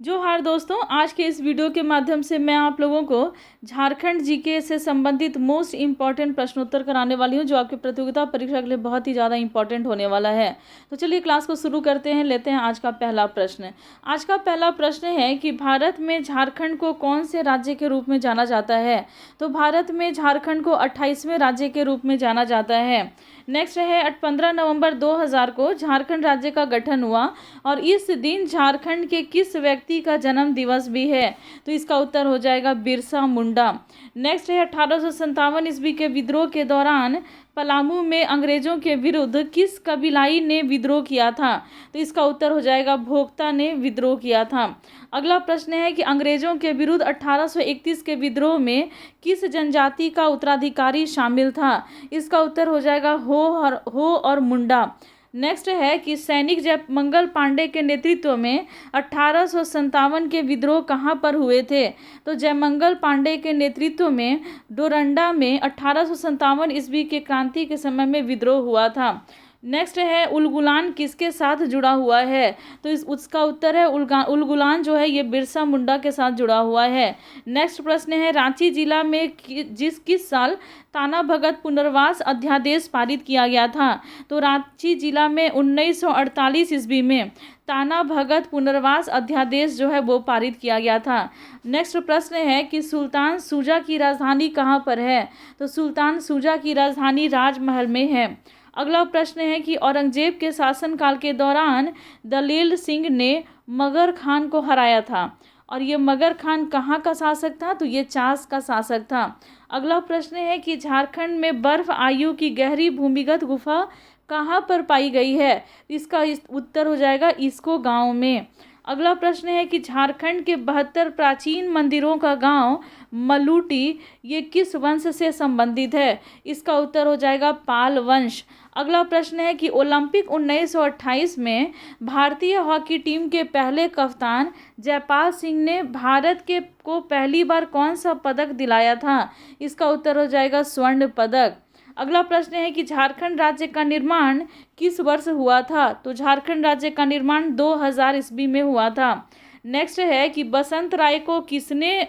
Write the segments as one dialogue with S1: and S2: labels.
S1: जोहार दोस्तों, आज के इस वीडियो के माध्यम से मैं आप लोगों को झारखंड जीके से संबंधित मोस्ट इम्पॉर्टेंट प्रश्नोत्तर कराने वाली हूं, जो आपकी प्रतियोगिता परीक्षा के लिए बहुत ही ज़्यादा इंपॉर्टेंट होने वाला है। तो चलिए क्लास को शुरू करते हैं। लेते हैं आज का पहला प्रश्न। आज का पहला प्रश्न है कि भारत में झारखंड को कौन से राज्य के रूप में जाना जाता है। तो भारत में झारखंड को 28वें राज्य के रूप में जाना जाता है। नेक्स्ट है 15 नवंबर 2000 को झारखंड राज्य का गठन हुआ और इस दिन झारखंड के किस व्यक्ति का जन्म दिवस भी है। तो इसका उत्तर हो जाएगा बिरसा मुंडा। नेक्स्ट है 1857 ईस्वी के विद्रोह के दौरान पलामू में अंग्रेजों के विरुद्ध किस कबीलाई ने विद्रोह किया था। तो इसका उत्तर हो जाएगा भोक्ता ने विद्रोह किया था। अगला प्रश्न है कि अंग्रेजों के विरुद्ध 1831 के विद्रोह में किस जनजाति का उत्तराधिकारी शामिल था। इसका उत्तर हो जाएगा हो और मुंडा। नेक्स्ट है कि सैनिक जयमंगल पांडे के नेतृत्व में 1857 के विद्रोह कहाँ पर हुए थे। तो जयमंगल पांडे के नेतृत्व में डोरंडा में 1857 ईस्वी के क्रांति के समय में विद्रोह हुआ था। नेक्स्ट है उलगुलान किसके साथ जुड़ा हुआ है। तो उसका उत्तर है उलगुलान जो है ये बिरसा मुंडा के साथ जुड़ा हुआ है। नेक्स्ट प्रश्न है रांची जिला में किस साल ताना भगत पुनर्वास अध्यादेश पारित किया गया था। तो रांची जिला में 1948 ईस्वी में ताना भगत पुनर्वास अध्यादेश जो है वो पारित किया गया था। नेक्स्ट प्रश्न है कि सुल्तान शुजा की राजधानी कहाँ पर है। तो सुल्तान शुजा की राजधानी राजमहल में है। अगला प्रश्न है कि औरंगजेब के शासनकाल के दौरान दलील सिंह ने मगर खान को हराया था और ये मगर खान कहाँ का शासक था। तो ये चास का शासक था। अगला प्रश्न है कि झारखंड में बर्फ आयु की गहरी भूमिगत गुफा कहाँ पर पाई गई है। इसका उत्तर हो जाएगा इसको गांव में। अगला प्रश्न है कि झारखंड के 72 प्राचीन मंदिरों का गांव मलूटी ये किस वंश से संबंधित है। इसका उत्तर हो जाएगा पाल वंश। अगला प्रश्न है कि ओलंपिक 1928 में भारतीय हॉकी टीम के पहले कप्तान जयपाल सिंह ने भारत को पहली बार कौन सा पदक दिलाया था। इसका उत्तर हो जाएगा स्वर्ण पदक। अगला प्रश्न है कि झारखंड राज्य का निर्माण किस वर्ष हुआ था। तो झारखंड राज्य का निर्माण 2000 ईस्वी में हुआ था। नेक्स्ट है कि बसंत राय को किसने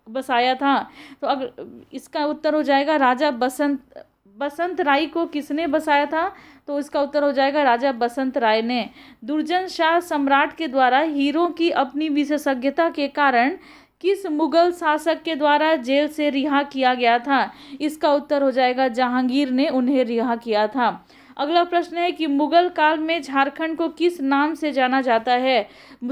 S1: बसाया था। तो अगर इसका उत्तर हो जाएगा राजा बसंत राय को किसने बसाया था। तो इसका उत्तर हो जाएगा राजा बसंत राय ने। दुर्जन शाह सम्राट के द्वारा हीरों की अपनी विशेषज्ञता के कारण किस मुगल शासक के द्वारा जेल से रिहा किया गया था। इसका उत्तर हो जाएगा जहांगीर ने उन्हें रिहा किया था। अगला प्रश्न है कि मुगल काल में झारखंड को किस नाम से जाना जाता है।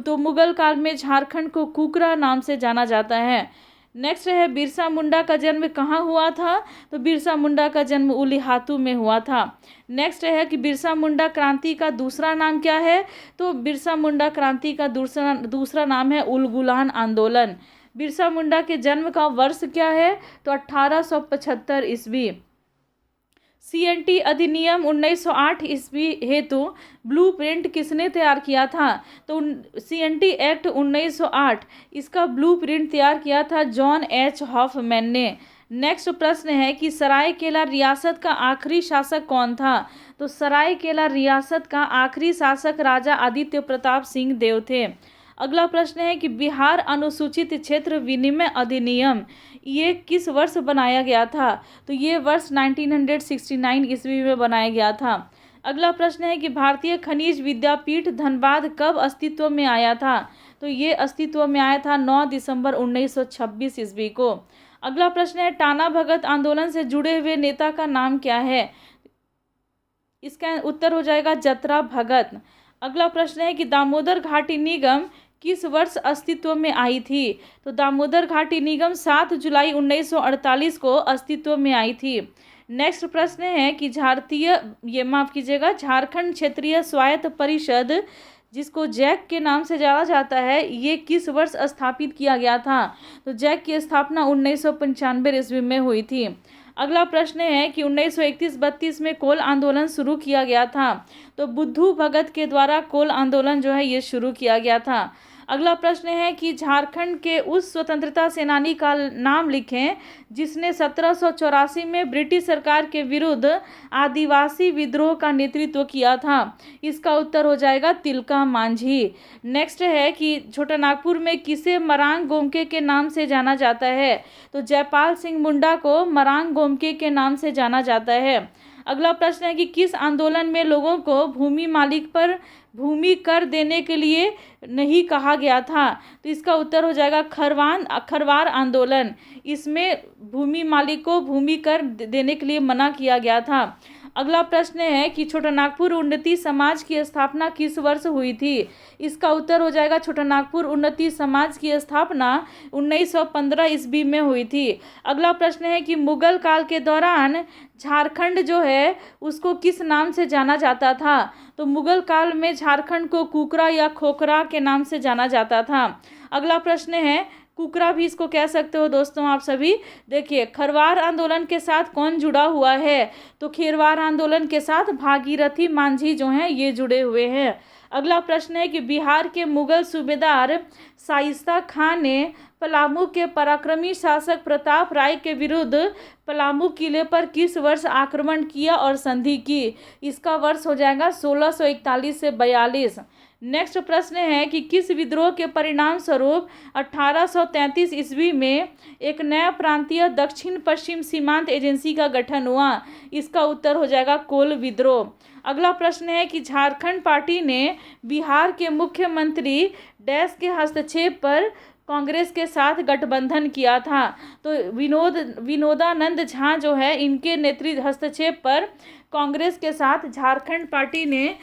S1: तो मुगल काल में झारखंड को कुकरा नाम से जाना जाता है। नेक्स्ट है बिरसा मुंडा का जन्म कहाँ हुआ था। तो बिरसा मुंडा का जन्म उलिहातू में हुआ था। नेक्स्ट है कि बिरसा मुंडा क्रांति का दूसरा नाम क्या है। तो बिरसा मुंडा क्रांति का दूसरा नाम है उलगुलान आंदोलन। बिरसा मुंडा के जन्म का वर्ष क्या है। तो 1875 ईस्वी। सीएनटी अधिनियम 1908 ईस्वी हेतु ब्लूप्रिंट किसने तैयार किया था। तो सीएनटी एक्ट 1908 इसका ब्लूप्रिंट तैयार किया था जॉन एच हॉफमैन ने। नेक्स्ट प्रश्न है कि सरायकेला रियासत का आखिरी शासक कौन था। तो सरायकेला रियासत का आखिरी शासक राजा आदित्य प्रताप सिंह देव थे। अगला प्रश्न है कि बिहार अनुसूचित क्षेत्र विनिमय अधिनियम ये किस वर्ष बनाया गया था। तो ये वर्ष 1969 ईस्वी में बनाया गया था। अगला प्रश्न है कि भारतीय खनिज विद्यापीठ धनबाद कब अस्तित्व में आया था। तो ये अस्तित्व में आया था 9 दिसंबर 1926 ईस्वी को। अगला प्रश्न है टाना भगत आंदोलन से जुड़े हुए नेता का नाम क्या है। इसका उत्तर हो जाएगा जतरा भगत। अगला प्रश्न है कि दामोदर घाटी निगम किस वर्ष अस्तित्व में आई थी। तो दामोदर घाटी निगम 7 जुलाई 1948 को अस्तित्व में आई थी। नेक्स्ट प्रश्न है कि झारखंड क्षेत्रीय स्वायत्त परिषद जिसको जैक के नाम से जाना जाता है ये किस वर्ष स्थापित किया गया था। तो जैक की स्थापना 1995 ईस्वी में हुई थी। अगला प्रश्न है कि 1931-32 में कोल आंदोलन शुरू किया गया था। तो बुद्धू भगत के द्वारा कोल आंदोलन जो है ये शुरू किया गया था। अगला प्रश्न है कि झारखंड के उस स्वतंत्रता सेनानी का नाम लिखें जिसने 1784 में ब्रिटिश सरकार के विरुद्ध आदिवासी विद्रोह का नेतृत्व किया था। इसका उत्तर हो जाएगा तिलका मांझी। नेक्स्ट है कि छोटानागपुर में किसे मरांग गोमके के नाम से जाना जाता है, तो जयपाल सिंह मुंडा को मरांग गोमके के नाम से जाना जाता है। अगला प्रश्न है कि किस आंदोलन में लोगों को भूमि मालिक पर भूमि कर देने के लिए नहीं कहा गया था, तो इसका उत्तर हो जाएगा खरवार आंदोलन। इसमें भूमि मालिक को भूमि कर देने के लिए मना किया गया था। अगला प्रश्न है कि छोटानागपुर उन्नति समाज की स्थापना किस वर्ष हुई थी, इसका उत्तर हो जाएगा छोटानागपुर उन्नति समाज की स्थापना 1915 ईस्वी में हुई थी। अगला प्रश्न है कि मुगल काल के दौरान झारखंड जो है उसको किस नाम से जाना जाता था, तो मुगल काल में झारखंड को कुकरा या खोखरा के नाम से जाना जाता था। अगला प्रश्न है, कुकरा भी इसको कह सकते हो दोस्तों आप सभी। देखिए, खरवार आंदोलन के साथ कौन जुड़ा हुआ है, तो खेरवार आंदोलन के साथ भागीरथी मांझी जो हैं ये जुड़े हुए हैं। अगला प्रश्न है कि बिहार के मुगल सूबेदार शाइस्ता खान ने पलामू के पराक्रमी शासक प्रताप राय के विरुद्ध पलामू किले पर किस वर्ष आक्रमण किया और संधि की, इसका वर्ष हो जाएगा 1641 से 42। नेक्स्ट प्रश्न है कि किस विद्रोह के परिणाम स्वरूप 1833 ईस्वी में एक नया प्रांतीय दक्षिण पश्चिम सीमांत एजेंसी का गठन हुआ, इसका उत्तर हो जाएगा कोल विद्रोह। अगला प्रश्न है कि झारखंड पार्टी ने बिहार के मुख्यमंत्री डैश के हस्तक्षेप पर कांग्रेस के साथ गठबंधन किया था, तो विनोदानंद झा जो है इनके नेतृत्व हस्तक्षेप पर कांग्रेस के साथ झारखंड पार्टी ने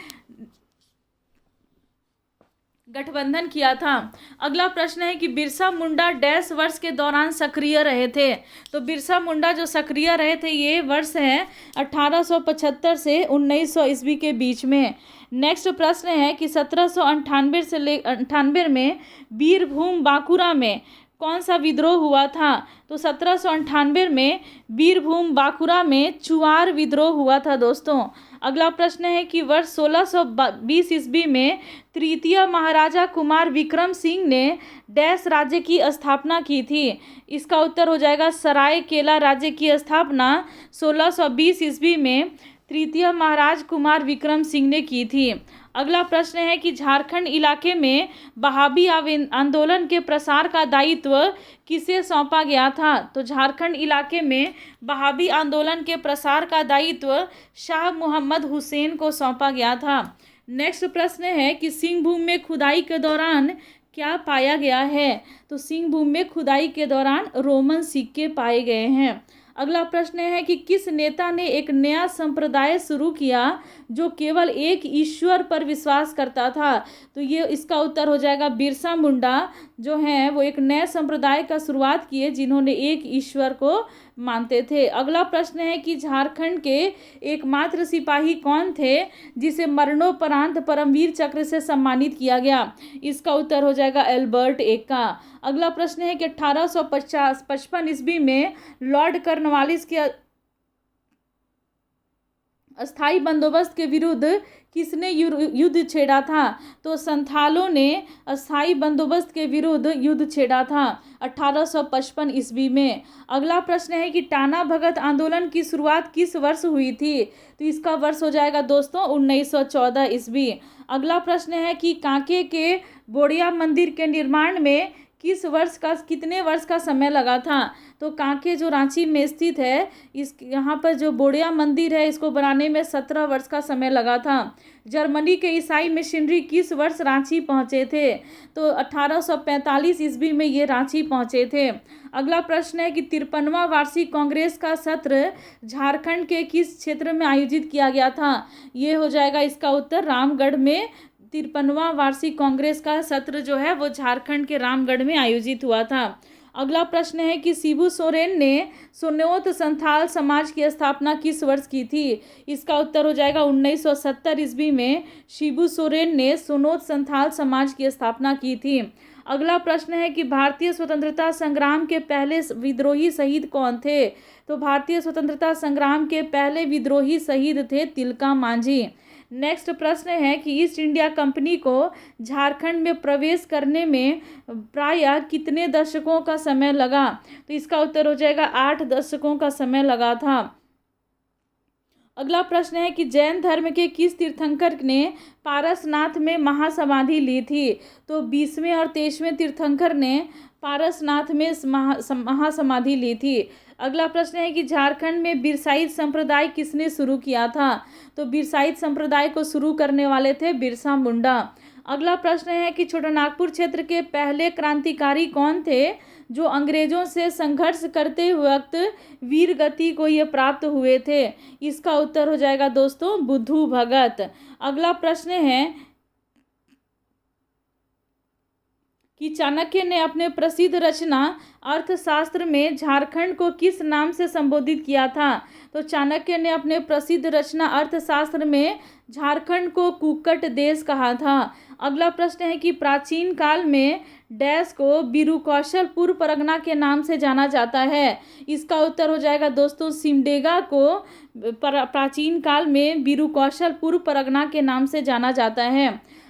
S1: गठबंधन किया था। अगला प्रश्न है कि बिरसा मुंडा डैश वर्ष के दौरान सक्रिय रहे थे, तो बिरसा मुंडा जो सक्रिय रहे थे ये वर्ष है 1875 से 1900 ईस्वी के बीच में। नेक्स्ट प्रश्न है कि 1798 से 98 में बीरभूम बांकुरा में कौन सा विद्रोह हुआ था, तो 1798 में बीरभूम बांकुरा में चुआर विद्रोह हुआ था दोस्तों। अगला प्रश्न है कि वर्ष 1620 ईस्वी में तृतीय महाराजा कुमार विक्रम सिंह ने डैश राज्य की स्थापना की थी, इसका उत्तर हो जाएगा सरायकेला राज्य की स्थापना 1620 ईस्वी में तृतीय महाराज कुमार विक्रम सिंह ने की थी। अगला प्रश्न है कि झारखंड इलाके में बहाबी आंदोलन के प्रसार का दायित्व किसे सौंपा गया था, तो झारखंड इलाके में बहाबी आंदोलन के प्रसार का दायित्व शाह मोहम्मद हुसैन को सौंपा गया था। नेक्स्ट प्रश्न है कि सिंहभूम में खुदाई के दौरान क्या पाया गया है, तो सिंहभूम में खुदाई के दौरान रोमन सिक्के पाए गए हैं। अगला प्रश्न है कि किस नेता ने एक नया संप्रदाय शुरू किया जो केवल एक ईश्वर पर विश्वास करता था, तो ये इसका उत्तर हो जाएगा बिरसा मुंडा जो हैं वो एक नए संप्रदाय का शुरुआत किए जिन्होंने एक ईश्वर को मानते थे। अगला प्रश्न है कि झारखंड के एकमात्र सिपाही कौन थे जिसे मरणोपरांत परमवीर चक्र से सम्मानित किया गया, इसका उत्तर हो जाएगा एल्बर्ट एक्का। अगला प्रश्न है कि 1855 ईस्वी में लॉर्ड कॉर्नवालिस के अस्थाई बंदोबस्त के विरुद्ध किसने युद्ध छेड़ा था, तो संथालों ने अस्थाई बंदोबस्त के विरुद्ध युद्ध छेड़ा था 1855 ईस्वी में। अगला प्रश्न है कि टाना भगत आंदोलन की शुरुआत किस वर्ष हुई थी, तो इसका वर्ष हो जाएगा दोस्तों 1914 ईस्वी। अगला प्रश्न है कि कांके के बोड़िया मंदिर के निर्माण में कितने वर्ष का समय लगा था, तो कांके जो रांची में स्थित है यहाँ पर जो बोड़िया मंदिर है इसको बनाने में 17 वर्ष का समय लगा था। जर्मनी के ईसाई मिशनरी किस वर्ष रांची पहुँचे थे, तो 1845 ईस्वी में ये रांची पहुँचे थे। अगला प्रश्न है कि 53वां वार्षिक कांग्रेस का सत्र झारखंड के किस क्षेत्र में आयोजित किया गया था, ये हो जाएगा इसका उत्तर रामगढ़ में। 53वां वार्षिक कांग्रेस का सत्र जो है वो झारखंड के रामगढ़ में आयोजित हुआ था। अगला प्रश्न है कि शिबू सोरेन ने सोनोत संथाल समाज की स्थापना किस वर्ष की थी, इसका उत्तर हो जाएगा 1970 ईस्वी में शिबू सोरेन ने सोनोत संथाल समाज की स्थापना की थी। अगला प्रश्न है कि भारतीय स्वतंत्रता संग्राम के पहले विद्रोही शहीद कौन थे, तो भारतीय स्वतंत्रता संग्राम के पहले विद्रोही शहीद थे तिलका मांझी। नेक्स्ट प्रश्न है कि ईस्ट इंडिया कंपनी को झारखंड में प्रवेश करने में प्रायः कितने दशकों का समय लगा? तो इसका उत्तर हो जाएगा 8 दशकों का समय लगा था। अगला प्रश्न है कि जैन धर्म के किस तीर्थंकर ने पारसनाथ में महासमाधि ली थी? तो 20वें और 23वें तीर्थंकर ने पारसनाथ में महासमाधि ली थी। अगला प्रश्न है कि झारखंड में बिरसाइत संप्रदाय किसने शुरू किया था? तो बिरसाइत संप्रदाय को शुरू करने वाले थे बिरसा मुंडा। अगला प्रश्न है कि छोटानागपुर क्षेत्र के पहले क्रांतिकारी कौन थे जो अंग्रेजों से संघर्ष करते वक्त वीर गति को ये प्राप्त हुए थे? इसका उत्तर हो जाएगा दोस्तों बुद्धू भगत। अगला प्रश्न है कि चाणक्य ने अपने प्रसिद्ध रचना अर्थशास्त्र में झारखंड को किस नाम से संबोधित किया था? तो चाणक्य ने अपने प्रसिद्ध रचना अर्थशास्त्र में झारखंड को कुक्कट देश कहा था। अगला प्रश्न है कि प्राचीन काल में डैश को बीरूकौशल पूर्व परगना के नाम से जाना जाता है। इसका उत्तर हो जाएगा दोस्तों सिमडेगा को प्राचीन काल में बीरूकौशल पूर्व परगना के नाम से जाना जाता है।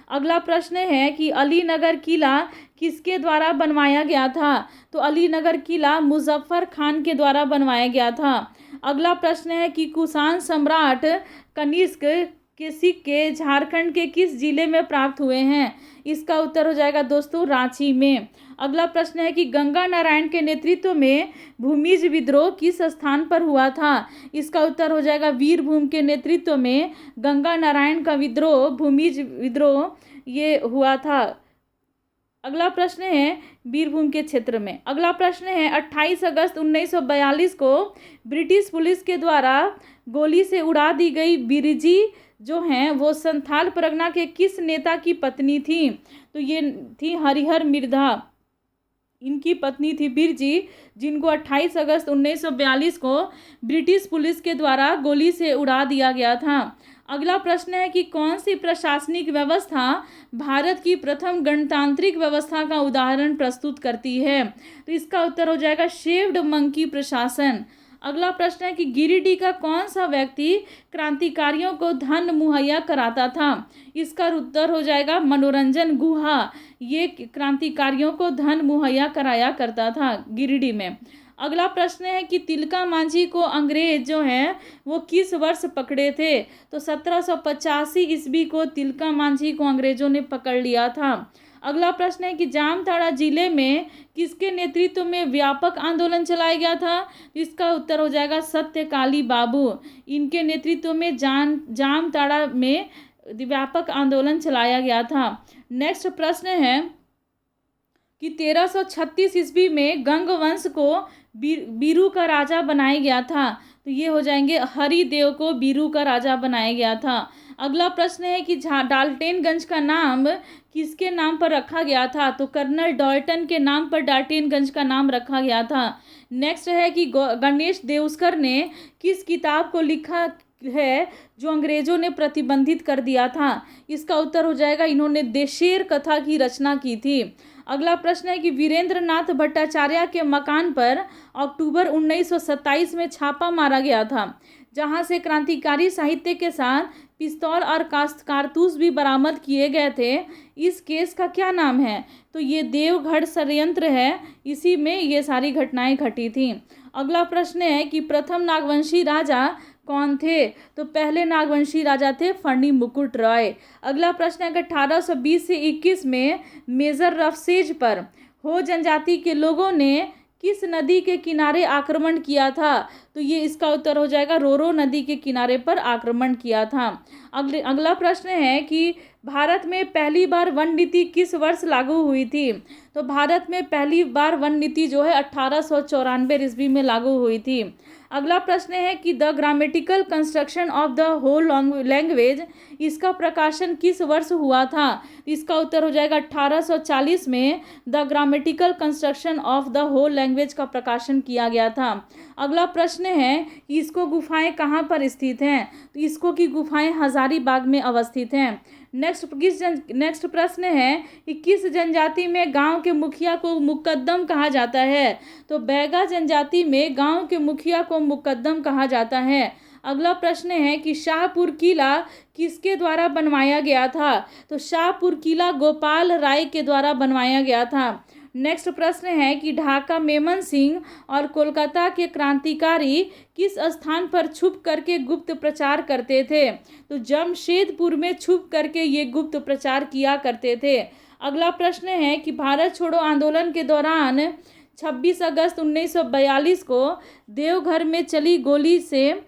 S1: अगला प्रश्न है कि अलीनगर किला किसके द्वारा बनवाया गया था? तो अलीनगर किला मुजफ्फर खान के द्वारा बनवाया गया था। अगला प्रश्न है कि कुषाण सम्राट कनिष्क के सिक्के झारखंड के किस जिले में प्राप्त हुए हैं? इसका उत्तर हो जाएगा दोस्तों रांची में। अगला प्रश्न है कि गंगा नारायण के नेतृत्व में भूमिज विद्रोह किस स्थान पर हुआ था? इसका उत्तर हो जाएगा वीरभूम के नेतृत्व में गंगा नारायण का विद्रोह भूमिज विद्रोह ये हुआ था। अगला प्रश्न है बीरभूम के क्षेत्र में। अगला प्रश्न है 28 अगस्त 1942 को ब्रिटिश पुलिस के द्वारा गोली से उड़ा दी गई बिरजी जो हैं वो संथाल परगना के किस नेता की पत्नी थी? तो ये थी हरिहर मिर्धा, इनकी पत्नी थी बिरजी, जिनको 28 अगस्त 1942 को ब्रिटिश पुलिस के द्वारा गोली से उड़ा दिया गया था। अगला प्रश्न है कि कौन सी प्रशासनिक व्यवस्था भारत की प्रथम गणतांत्रिक व्यवस्था का उदाहरण प्रस्तुत करती है? तो इसका उत्तर हो जाएगा शेव्ड मंकी प्रशासन। अगला प्रश्न है कि गिरिडीह का कौन सा व्यक्ति क्रांतिकारियों को धन मुहैया कराता था? इसका उत्तर हो जाएगा मनोरंजन गुहा, ये क्रांतिकारियों को धन मुहैया कराया करता था गिरिडीह में। अगला प्रश्न है कि तिलका मांझी को अंग्रेज जो हैं वो किस वर्ष पकड़े थे? तो 1785 ईस्वी को तिलका मांझी को अंग्रेजों ने पकड़ लिया था। अगला प्रश्न है कि जामताड़ा जिले में किसके नेतृत्व में व्यापक आंदोलन चलाया गया था? इसका उत्तर हो जाएगा सत्यकाली बाबू, इनके नेतृत्व में जामताड़ा में व्यापक आंदोलन चलाया गया था। नेक्स्ट प्रश्न है कि 1336 ईस्वी में गंग वंश को बीरू का राजा बनाया गया था। तो ये हो जाएंगे हरिदेव को बीरू का राजा बनाया गया था। अगला प्रश्न है कि डाल्टनगंज का नाम किसके नाम पर रखा गया था? तो कर्नल डॉल्टन के नाम पर डाल्टनगंज का नाम रखा गया था। नेक्स्ट है कि गणेश देवस्कर ने किस किताब को लिखा है जो अंग्रेजों ने प्रतिबंधित कर दिया था? इसका उत्तर हो जाएगा इन्होंने देशेर कथा की रचना की थी। अगला प्रश्न है कि वीरेंद्र नाथ भट्टाचार्य के मकान पर अक्टूबर 1927 में छापा मारा गया था, जहां से क्रांतिकारी साहित्य के साथ पिस्तौल और कारतूस भी बरामद किए गए थे। इस केस का क्या नाम है? तो ये देवगढ़ षड्यंत्र है, इसी में ये सारी घटनाएं घटी थी। अगला प्रश्न है कि प्रथम नागवंशी राजा कौन थे? तो पहले नागवंशी राजा थे फणी मुकुट रॉय। अगला प्रश्न है कि 1820 से 21 में मेजर रफसेज पर हो जनजाति के लोगों ने किस नदी के किनारे आक्रमण किया था? तो ये इसका उत्तर हो जाएगा रोरो नदी के किनारे पर आक्रमण किया था। अगला प्रश्न है कि भारत में पहली बार वन नीति किस वर्ष लागू हुई थी? तो भारत में पहली बार वन नीति जो है 1894 ईस्वी में लागू हुई थी। अगला प्रश्न है कि the grammatical construction of the whole language, इसका प्रकाशन किस वर्ष हुआ था? इसका उत्तर हो जाएगा 1840 में the grammatical construction of the whole language का प्रकाशन किया गया था। अगला प्रश्न है कि इसको गुफाएं कहाँ पर स्थित हैं? तो इसको की गुफाएं हजारीबाग में अवस्थित हैं। नेक्स्ट प्रश्न है कि किस जनजाति में गांव के मुखिया को मुकद्दम कहा जाता है? तो बैगा जनजाति में गांव के मुखिया को मुकद्दम कहा जाता है। अगला प्रश्न है कि शाहपुर किला किसके द्वारा बनवाया गया था? तो शाहपुर किला गोपाल राय के द्वारा बनवाया गया था। नेक्स्ट प्रश्न है कि ढाका मेमन सिंह और कोलकाता के क्रांतिकारी किस स्थान पर छुप करके गुप्त प्रचार करते थे? तो जमशेदपुर में छुप करके ये गुप्त प्रचार किया करते थे। अगला प्रश्न है कि भारत छोड़ो आंदोलन के दौरान 26 अगस्त 1942 को देवघर में चली गोली से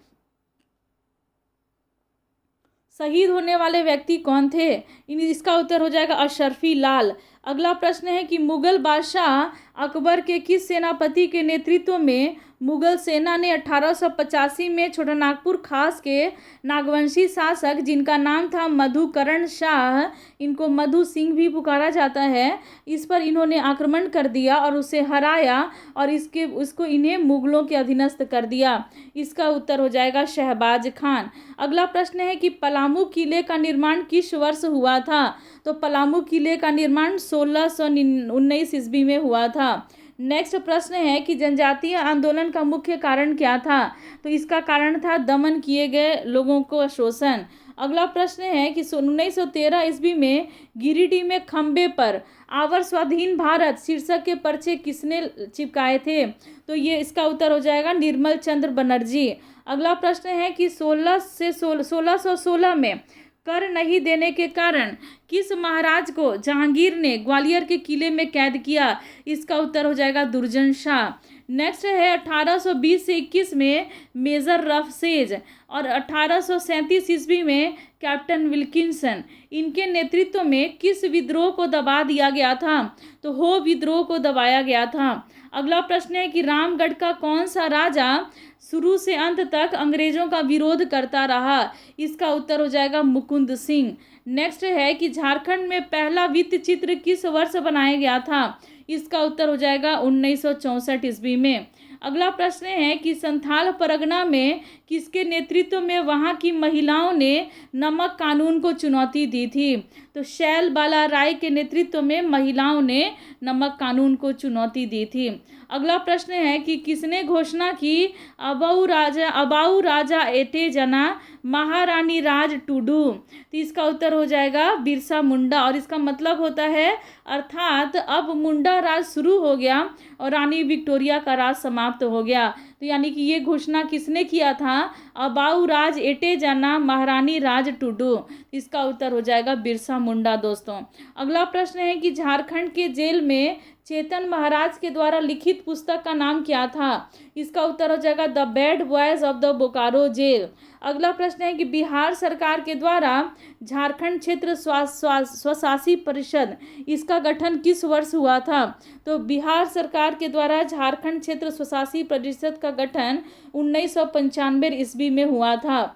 S1: शहीद होने वाले व्यक्ति कौन थे? इसका उत्तर हो जाएगा अशरफी लाल। अगला प्रश्न है कि मुगल बादशाह अकबर के किस सेनापति के नेतृत्व में मुगल सेना ने 1885 में छोटानागपुर खास के नागवंशी शासक जिनका नाम था मधुकरण शाह, इनको मधु सिंह भी पुकारा जाता है, इस पर इन्होंने आक्रमण कर दिया और उसे हराया और उसको इन्हें मुगलों के अधीनस्थ कर दिया? इसका उत्तर हो जाएगा शहबाज खान। अगला प्रश्न है कि पलामू किले का निर्माण किस वर्ष हुआ था? तो पलामू किले का निर्माण 1619 ईस्वी में हुआ था। नेक्स्ट प्रश्न है कि जनजातीय आंदोलन का मुख्य कारण क्या था? तो इसका कारण था दमन किए गए लोगों को शोषण। अगला प्रश्न है कि 1913 ईस्वी में गिरिडीह में खंबे पर आवर स्वाधीन भारत शीर्षक के पर्चे किसने चिपकाए थे? तो ये इसका उत्तर हो जाएगा निर्मल चंद्र बनर्जी। अगला प्रश्न है कि 1616 में कर नहीं देने के कारण किस महाराज को जहांगीर ने ग्वालियर के किले में कैद किया? इसका उत्तर हो जाएगा दुर्जन शाह। नेक्स्ट है 1820 से 21 में मेजर रफसेज और 1837 ईस्वी में कैप्टन विल्किंसन, इनके नेतृत्व में किस विद्रोह को दबा दिया गया था? तो हो विद्रोह को दबाया गया था। अगला प्रश्न है कि रामगढ़ का कौन सा राजा शुरू से अंत तक अंग्रेजों का विरोध करता रहा? इसका उत्तर हो जाएगा मुकुंद सिंह। नेक्स्ट है कि झारखंड में पहला वित्त चित्र किस वर्ष बनाया गया था? इसका उत्तर हो जाएगा 1964 ईस्वी में। अगला प्रश्न है कि संथाल परगना में किसके नेतृत्व में वहां की महिलाओं ने नमक कानून को चुनौती दी थी? तो शैल बाला राय के नेतृत्व में महिलाओं ने नमक कानून को चुनौती दी थी। अगला प्रश्न है कि किसने घोषणा की अबाऊ राजा एटे जना महारानी राज टूडू? तो इसका उत्तर हो जाएगा बिरसा मुंडा और इसका मतलब होता है अर्थात अब मुंडा राज शुरू हो गया और रानी विक्टोरिया का राज समाप्त हो गया। तो यानी कि ये घोषणा किसने किया था? अबाऊ राज एटे जना महारानी राज टूडू। इसका उत्तर हो जाएगा बिरसा मुंडा दोस्तों। अगला प्रश्न है कि झारखंड के जेल में चेतन महाराज के द्वारा लिखित पुस्तक का नाम क्या था? इसका उत्तर हो जाएगा the bad boys of the Bokaro jail. अगला प्रश्न है कि बिहार सरकार के द्वारा झारखंड क्षेत्र स्वशासी परिषद, इसका गठन किस वर्ष हुआ था? तो बिहार सरकार के द्वारा झारखंड क्षेत्र स्वशासी परिषद का गठन 1995 ईस्वी में हुआ था।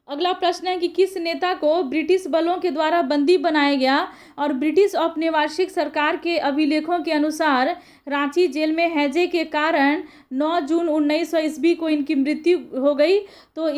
S1: अगला प्रश्न है कि किस नेता को ब्रिटिश बलों के द्वारा बंदी बनाया गया और ब्रिटिश औपनिवेशिक सरकार के अभिलेखों के अनुसार रांची जेल में हैजे के कारण 9 जून 1900 ईस्वी को इनकी मृत्यु हो गई? तो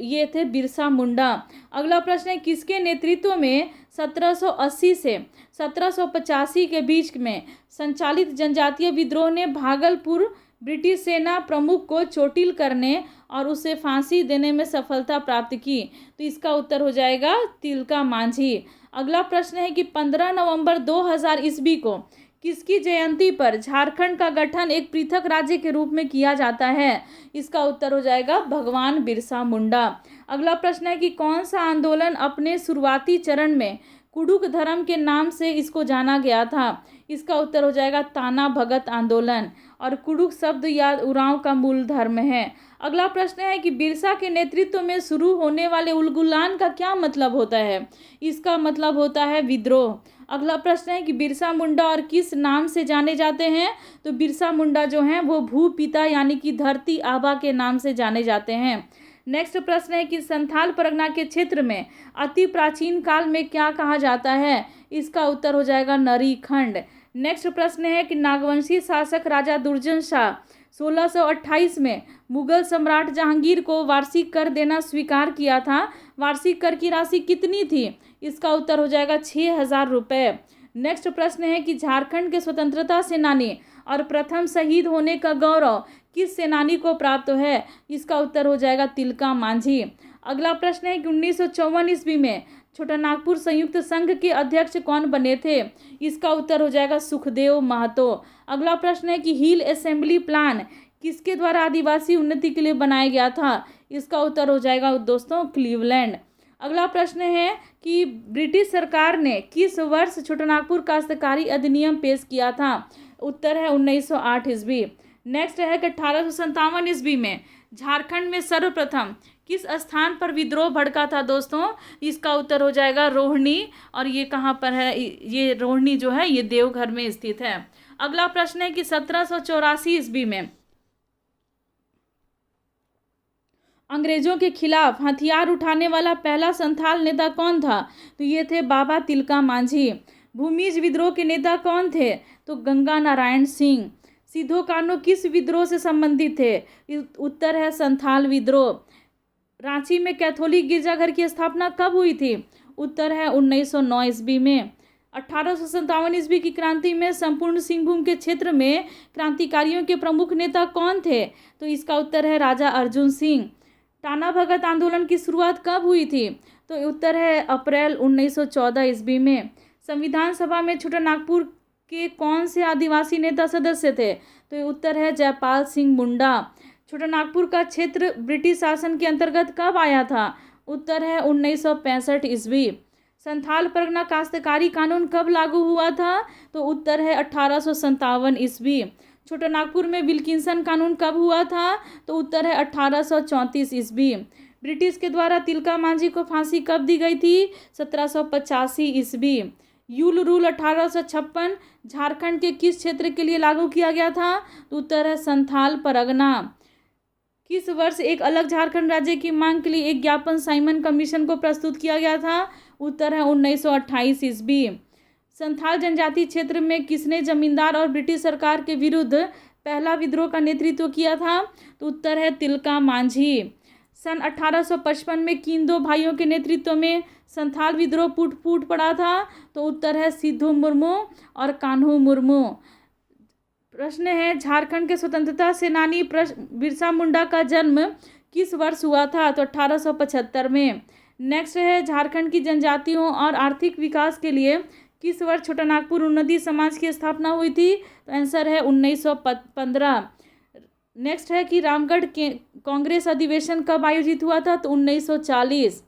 S1: ये थे बिरसा मुंडा। अगला प्रश्न है किसके नेतृत्व में 1780 से 1785 के बीच में संचालित जनजातीय विद्रोह ने भागलपुर ब्रिटिश सेना प्रमुख को चोटिल करने और उसे फांसी देने में सफलता प्राप्त की? तो इसका उत्तर हो जाएगा तिलका मांझी। अगला प्रश्न है कि 15 नवंबर 2000 ईस्वी को किसकी जयंती पर झारखंड का गठन एक पृथक राज्य के रूप में किया जाता है? इसका उत्तर हो जाएगा भगवान बिरसा मुंडा। अगला प्रश्न है कि कौन सा आंदोलन अपने शुरुआती चरण में कुडुख धर्म के नाम से इसको जाना गया था? इसका उत्तर हो जाएगा ताना भगत आंदोलन और कुडुख शब्द या उरांव का मूल धर्म है। अगला प्रश्न है कि बिरसा के नेतृत्व में शुरू होने वाले उलगुलान का क्या मतलब होता है? इसका मतलब होता है विद्रोह। अगला प्रश्न है कि बिरसा मुंडा और किस नाम से जाने जाते हैं? तो बिरसा मुंडा जो हैं वो भूपिता यानी कि धरती आबा के नाम से जाने जाते हैं। नेक्स्ट प्रश्न है कि संथाल परगना के क्षेत्र में अति प्राचीन काल में क्या कहा जाता है? इसका उत्तर हो जाएगा नरी खंड। नेक्स्ट प्रश्न है कि नागवंशी शासक राजा दुर्जन शाह 1628 में मुगल सम्राट जहांगीर को वार्षिक कर देना स्वीकार किया था। वार्षिक कर की राशि कितनी थी? इसका उत्तर हो जाएगा 6000 रुपये। नेक्स्ट प्रश्न है कि झारखंड के स्वतंत्रता सेनानी और प्रथम शहीद होने का गौरव किस सेनानी को प्राप्त है? इसका उत्तर हो जाएगा तिलका मांझी। अगला प्रश्न है कि 1954 ईस्वी में छोटानागपुर संयुक्त संघ के अध्यक्ष कौन बने थे? इसका उत्तर हो जाएगा सुखदेव महतो। अगला प्रश्न है कि हिल असेंबली प्लान किसके द्वारा आदिवासी उन्नति के लिए बनाया गया था? इसका उत्तर हो जाएगा दोस्तों क्लीवलैंड। अगला प्रश्न है कि ब्रिटिश सरकार ने किस वर्ष छोटानागपुर काश्तकारी अधिनियम पेश किया था? उत्तर है 1908 ईस्वी। नेक्स्ट है कि 1857 ईस्वी में झारखंड में सर्वप्रथम किस स्थान पर विद्रोह भड़का था दोस्तों? इसका उत्तर हो जाएगा रोहिणी। और ये कहाँ पर है? ये रोहिणी जो है ये देवघर में स्थित है। अगला प्रश्न है कि 1784 ईस्वी में अंग्रेजों के खिलाफ हथियार उठाने वाला पहला संथाल नेता कौन था? तो ये थे बाबा तिलका मांझी। भूमिज विद्रोह के नेता कौन थे? तो गंगा नारायण सिंह। सिद्धो कान्हो किस विद्रोह से संबंधित थे? उत्तर है संथाल विद्रोह। रांची में कैथोलिक गिरजाघर की स्थापना कब हुई थी? उत्तर है 1909 ईस्वी में। 1857 ईस्वी की क्रांति में संपूर्ण सिंहभूम के क्षेत्र में क्रांतिकारियों के प्रमुख नेता कौन थे? तो इसका उत्तर है राजा अर्जुन सिंह। टाना भगत आंदोलन की शुरुआत कब हुई थी? तो उत्तर है अप्रैल 1914 ईस्वी में। संविधान सभा में छोटानागपुर के कौन से आदिवासी नेता सदस्य थे? तो उत्तर है जयपाल सिंह मुंडा। छोटानागपुर का क्षेत्र ब्रिटिश शासन के अंतर्गत कब आया था? उत्तर है 1965 ईस्वी। संथाल परगना काश्तकारी कानून कब लागू हुआ था? तो उत्तर है 1857 ईस्वी। छोटानागपुर में विल्किंसन कानून कब हुआ था? तो उत्तर है 1834 ईस्वी। ब्रिटिश के द्वारा तिलका मांझी को फांसी कब दी गई थी? 1785 ईस्वी। यूल रूल 1856 झारखंड के किस क्षेत्र के लिए लागू किया गया था? तो उत्तर है संथाल परगना। किस वर्ष एक अलग झारखंड राज्य की मांग के लिए एक ज्ञापन साइमन कमीशन को प्रस्तुत किया गया था? उत्तर है 1928 ईस्वी। संथाल जनजाति क्षेत्र में किसने जमींदार और ब्रिटिश सरकार के विरुद्ध पहला विद्रोह का नेतृत्व किया था? तो उत्तर है तिलका मांझी। सन 1855 में किन दो भाइयों के नेतृत्व में संथाल विद्रोह फूट पड़ा था? तो उत्तर है सिद्धू मुर्मू और कान्हू मुर्मू। प्रश्न है झारखंड के स्वतंत्रता सेनानी बिरसा मुंडा का जन्म किस वर्ष हुआ था? तो 1875 में। नेक्स्ट है झारखंड की जनजातियों और आर्थिक विकास के लिए किस वर्ष छोटानागपुर उन्नति समाज की स्थापना हुई थी? तो आंसर है 1915। नेक्स्ट है कि रामगढ़ के कांग्रेस अधिवेशन कब आयोजित हुआ था? तो 1940।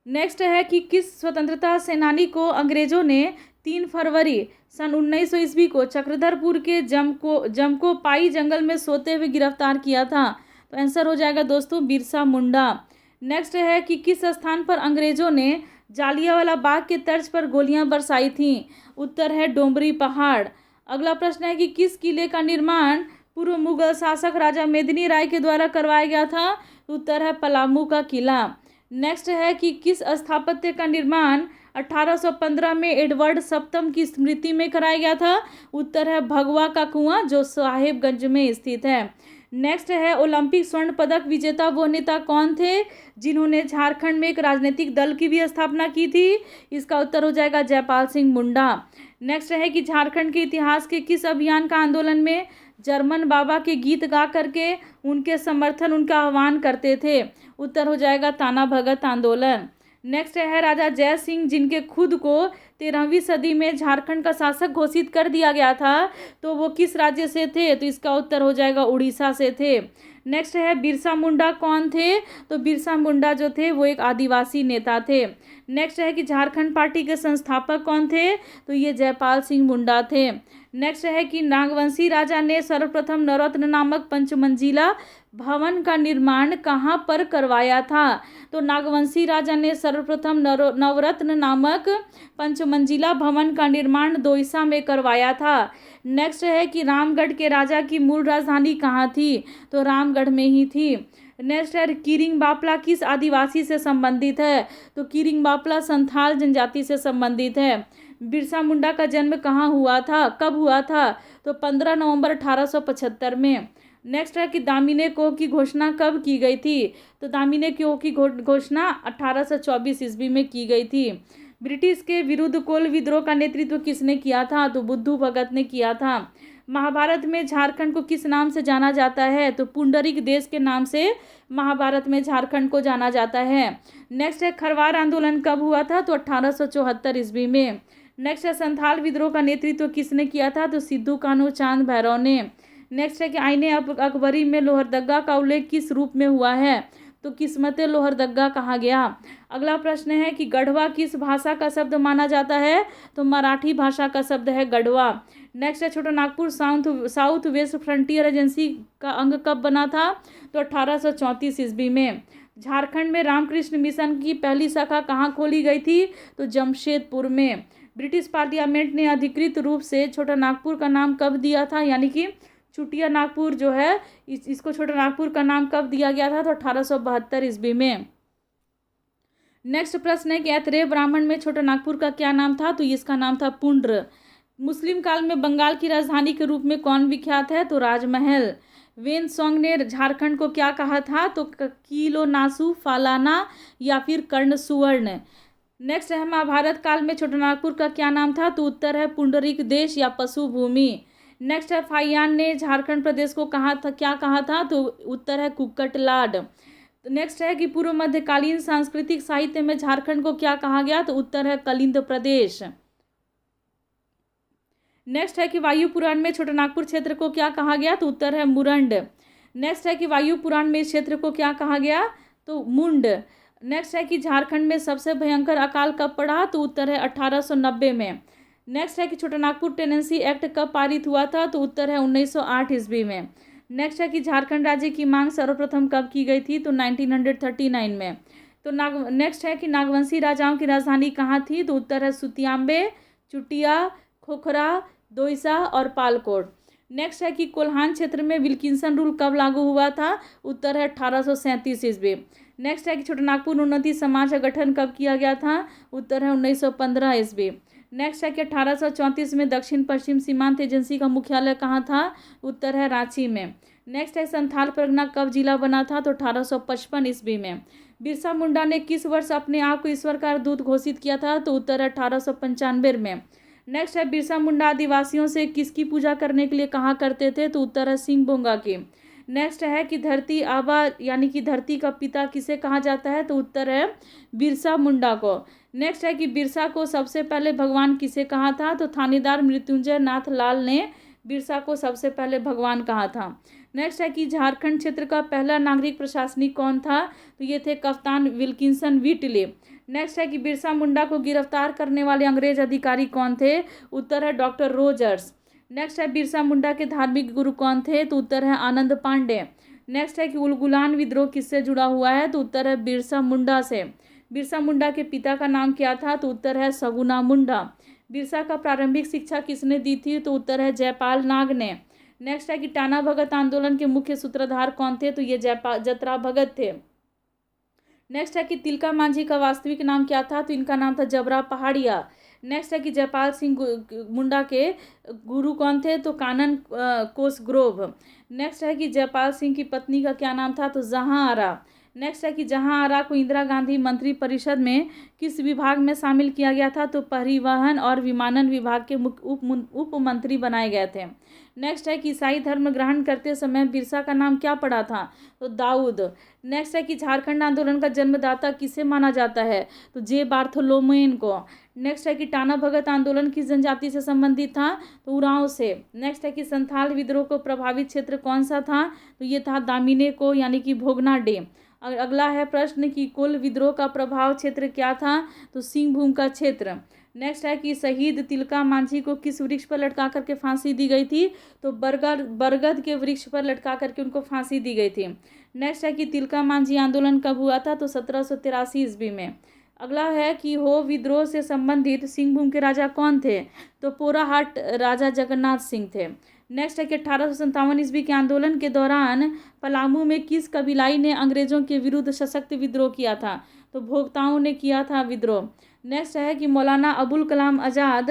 S1: नेक्स्ट है कि किस स्वतंत्रता सेनानी को अंग्रेजों ने 3 फरवरी सन 1900 ईस्वी को चक्रधरपुर के जमको पाई जंगल में सोते हुए गिरफ्तार किया था? तो आंसर हो जाएगा दोस्तों बिरसा मुंडा। नेक्स्ट है कि किस स्थान पर अंग्रेजों ने जालियांवाला बाग के तर्ज पर गोलियां बरसाई थीं? उत्तर है डोंबरी पहाड़। अगला प्रश्न है कि किस किले का निर्माण पूर्व मुगल शासक राजा मेदिनी राय के द्वारा करवाया गया था? उत्तर है पलामू का किला। नेक्स्ट है कि किस स्थापत्य का निर्माण 1815 में एडवर्ड सप्तम की स्मृति में कराया गया था? उत्तर है भगवा का कुआं जो साहेबगंज में स्थित है। नेक्स्ट है ओलंपिक स्वर्ण पदक विजेता वो नेता कौन थे जिन्होंने झारखंड में एक राजनीतिक दल की भी स्थापना की थी? इसका उत्तर हो जाएगा जयपाल सिंह मुंडा। नेक्स्ट है कि झारखंड के इतिहास के किस अभियान का आंदोलन में जर्मन बाबा के गीत गा करके उनके समर्थन उनका आह्वान करते थे? उत्तर हो जाएगा ताना भगत आंदोलन। नेक्स्ट है राजा जय सिंह जिनके खुद को 13वीं सदी में झारखंड का शासक घोषित कर दिया गया था, तो वो किस राज्य से थे? तो इसका उत्तर हो जाएगा उड़ीसा से थे। नेक्स्ट है बिरसा मुंडा कौन थे? तो बिरसा मुंडा जो थे वो एक आदिवासी नेता थे। नेक्स्ट है कि झारखंड पार्टी के संस्थापक कौन थे? तो ये जयपाल सिंह मुंडा थे। नेक्स्ट है कि नागवंशी राजा ने सर्वप्रथम नवरत्न नामक पंचमंजिला भवन का निर्माण कहाँ पर करवाया था? तो नागवंशी राजा ने सर्वप्रथम नवरत्न नामक पंचमंजिला भवन का निर्माण दोईसा में करवाया था। नेक्स्ट है कि रामगढ़ के राजा की मूल राजधानी कहाँ थी? तो रामगढ़ में ही थी। नेक्स्ट है कीरिंग बापला किस आदिवासी से संबंधित है? तो कीरिंग बापला संथाल जनजाति से संबंधित है। बिरसा मुंडा का जन्म कहाँ हुआ था, कब हुआ था? तो 15 नवंबर 1875 में। नेक्स्ट है कि दामिनी कोह की घोषणा कब की गई थी? तो दामिनी कोह की घोषणा 1824 ईस्वी में की गई थी। ब्रिटिश के विरुद्ध कोल विद्रोह का नेतृत्व किसने किया था? तो बुद्धू भगत ने किया था। महाभारत में झारखंड को किस नाम से जाना जाता है? तो पुंडरीक देश के नाम से महाभारत में झारखंड को जाना जाता है। नेक्स्ट है, खरवार आंदोलन कब हुआ था? तो 1874 ईस्वी में। नेक्स्ट है, संथाल विद्रोह का नेतृत्व किसने किया था? तो सिद्धू कान्हू चांद भैरव ने। नेक्स्ट है कि आईने अकबरी में लोहरदग्गा का उल्लेख किस रूप में हुआ है? तो किस्मते लोहरदग्गा कहा गया। अगला प्रश्न है कि गढ़वा किस भाषा का शब्द माना जाता है? तो मराठी भाषा का शब्द है गढ़वा। नेक्स्ट है, छोटा Nagpur south west frontier agency का अंग कब बना था? तो 1834 ईस्वी में। झारखंड में रामकृष्ण मिशन की पहली शाखा कहाँ खोली गई थी? तो जमशेदपुर में। ब्रिटिश पार्लियामेंट ने अधिकृत रूप से छोटा नागपुर का नाम कब दिया था? यानी कि चुटिया नागपुर जो है इसको छोटा नागपुर का नाम कब दिया गया था? तो 1872 ईस्वी में। नेक्स्ट प्रश्न है कि ऐतरेय ब्राह्मण में छोटा नागपुर का क्या नाम था? तो इसका नाम था पुंड्र। मुस्लिम काल में बंगाल की राजधानी के रूप में कौन विख्यात है? तो राजमहल। वेन सॉन्ग ने झारखंड को क्या कहा था? तो किलो नासू फालाना या फिर कर्ण सुवर्ण। नेक्स्ट है, महाभारत काल में छोटा नागपुर का क्या नाम था? तो उत्तर है पुंडरीक देश या पशु भूमि। नेक्स्ट है, फाइयान ने झारखंड प्रदेश को कहा था, क्या कहा था? तो उत्तर है कुक्कटलाड। नेक्स्ट है कि पूर्व मध्यकालीन सांस्कृतिक साहित्य में झारखंड को क्या कहा गया? तो उत्तर है कलिंद प्रदेश। नेक्स्ट है कि वायु पुराण में छोटा नागपुर क्षेत्र को क्या कहा गया? तो उत्तर है मुरंड। नेक्स्ट है कि वायु पुराण में इस क्षेत्र को क्या कहा गया? तो मुंड। नेक्स्ट है कि झारखंड में सबसे भयंकर अकाल कब पड़ा? तो उत्तर है 1890 में। नेक्स्ट है कि छोटा नागपुर टेनेंसी एक्ट कब पारित हुआ था? तो उत्तर है 1908 ईस्वी में। नेक्स्ट है कि झारखंड राज्य की मांग सर्वप्रथम कब की गई थी? तो 1939 में। तो नेक्स्ट है कि नागवंशी राजाओं की राजधानी कहाँ थी? तो उत्तर है सुतियाम्बे, चुटिया, खोखरा, दोईसा और पालकोट। नेक्स्ट है कि कोल्हान क्षेत्र में विल्किंसन रूल कब लागू हुआ था? उत्तर है 1837 ईस्वी। नेक्स्ट है कि छोटा नागपुर उन्नति समाज का गठन कब किया गया था? उत्तर है 1915 ईस्वी। नेक्स्ट है कि 1834 में दक्षिण पश्चिम सीमांत एजेंसी का मुख्यालय कहाँ था? उत्तर है रांची में। नेक्स्ट है, संथाल परगना कब जिला बना था? तो 1855 ईस्वी में। बिरसा मुंडा ने किस वर्ष अपने आप को ईश्वर का दूत घोषित किया था? तो उत्तर है 1895 में। नेक्स्ट है, बिरसा मुंडा आदिवासियों से किसकी पूजा करने के लिए कहा करते थे? तो उत्तर है सिंह बोंगा की। नेक्स्ट है कि धरती आबा यानी कि धरती का पिता किसे कहा जाता है? तो उत्तर है बिरसा मुंडा को। नेक्स्ट है कि बिरसा को सबसे पहले भगवान किसे कहा था? तो थानेदार मृत्युंजय नाथ लाल ने बिरसा को सबसे पहले भगवान कहा था। नेक्स्ट है कि झारखंड क्षेत्र का पहला नागरिक प्रशासनिक कौन था? तो ये थे कप्तान विल्किंसन व्हिटले। नेक्स्ट है कि बिरसा मुंडा को गिरफ्तार करने वाले अंग्रेज अधिकारी कौन थे? उत्तर है डॉक्टर रोजर्स। नेक्स्ट है, बिरसा मुंडा के धार्मिक गुरु कौन थे? तो उत्तर है आनंद पांडे। नेक्स्ट है कि उलगुलान विद्रोह किससे जुड़ा हुआ है? तो उत्तर है बिरसा मुंडा से। बिरसा मुंडा के पिता का नाम क्या था? तो उत्तर है सगुना मुंडा। बिरसा का प्रारंभिक शिक्षा किसने दी थी? तो उत्तर है जयपाल नाग ने। नेक्स्ट है कि टाना भगत आंदोलन के मुख्य सूत्रधार कौन थे? तो ये जतरा भगत थे। नेक्स्ट है कि तिलका मांझी का वास्तविक नाम क्या था? तो इनका नाम था जबरा पहाड़िया। नेक्स्ट है कि जयपाल सिंह मुंडा के गुरु कौन थे? तो कानन कोसग्रोव। नेक्स्ट है कि जयपाल सिंह की पत्नी का क्या नाम था? तो जहां आरा। नेक्स्ट है कि जहां आरा को इंदिरा गांधी मंत्री परिषद में किस विभाग में शामिल किया गया था? तो परिवहन और विमानन विभाग के उप मंत्री बनाए गए थे। नेक्स्ट है कि ईसाई धर्म ग्रहण करते समय बिरसा का नाम क्या पड़ा था? तो दाऊद। नेक्स्ट है कि झारखंड आंदोलन का जन्मदाता किसे माना जाता है? तो जे बार्थोलोमेन को। नेक्स्ट है कि टाना भगत आंदोलन किस जनजाति से संबंधित था? तो उरांव से। नेक्स्ट है कि संथाल विद्रोह को प्रभावित क्षेत्र कौन सा था? तो ये था दामिने को यानी कि भोगनाडे। अगला है प्रश्न कि कोल विद्रोह का प्रभाव क्षेत्र क्या था? तो सिंहभूम का क्षेत्र। नेक्स्ट है कि शहीद तिलका मांझी को किस वृक्ष पर लटका करके फांसी दी गई थी? तो बरगद के वृक्ष पर लटका करके उनको फांसी दी गई थी। नेक्स्ट है कि तिलका मांझी आंदोलन कब हुआ था? तो 1783 ईस्वी में। अगला है कि हो विद्रोह से संबंधित सिंहभूम के राजा कौन थे? तो पोराहाट राजा जगन्नाथ सिंह थे। नेक्स्ट है कि 1857 ईस्वी के आंदोलन के दौरान पलामू में किस कबीलाई ने अंग्रेजों के विरुद्ध सशक्त विद्रोह किया था? तो भोक्ताओं ने किया था विद्रोह। नेक्स्ट है कि मौलाना अबुल कलाम आज़ाद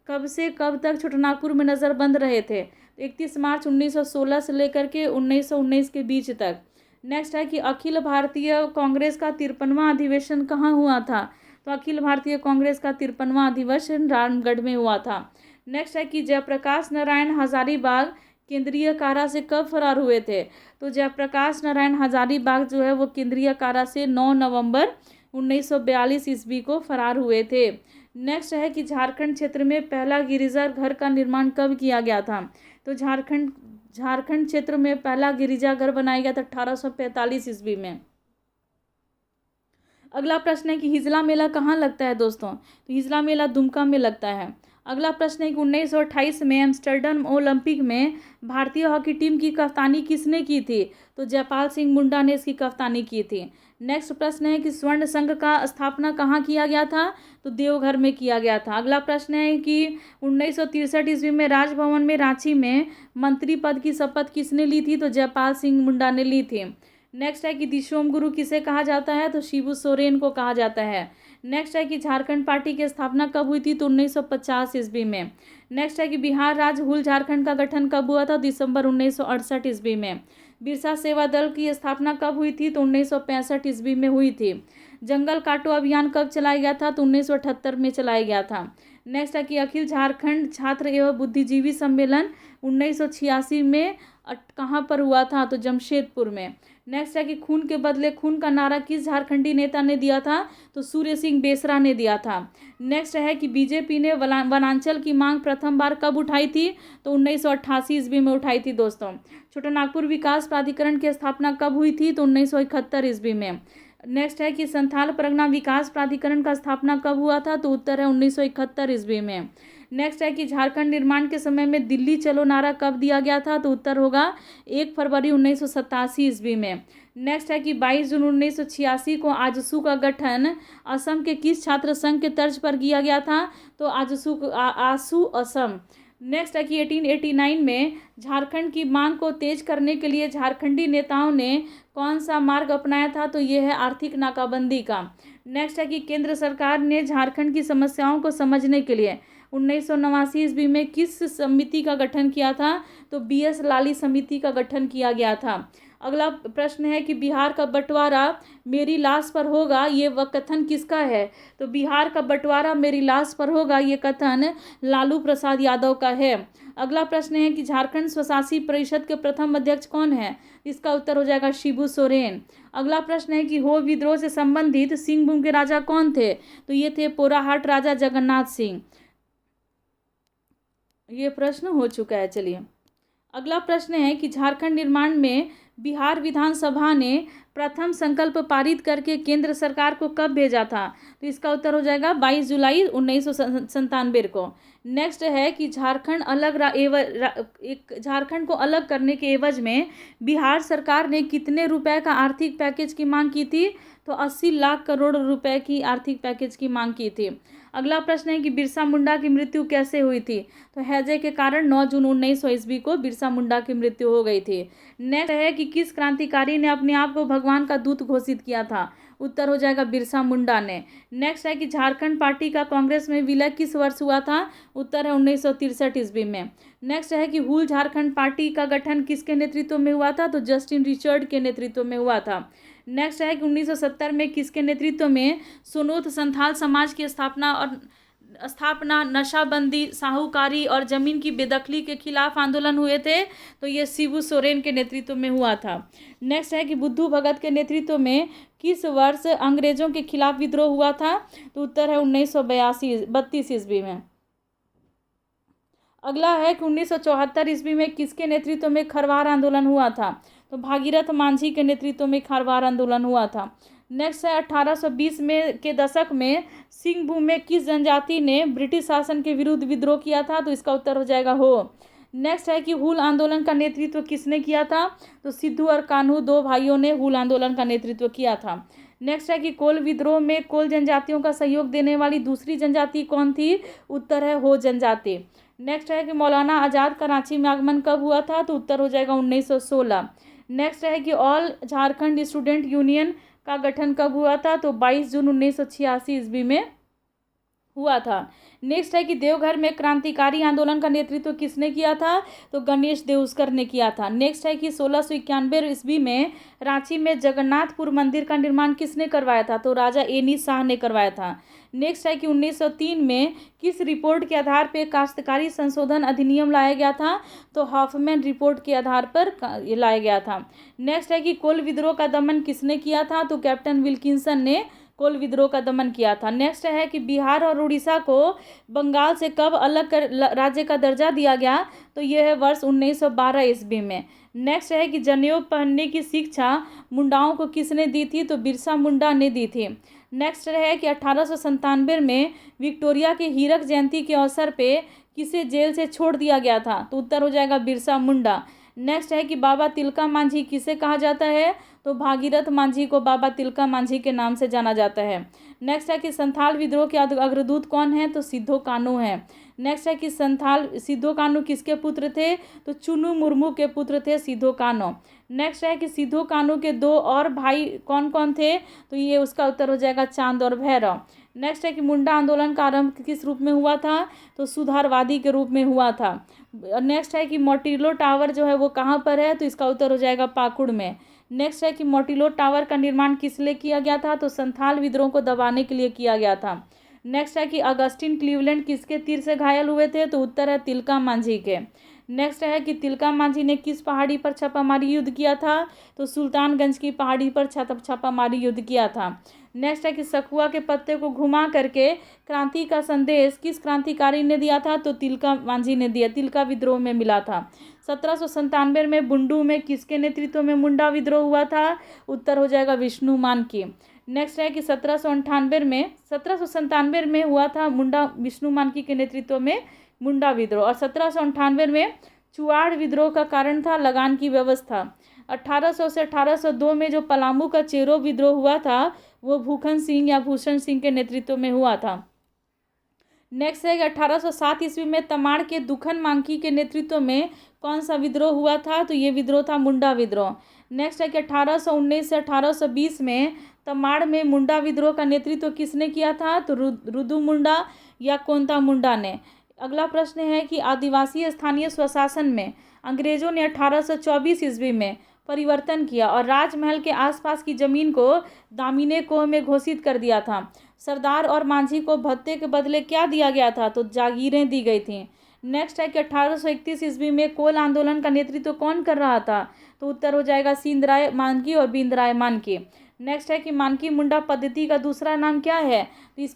S1: कब से कब तक छोटानागपुर में नज़रबंद रहे थे? 31 मार्च 1916 से लेकर के 1919 के बीच तक। नेक्स्ट है कि अखिल भारतीय कांग्रेस का 53वां अधिवेशन कहाँ हुआ था? तो अखिल भारतीय कांग्रेस का 53वां अधिवेशन रामगढ़ में हुआ था। नेक्स्ट है कि जयप्रकाश नारायण हजारीबाग केंद्रीय कारा से कब फरार हुए थे? तो जयप्रकाश नारायण हजारीबाग जो है वो केंद्रीय कारा से 9 नवंबर 1942 ईस्वी को फरार हुए थे। नेक्स्ट है कि झारखंड क्षेत्र में पहला गिरिजा घर का निर्माण कब किया गया था? तो झारखंड क्षेत्र में पहला गिरिजाघर बनाया गया था 1845 ईस्वी में। अगला प्रश्न है कि हिजला मेला कहाँ लगता है दोस्तों? तो हिजला मेला दुमका में लगता है। अगला प्रश्न है कि 1928 में एम्स्टर्डम ओलंपिक में भारतीय हॉकी टीम की कप्तानी किसने की थी? तो जयपाल सिंह मुंडा ने इसकी कप्तानी की थी। नेक्स्ट प्रश्न है कि स्वर्ण संघ का स्थापना कहाँ किया गया था? तो देवघर में किया गया था। अगला प्रश्न है कि 1963 ईस्वी में राजभवन में रांची में मंत्री पद की शपथ किसने ली थी? तो जयपाल सिंह मुंडा ने ली थी। नेक्स्ट है कि दिशोम गुरु किसे कहा जाता है? तो शिबू सोरेन को कहा जाता है। नेक्स्ट है कि झारखंड पार्टी की स्थापना कब हुई थी? तो 1950 ईस्वी में। नेक्स्ट है कि बिहार राज्य हुल झारखंड का गठन कब हुआ था? दिसंबर 1968 ईस्वी में। बिरसा सेवा दल की स्थापना कब हुई थी? तो 1965 ईस्वी में हुई थी। जंगल काटो अभियान कब चलाया गया था? तो 1978 में चलाया गया था। नेक्स्ट है कि अखिल झारखंड छात्र एवं बुद्धिजीवी सम्मेलन 1986 में कहाँ पर हुआ था? तो जमशेदपुर में। नेक्स्ट है कि खून के बदले खून का नारा किस झारखंडी नेता ने दिया था? तो सूर्य सिंह बेसरा ने दिया था। नेक्स्ट है कि बीजेपी ने वनांचल की मांग प्रथम बार कब उठाई थी? तो 1988 ईस्वी में उठाई थी दोस्तों। छोटानागपुर विकास प्राधिकरण की स्थापना कब हुई थी? तो 1971 ईस्वी में। नेक्स्ट है कि संथाल परगना विकास प्राधिकरण का स्थापना कब हुआ था? तो उत्तर है 1971 ईस्वी में। नेक्स्ट है कि झारखंड निर्माण के समय में दिल्ली चलो नारा कब दिया गया था? तो उत्तर होगा 1 फरवरी 1987 ईस्वी में। नेक्स्ट है कि 22 जून 1986 को आजसू का गठन असम के किस छात्र संघ के तर्ज पर किया गया था? तो आसू असम। नेक्स्ट है कि 1889 में झारखंड की मांग को तेज करने के लिए झारखंडी नेताओं ने कौन सा मार्ग अपनाया था? तो ये है आर्थिक नाकाबंदी का। नेक्स्ट है कि केंद्र सरकार ने झारखंड की समस्याओं को समझने के लिए 1989 ईस्वी में किस समिति का गठन किया था? तो BS लाली समिति का गठन किया गया था। अगला प्रश्न है कि बिहार का बंटवारा मेरी लाश पर होगा, ये वह कथन किसका है? तो बिहार का बंटवारा मेरी लाश पर होगा, ये कथन लालू प्रसाद यादव का है। अगला प्रश्न है कि झारखंड स्वशासी परिषद के प्रथम अध्यक्ष कौन है? इसका उत्तर हो जाएगा शिबू सोरेन। अगला प्रश्न है कि हो विद्रोह से संबंधित सिंहभूम के राजा कौन थे? तो ये थे पोराहाट राजा जगन्नाथ सिंह। ये प्रश्न हो चुका है। चलिए अगला प्रश्न है कि झारखंड निर्माण में बिहार विधानसभा ने प्रथम संकल्प पारित करके केंद्र सरकार को कब भेजा था? तो इसका उत्तर हो जाएगा 22 जुलाई 1997 को। नेक्स्ट है कि झारखंड को अलग करने के एवज में बिहार सरकार ने कितने रुपए का आर्थिक पैकेज की मांग की थी? तो 80 लाख करोड़ रुपए की आर्थिक पैकेज की मांग की थी। अगला प्रश्न है कि बिरसा मुंडा की मृत्यु कैसे हुई थी? तो हैजे के कारण 9 जून 1900 ईस्वी को बिरसा मुंडा की मृत्यु हो गई थी। नेक्स्ट है कि किस क्रांतिकारी ने अपने आप को भगवान का दूत घोषित किया था? उत्तर हो जाएगा बिरसा मुंडा ने। नेक्स्ट है कि झारखंड पार्टी का कांग्रेस में विलय किस वर्ष हुआ था? उत्तर है 1963 ईस्वी में। नेक्स्ट है कि हुल झारखंड पार्टी का गठन किसके नेतृत्व में हुआ था? तो जस्टिन रिचर्ड के नेतृत्व में हुआ था। नेक्स्ट है कि 1970 में किसके नेतृत्व में सोनोथ संथाल समाज की स्थापना नशाबंदी, साहूकारी और जमीन की बेदखली के खिलाफ आंदोलन हुए थे? तो ये शिबू सोरेन के नेतृत्व में हुआ था। नेक्स्ट है कि बुद्धू भगत के नेतृत्व में किस वर्ष अंग्रेजों के खिलाफ विद्रोह हुआ था? तो उत्तर है 1932 ईस्वी में। अगला है कि 1974 ईस्वी में किसके नेतृत्व में खरवार आंदोलन हुआ था? तो भागीरथ मांझी के नेतृत्व में खरवार आंदोलन हुआ था। नेक्स्ट है 1820 के दशक में सिंहभूम में किस जनजाति ने ब्रिटिश शासन के विरुद्ध विद्रोह किया था? तो इसका उत्तर हो जाएगा हो। नेक्स्ट है कि हुल आंदोलन का नेतृत्व किसने किया था? तो सिद्धू और कान्हू दो भाइयों ने हुल आंदोलन का नेतृत्व किया था। नेक्स्ट है कि कोल विद्रोह में कोल जनजातियों का सहयोग देने वाली दूसरी जनजाति कौन थी? उत्तर है हो जनजाति। नेक्स्ट है कि मौलाना आज़ाद का रांची में आगमन कब हुआ था? तो उत्तर हो जाएगा 1916। नेक्स्ट है कि ऑल झारखंड स्टूडेंट यूनियन का गठन कब हुआ था? तो 22 जून 1986 ईस्वी में हुआ था। नेक्स्ट है कि देवघर में क्रांतिकारी आंदोलन का नेतृत्व किसने किया था, तो गणेश देउस्कर ने किया था। नेक्स्ट है कि 1691 ईस्वी में रांची में जगन्नाथपुर मंदिर का निर्माण किसने करवाया था, तो राजा एनी शाह ने करवाया था। नेक्स्ट है कि 1903 में किस रिपोर्ट के आधार पर काश्तकारी संशोधन अधिनियम लाया गया था, तो हॉफमैन रिपोर्ट के आधार पर ये लाया गया था। नेक्स्ट है कि कोल विद्रोह का दमन किसने किया था, तो कैप्टन विल्किंसन ने कोल विद्रोह का दमन किया था। नेक्स्ट है कि बिहार और उड़ीसा को बंगाल से कब अलग कर राज्य का दर्जा दिया गया, तो यह है वर्ष 1912 ईस्वी में। नेक्स्ट है कि जनेऊ पहनने की शिक्षा मुंडाओं को किसने दी थी, तो बिरसा मुंडा ने दी थी। नेक्स्ट है कि 1897 में विक्टोरिया के हीरक जयंती के अवसर पे किसे जेल से छोड़ दिया गया था, तो उत्तर हो जाएगा बिरसा मुंडा। नेक्स्ट है कि बाबा तिलका मांझी किसे कहा जाता है, तो भागीरथ मांझी को बाबा तिलका मांझी के नाम से जाना जाता है। नेक्स्ट है कि संथाल विद्रोह के अग्रदूत कौन है, तो सिद्धो कान्हू है। नेक्स्ट है कि सिद्धो कान्हू किसके पुत्र थे, तो चुनू मुर्मू के पुत्र थे सिद्धो कान्हू। नेक्स्ट है कि सिद्धो कान्हू के दो और भाई कौन कौन थे, तो ये उसका उत्तर हो जाएगा चांद और भैरव। नेक्स्ट है कि मुंडा आंदोलन का आरंभ किस रूप में हुआ था, तो सुधारवादी के रूप में हुआ था। नेक्स्ट है कि मोटिलो टावर जो है वो कहाँ पर है, तो इसका उत्तर हो जाएगा पाकुड़ में। नेक्स्ट है कि मोटिलो टावर का निर्माण किस लिए किया गया था, तो संथाल विद्रोह को दबाने के लिए किया गया था। नेक्स्ट है कि अगस्टिन क्लीवलैंड किसके तीर से घायल हुए थे, तो उत्तर है तिलका मांझी के। नेक्स्ट है कि तिलका मांझी ने किस पहाड़ी पर छापामारी युद्ध किया था, तो सुल्तानगंज की पहाड़ी पर छापामारी युद्ध किया था। नेक्स्ट है कि सखुआ के पत्ते को घुमा करके क्रांति का संदेश किस क्रांतिकारी ने दिया था, तो तिलका मांझी ने दिया, तिलका विद्रोह में मिला था। 1797 में बुंडू में किसके नेतृत्व में मुंडा विद्रोह हुआ था, उत्तर हो जाएगा विष्णु मान की। नेक्स्ट है कि 1797 में हुआ था मुंडा विष्णु मानकी के नेतृत्व में मुंडा विद्रोह। और 1798 में चुआड़ विद्रोह का कारण था लगान की व्यवस्था। 1800 से 1802 में जो पलामू का चेरो विद्रोह हुआ था वो भूखन सिंह या भूषण सिंह के नेतृत्व में हुआ था। नेक्स्ट है कि 1807 ईस्वी में तमाड़ के दुखन मांकी के नेतृत्व में कौन सा विद्रोह हुआ था, तो ये विद्रोह था मुंडा विद्रोह। नेक्स्ट है कि 1819 से 1820 में तमाड़ में मुंडा विद्रोह का नेतृत्व किसने किया था, तो रुदु मुंडा या कोंता मुंडा ने। अगला प्रश्न है कि आदिवासी स्थानीय स्वशासन में अंग्रेजों ने 1824 ईस्वी में परिवर्तन किया और राजमहल के आसपास की जमीन को दामिने कोह में घोषित कर दिया था। सरदार और मांझी को भत्ते के बदले क्या दिया गया था, तो जागीरें दी गई थीं। नेक्स्ट है कि 1831 ईस्वी में कोल आंदोलन का नेतृत्व कौन कर रहा था, तो उत्तर हो जाएगा सिंधराय मानकी और बिंदराय मानकी। नेक्स्ट है कि मानकी मुंडा पद्धति का दूसरा नाम क्या है,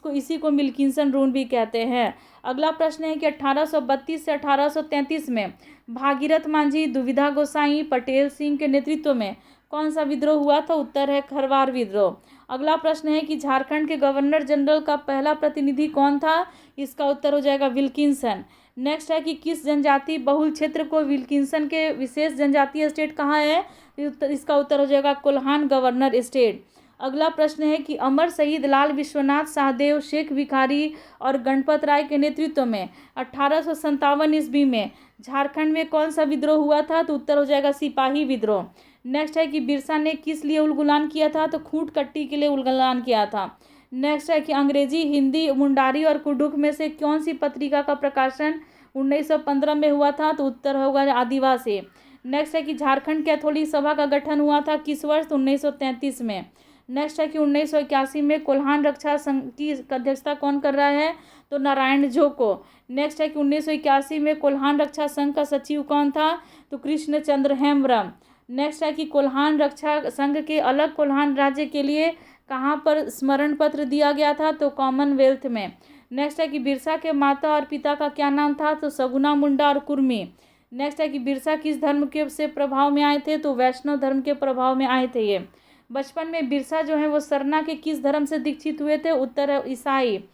S1: तो इसी को विल्किंसन रूल भी कहते हैं। अगला प्रश्न है कि 1832 से 1833 में भागीरथ मांझी, दुविधा गोसाई, पटेल सिंह के नेतृत्व में कौन सा विद्रोह हुआ था, उत्तर है खरवार विद्रोह। अगला प्रश्न है कि झारखंड के गवर्नर जनरल का पहला प्रतिनिधि कौन था, इसका उत्तर हो जाएगा विल्किंसन। नेक्स्ट है कि किस जनजाति बहुल क्षेत्र को विल्किंसन के विशेष जनजातीय स्टेट कहा है, इसका उत्तर हो जाएगा कोल्हान गवर्नर स्टेट। अगला प्रश्न है कि अमर शहीद लाल विश्वनाथ शाहदेव, शेख भिखारी और गणपत राय के नेतृत्व में 1857 ईस्वी में झारखंड में कौन सा विद्रोह हुआ था, तो उत्तर हो जाएगा सिपाही विद्रोह। नेक्स्ट है कि बिरसा ने किस लिए उलगुलान किया था, तो खूंट कट्टी के लिए उलगुलान किया था। नेक्स्ट है कि अंग्रेजी, हिंदी, मुंडारी और कुडुख में से कौन सी पत्रिका का प्रकाशन 1915 में हुआ था, तो उत्तर होगा आदिवासी। नेक्स्ट है कि झारखंड कैथोलिक सभा का गठन हुआ था किस वर्ष, 1933 में। नेक्स्ट है कि 1981 में कोल्हान रक्षा संघ की अध्यक्षता कौन कर रहा है, तो नारायण झो को। नेक्स्ट है कि 1981 में कोल्हान रक्षा संघ का सचिव कौन था, तो कृष्ण चंद्र हेम्ब्रम। नेक्स्ट है कि कोल्हान रक्षा संघ के अलग कोल्हान राज्य के लिए कहाँ पर स्मरण पत्र दिया गया था, तो कॉमनवेल्थ में। नेक्स्ट है कि बिरसा के माता और पिता का क्या नाम था, तो सगुना मुंडा और कुर्मी। नेक्स्ट है कि बिरसा किस धर्म के से प्रभाव में आए थे, तो वैष्णव धर्म के प्रभाव में आए थे ये। बचपन में बिरसा जो है वो सरना के किस धर्म से दीक्षित हुए थे, उत्तर है ईसाई।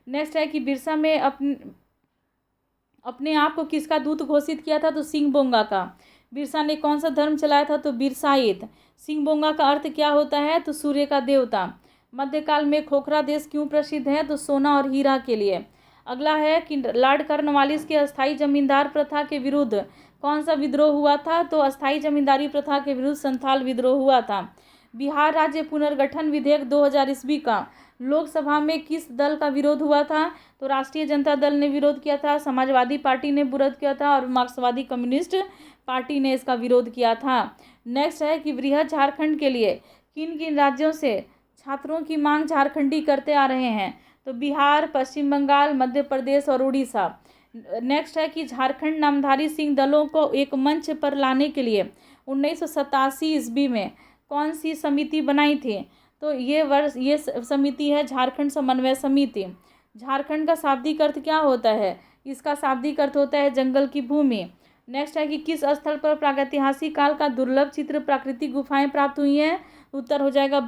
S1: नेक्स्ट है कि बिरसा में अपने आप को किसका दूत घोषित किया था, तो सिंह बोंगा का। बिरसा ने कौन सा धर्म चलाया था, तो बिरसाइत। सिंह बोंगा का अर्थ क्या होता है, तो सूर्य का देवता। मध्यकाल में खोखरा देश क्यों प्रसिद्ध है, तो सोना और हीरा के लिए। अगला है कि लॉर्ड कॉर्नवालिस के अस्थायी जमींदार प्रथा के विरुद्ध कौन सा विद्रोह हुआ था, तो अस्थायी जमींदारी प्रथा के विरुद्ध संथाल विद्रोह हुआ था। बिहार राज्य पुनर्गठन विधेयक 2000 ईस्वी का लोकसभा में किस दल का विरोध हुआ था? तो राष्ट्रीय जनता दल ने विरोध किया था, समाजवादी पार्टी ने विरोध किया था और मार्क्सवादी कम्युनिस्ट पार्टी ने इसका विरोध किया था। नेक्स्ट है कि वृहद झारखंड के लिए किन किन राज्यों से छात्रों की मांग झारखंडी करते आ रहे हैं? तो बिहार, पश्चिम बंगाल, मध्य प्रदेश और उड़ीसा। नेक्स्ट है कि झारखंड नामधारी सिंह दलों को एक मंच पर लाने के लिए 1987 ईस्वी में कौन सी समिति बनाई थी? तो ये समिति है झारखंड समन्वय समिति। झारखंड का शाब्दिक अर्थ क्या होता है? इसका शाब्दिक अर्थ होता है जंगल की भूमि। नेक्स्ट है कि किस स्थल पर प्रागैतिहासिक काल का दुर्लभ चित्र प्राकृतिक गुफाएं प्राप्त हुई हैं? उत्तर हो जाएगा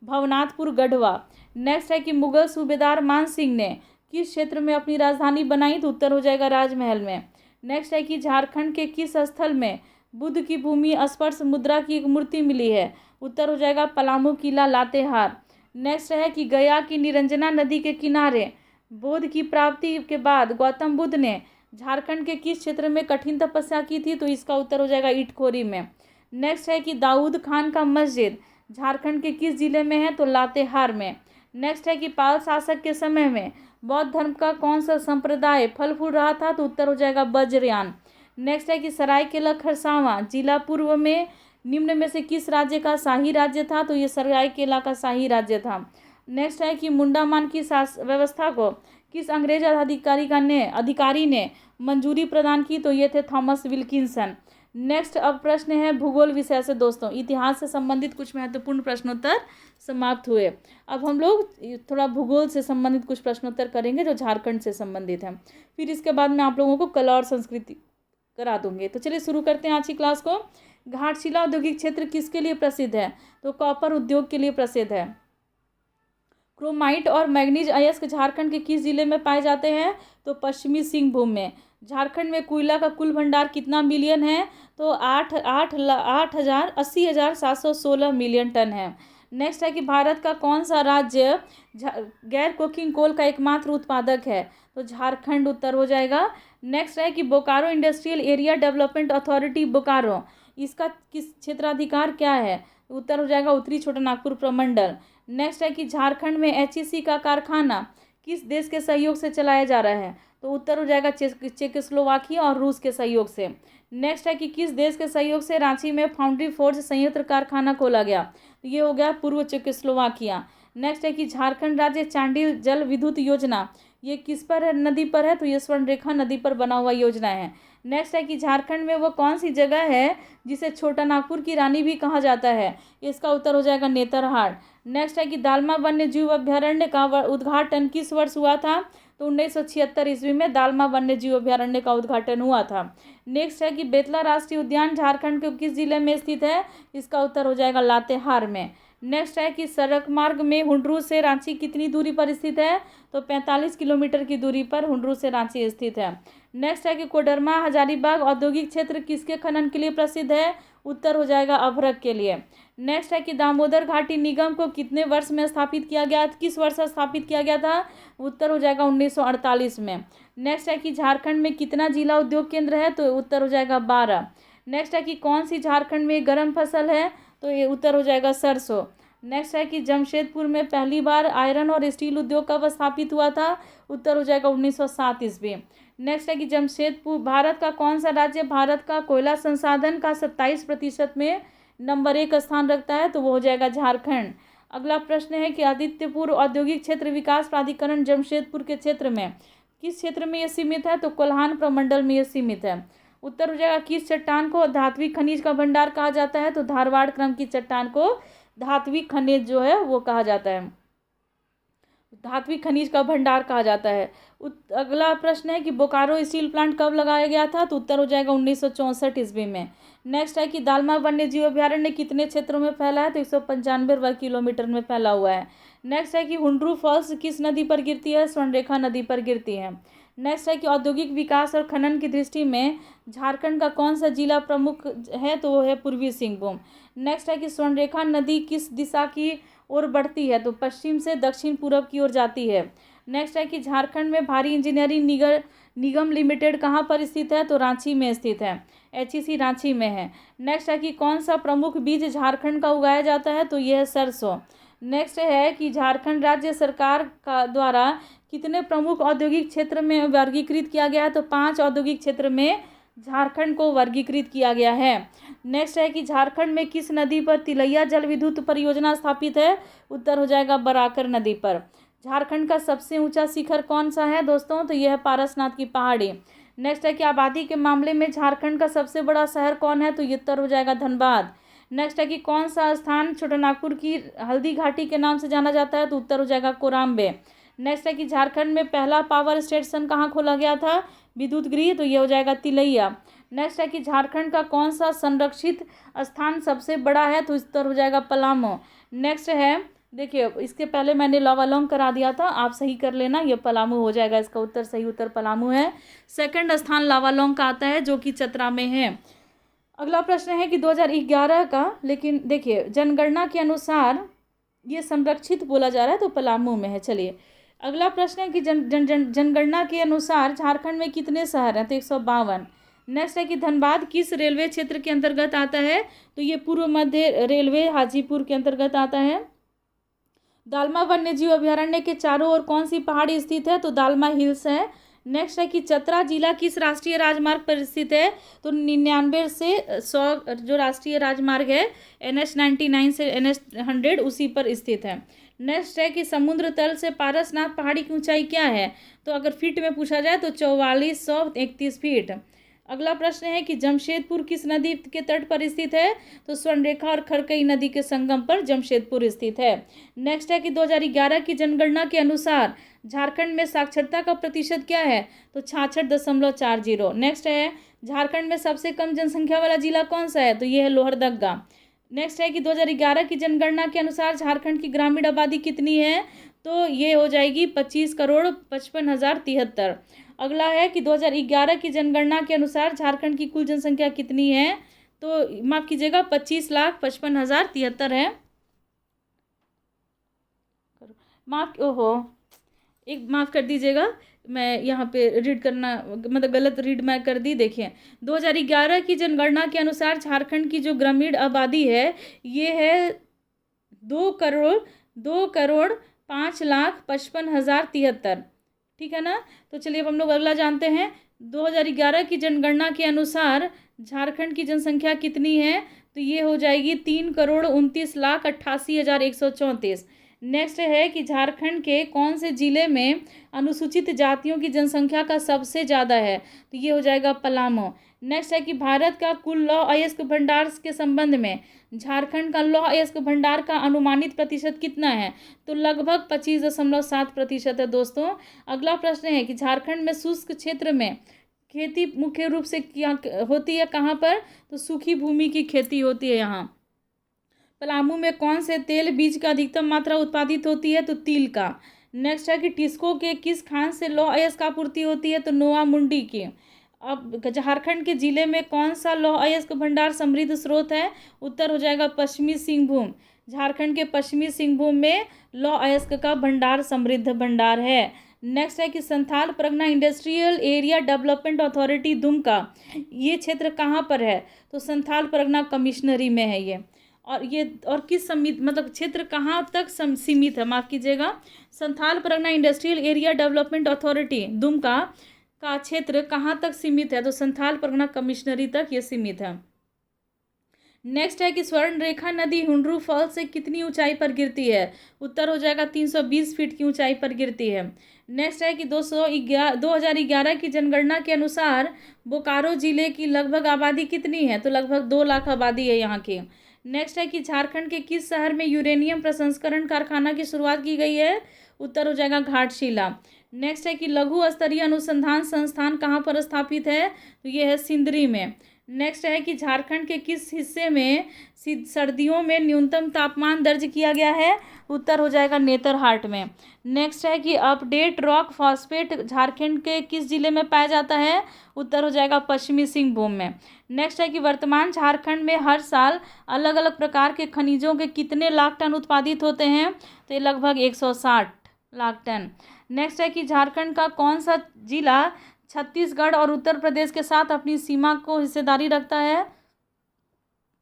S1: भवनाथपुर गढ़वा। नेक्स्ट है कि मुगल सूबेदार मान सिंह ने किस क्षेत्र में अपनी राजधानी बनाई? तो उत्तर हो जाएगा राजमहल में। नेक्स्ट है कि झारखंड के किस स्थल में बुद्ध की भूमि स्पर्श मुद्रा की एक मूर्ति मिली है? उत्तर हो जाएगा पलामू किला लातेहार। नेक्स्ट है कि गया की निरंजना नदी के किनारे बोध की प्राप्ति के बाद गौतम बुद्ध ने झारखंड के किस क्षेत्र में कठिन तपस्या की थी? तो इसका उत्तर हो जाएगा इटखोरी में। नेक्स्ट है कि दाऊद खान का मस्जिद झारखंड के किस जिले में है? तो लातेहार में। नेक्स्ट है कि पाल शासक के समय में बौद्ध धर्म का कौन सा संप्रदाय फल फूल रहा था? तो उत्तर हो जाएगा वज्रयान। नेक्स्ट है कि सरायकेला खरसावां जिला पूर्व में निम्न में से किस राज्य का शाही राज्य था? तो ये सरायकेला का शाही राज्य था। नेक्स्ट है कि मुंडामान की व्यवस्था को किस अंग्रेज अधिकारी ने मंजूरी प्रदान की? तो ये थे थॉमस विल्किंसन। नेक्स्ट अब प्रश्न है भूगोल विषय से दोस्तों, इतिहास से संबंधित कुछ महत्वपूर्ण प्रश्नोत्तर समाप्त हुए। अब हम लोग थोड़ा भूगोल से संबंधित कुछ प्रश्नोत्तर करेंगे जो झारखंड से संबंधित हैं। फिर इसके बाद मैं आप लोगों को कला और संस्कृति करा दूंगी। तो चलिए शुरू करते हैं आज की क्लास को। घाटशिला औद्योगिक क्षेत्र किसके लिए प्रसिद्ध है? तो कॉपर उद्योग के लिए प्रसिद्ध है। क्रोमाइट और मैग्नीज अयस्क झारखंड के किस जिले में पाए जाते हैं? तो पश्चिमी सिंहभूम में। झारखंड में कोयला का कुल भंडार कितना मिलियन है? तो 80,716 मिलियन टन है। नेक्स्ट है कि भारत का कौन सा राज्य गैर कोकिंग कोल का एकमात्र उत्पादक है? तो झारखंड उत्तर हो जाएगा। नेक्स्ट है कि Bokaro industrial area development authority Bokaro, इसका किस क्षेत्राधिकार क्या है? उत्तर हो जाएगा उत्तरी छोटानागपुर प्रमंडल। नेक्स्ट है कि झारखंड में एचईसी का कारखाना किस देश के सहयोग से चलाया जा रहा है? तो उत्तर हो जाएगा चेकोस्लोवाकिया और रूस के सहयोग से। नेक्स्ट है कि किस देश के सहयोग से रांची में फाउंड्री फोर्ज संयंत्र कारखाना खोला गया? तो ये हो गया पूर्व चेकोस्लोवाकिया। नेक्स्ट है कि झारखंड राज्य चांडिल जल विद्युत योजना ये किस पर नदी पर है? तो ये स्वर्णरेखा नदी पर बना हुआ योजना है। नेक्स्ट है कि झारखंड में वो कौन सी जगह है जिसे छोटा नागपुर की रानी भी कहा जाता है? इसका उत्तर हो जाएगा नेतरहाट। नेक्स्ट है कि दालमा वन्य जीव अभ्यारण्य का उद्घाटन किस वर्ष हुआ था? तो 1976 ईस्वी में दालमा वन्य जीव अभ्यारण्य का उद्घाटन हुआ था। नेक्स्ट है कि बेतला राष्ट्रीय उद्यान झारखंड के किस जिले में स्थित है? इसका उत्तर हो जाएगा लातेहार में। नेक्स्ट है कि सड़क मार्ग में हुंडरू से रांची कितनी दूरी पर स्थित है? तो 45 किलोमीटर की दूरी पर हुंडरू से रांची स्थित है। नेक्स्ट है कि कोडरमा हजारीबाग औद्योगिक क्षेत्र किसके खनन के लिए प्रसिद्ध है? उत्तर हो जाएगा अभ्रक के लिए। नेक्स्ट है कि दामोदर घाटी निगम को कितने वर्ष में स्थापित किया गया, किस वर्ष स्थापित किया गया था? उत्तर हो जाएगा 1948 में। नेक्स्ट है कि झारखंड में कितना जिला उद्योग केंद्र है? तो उत्तर हो जाएगा 12। नेक्स्ट है कि कौन सी झारखंड में गर्म फसल है? तो ये उत्तर हो जाएगा सरसों। नेक्स्ट है कि जमशेदपुर में पहली बार आयरन और स्टील उद्योग कब स्थापित हुआ था? उत्तर हो जाएगा 1907 ईस्वी। नेक्स्ट है कि जमशेदपुर भारत का कौन सा राज्य भारत का कोयला संसाधन का 27% में नंबर 1 स्थान रखता है? तो वो हो जाएगा झारखंड। अगला प्रश्न है कि आदित्यपुर औद्योगिक क्षेत्र विकास प्राधिकरण जमशेदपुर के क्षेत्र में किस क्षेत्र में यह सीमित है? तो कोल्हान प्रमंडल में यह सीमित है। उत्तर हो जाएगा किस चट्टान को धात्विक खनिज का भंडार कहा जाता है? तो धारवाड़ क्रम की चट्टान को धात्विक खनिज जो है वो कहा जाता है, धात्विक खनिज का भंडार कहा जाता है। अगला प्रश्न है कि बोकारो स्टील प्लांट कब लगाया गया था? तो उत्तर हो जाएगा 1964 ईस्वी में। नेक्स्ट है कि दालमा वन्य जीव अभ्यारण्य कितने क्षेत्रों में फैला है? तो 195 वर्ग किलोमीटर में फैला हुआ है। नेक्स्ट है कि हुंडरू फॉल्स किस नदी पर गिरती है? स्वर्णरेखा नदी पर गिरती है। नेक्स्ट है कि औद्योगिक विकास और खनन की दृष्टि में झारखंड का कौन सा जिला प्रमुख है? तो वो है पूर्वी सिंहभूम। नेक्स्ट है कि स्वर्णरेखा नदी किस दिशा की ओर बढ़ती है? तो पश्चिम से दक्षिण पूर्व की ओर जाती है। नेक्स्ट है कि झारखंड में भारी इंजीनियरिंग निगम लिमिटेड कहाँ पर स्थित है, तो रांची में स्थित है, HEC रांची में है। नेक्स्ट है कि कौन सा प्रमुख बीज झारखंड का उगाया जाता है, तो यह है सरसों। नेक्स्ट है कि झारखंड राज्य सरकार का द्वारा कितने प्रमुख औद्योगिक क्षेत्र में वर्गीकृत किया गया है, तो 5 औद्योगिक क्षेत्र में झारखंड को वर्गीकृत किया गया है। नेक्स्ट है कि झारखंड में किस नदी पर तिलैया जल विद्युत परियोजना स्थापित है, उत्तर हो जाएगा बराकर नदी पर। झारखंड का सबसे ऊंचा शिखर कौन सा है दोस्तों, तो यह है पारसनाथ की पहाड़ी। नेक्स्ट है कि आबादी के मामले में झारखंड का सबसे बड़ा शहर कौन है, तो ये उत्तर हो जाएगा धनबाद। नेक्स्ट है कि कौन सा स्थान छोटानागपुर की हल्दी घाटी के नाम से जाना जाता है, तो उत्तर हो जाएगा कोराम्बे। नेक्स्ट है कि झारखंड में पहला पावर स्टेशन कहाँ खोला गया था, विद्युत गृह, तो ये हो जाएगा तिलैया। नेक्स्ट है कि झारखंड का कौन सा संरक्षित स्थान सबसे बड़ा है, तो उत्तर हो जाएगा पलामू। नेक्स्ट है, देखिए इसके पहले मैंने लावालौंग करा दिया था, आप सही कर लेना, ये पलामू हो जाएगा, इसका उत्तर सही उत्तर पलामू है। सेकंड स्थान लावालौंग का आता है जो कि चतरा में है। अगला प्रश्न है कि 2011 का, लेकिन देखिए जनगणना के अनुसार ये संरक्षित बोला जा रहा है तो पलामू में है। चलिए अगला प्रश्न है कि जनगणना के अनुसार झारखंड में कितने शहर हैं, तो 152। नेक्स्ट है कि धनबाद किस रेलवे क्षेत्र के अंतर्गत आता है, तो ये पूर्व मध्य रेलवे हाजीपुर के अंतर्गत आता है। दालमा वन्यजीव अभयारण्य के चारों ओर कौन सी पहाड़ी स्थित है, तो दालमा हिल्स है। नेक्स्ट है कि चतरा जिला किस राष्ट्रीय राजमार्ग पर स्थित है, तो 99 से 100 जो राष्ट्रीय राजमार्ग है NH99 से NH100 उसी पर स्थित है। नेक्स्ट है कि समुद्र तल से पारसनाथ पहाड़ी की ऊंचाई क्या है, तो अगर फीट में पूछा जाए तो 4431 फीट। अगला प्रश्न है कि जमशेदपुर किस नदी के तट पर स्थित है, तो स्वर्णरेखा और खरकई नदी के संगम पर जमशेदपुर स्थित है। नेक्स्ट है कि 2011 की जनगणना के अनुसार झारखंड में साक्षरता का प्रतिशत क्या है, तो 66.40। नेक्स्ट है झारखंड में सबसे कम जनसंख्या वाला जिला कौन सा है, तो ये है लोहरदगा। नेक्स्ट है कि 2011 की जनगणना के अनुसार झारखंड की ग्रामीण आबादी कितनी है, तो ये हो जाएगी 25,55,073। अगला है कि 2011 की जनगणना के अनुसार झारखंड की कुल जनसंख्या कितनी है, तो माफ़ कीजिएगा 25,55,073 है। माफ़ कर दीजिएगा, मैं यहाँ पे रीड करना मतलब गलत रीड मैं कर दी। देखिए 2011 की जनगणना के अनुसार झारखंड की जो ग्रामीण आबादी है ये है 2,05,55,073। ठीक है ना। तो चलिए अब हम लोग अगला जानते हैं। 2011 की जनगणना के अनुसार झारखंड की जनसंख्या कितनी है, तो ये हो जाएगी 3,29,88,134। नेक्स्ट है कि झारखंड के कौन से जिले में अनुसूचित जातियों की जनसंख्या का सबसे ज़्यादा है, तो ये हो जाएगा पलामू। नेक्स्ट है कि भारत का कुल लौह अयस्क भंडार के संबंध में झारखंड का लौह अयस्क भंडार का अनुमानित प्रतिशत कितना है, तो लगभग 25.7% है दोस्तों। अगला प्रश्न है कि झारखंड में शुष्क क्षेत्र में खेती मुख्य रूप से क्या होती है, कहाँ पर, तो सूखी भूमि की खेती होती है यहाँ। पलामू में कौन से तेल बीज का अधिकतम मात्रा उत्पादित होती है, तो तिल का। नेक्स्ट है कि टिस्को के किस खान से लौह अयस्क आपूर्ति होती है, तो नोआ मुंडी की। अब झारखंड के जिले में कौन सा लौह अयस्क भंडार समृद्ध स्रोत है, उत्तर हो जाएगा पश्चिमी सिंहभूम। झारखंड के पश्चिमी सिंहभूम में लौह अयस्क का भंडार समृद्ध भंडार है। नेक्स्ट है कि Santhal Pargana industrial area development authority Dumka, ये क्षेत्र कहाँ पर है, तो संथाल परगना कमिश्नरी में है ये। और ये और किस समिति मतलब क्षेत्र कहाँ तक सीमित है, माफ़ कीजिएगा, Santhal Pargana industrial area development authority Dumka का क्षेत्र कहाँ तक सीमित है, तो संथाल परगना कमिश्नरी तक ये सीमित है। नेक्स्ट है कि स्वर्ण रेखा नदी हुंडरू फॉल से कितनी ऊंचाई पर गिरती है, उत्तर हो जाएगा 320 फीट की ऊंचाई पर गिरती है। नेक्स्ट है कि 2011 की जनगणना के अनुसार बोकारो जिले की लगभग आबादी कितनी है, तो लगभग 2 लाख आबादी है यहाँ की। नेक्स्ट है कि झारखंड के किस शहर में यूरेनियम प्रसंस्करण कारखाना की शुरुआत की गई है, उत्तर हो जाएगा घाटशिला। नेक्स्ट है कि लघु स्तरीय अनुसंधान संस्थान कहाँ पर स्थापित है, तो ये है सिंदरी में। नेक्स्ट है कि झारखंड के किस हिस्से में सर्दियों में न्यूनतम तापमान दर्ज किया गया है, उत्तर हो जाएगा नेतरहाट में। नेक्स्ट है कि अपडेट रॉक फॉस्फेट झारखंड के किस जिले में पाया जाता है, उत्तर हो जाएगा पश्चिमी सिंहभूम में। नेक्स्ट है कि वर्तमान झारखंड में हर साल अलग अलग प्रकार के खनिजों के कितने लाख टन उत्पादित होते हैं, तो ये लगभग 160। 10 नेक्स्ट है कि झारखंड का कौन सा जिला छत्तीसगढ़ और उत्तर प्रदेश के साथ अपनी सीमा को हिस्सेदारी रखता है?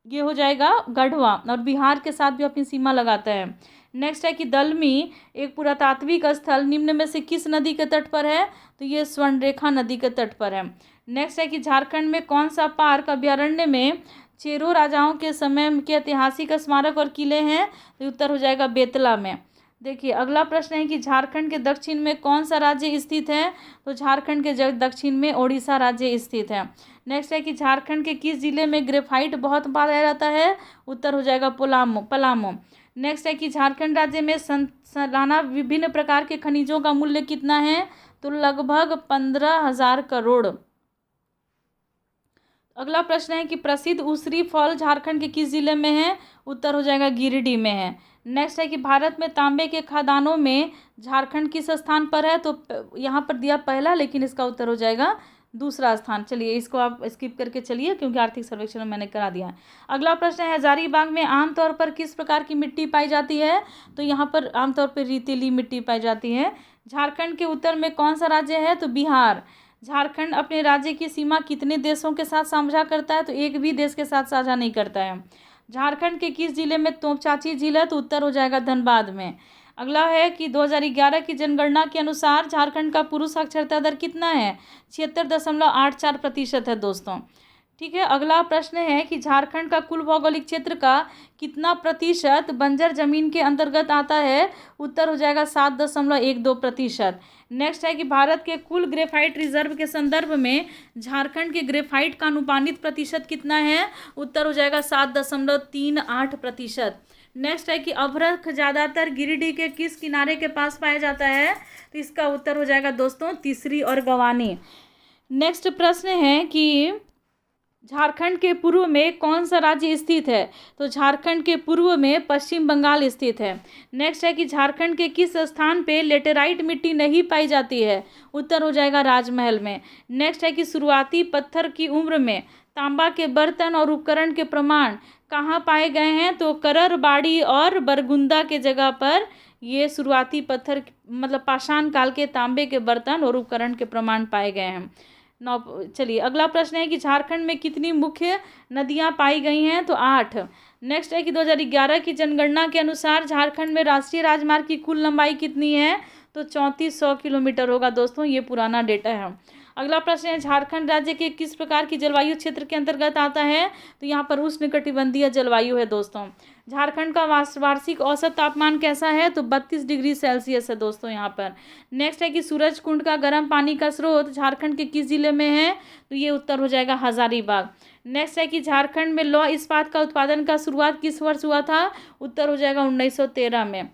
S1: ये हो जाएगा गढ़वा, और बिहार के साथ भी अपनी सीमा लगाता है। नेक्स्ट है कि दलमी एक पुरातात्विक स्थल निम्न में से किस नदी के तट पर है? तो ये स्वर्णरेखा नदी के तट पर है। नेक्स्ट है कि झारखंड में कौन सा पार्क अभ्यारण्य में चेरो राजाओं के समय के ऐतिहासिक स्मारक और किले हैं? तो उत्तर हो जाएगा बेतला में। देखिए अगला प्रश्न है कि झारखंड के दक्षिण में कौन सा राज्य स्थित है? तो झारखंड के दक्षिण में ओडिशा राज्य स्थित है। नेक्स्ट है कि झारखंड के किस जिले में ग्रेफाइट बहुत पाया जाता है? उत्तर हो जाएगा पलामू। नेक्स्ट है कि झारखंड राज्य में सालाना विभिन्न प्रकार के खनिजों का मूल्य कितना है? तो लगभग 15,000 करोड़। अगला प्रश्न है कि प्रसिद्ध उसरी फल झारखंड के किस जिले में है? उत्तर हो जाएगा गिरिडीह में है। नेक्स्ट है कि भारत में तांबे के खदानों में झारखंड किस स्थान पर है? तो यहाँ पर दिया पहला, लेकिन इसका उत्तर हो जाएगा दूसरा स्थान। चलिए इसको आप स्किप करके चलिए, क्योंकि आर्थिक सर्वेक्षण में मैंने करा दिया है। अगला प्रश्न है हजारीबाग में आमतौर पर किस प्रकार की मिट्टी पाई जाती है? तो यहाँ पर आमतौर पर रेतीली मिट्टी पाई जाती है। झारखंड के उत्तर में कौन सा राज्य है? तो बिहार। झारखंड अपने राज्य की सीमा कितने देशों के साथ साझा करता है? तो एक भी देश के साथ साझा नहीं करता है। झारखंड के किस जिले में तोपचाची झील है? तो उत्तर हो जाएगा धनबाद में। अगला है कि 2011 की जनगणना के अनुसार झारखंड का पुरुष साक्षरता दर कितना है? 76.84% है दोस्तों। ठीक है, अगला प्रश्न है कि झारखंड का कुल भौगोलिक क्षेत्र का कितना प्रतिशत बंजर जमीन के अंतर्गत आता है? उत्तर हो जाएगा 7.12%। नेक्स्ट है कि भारत के कुल ग्रेफाइट रिजर्व के संदर्भ में झारखंड के ग्रेफाइट का अनुमानित प्रतिशत कितना है? उत्तर हो जाएगा 7.38%। नेक्स्ट है कि अभ्रक ज़्यादातर गिरिडीह के किस किनारे के पास पाया जाता है? तो इसका उत्तर हो जाएगा दोस्तों तीसरी और गवानी। नेक्स्ट प्रश्न है कि झारखंड के पूर्व में कौन सा राज्य स्थित है? तो झारखंड के पूर्व में पश्चिम बंगाल स्थित है। नेक्स्ट है कि झारखंड के किस स्थान पे लेटेराइट मिट्टी नहीं पाई जाती है? उत्तर हो जाएगा राजमहल में। नेक्स्ट है कि शुरुआती पत्थर की उम्र में तांबा के बर्तन और उपकरण के प्रमाण कहाँ पाए गए हैं? तो करर, बाड़ी और बरगुंदा के जगह पर ये शुरुआती पत्थर मतलब पाषाण काल के तांबे के बर्तन और उपकरण के प्रमाण पाए गए हैं। चलिए अगला प्रश्न है कि झारखंड में कितनी मुख्य नदियां पाई गई हैं? तो 8। नेक्स्ट है कि 2011 की जनगणना के अनुसार झारखंड में राष्ट्रीय राजमार्ग की कुल लंबाई कितनी है? तो 3400 किलोमीटर होगा दोस्तों, ये पुराना डेटा है। अगला प्रश्न है झारखंड राज्य के किस प्रकार की जलवायु क्षेत्र के अंतर्गत आता है? तो यहाँ पर उष्णकटिबंधीय जलवायु है दोस्तों। झारखंड का वार्षिक औसत तापमान कैसा है? तो 32 डिग्री सेल्सियस है दोस्तों यहाँ पर। नेक्स्ट है कि सूरज कुंड का गर्म पानी का स्रोत झारखंड के किस जिले में है? तो ये उत्तर हो जाएगा हजारीबाग। नेक्स्ट है कि झारखंड में लौह इस्पात का उत्पादन का शुरुआत किस वर्ष हुआ था? उत्तर हो जाएगा 1913 में।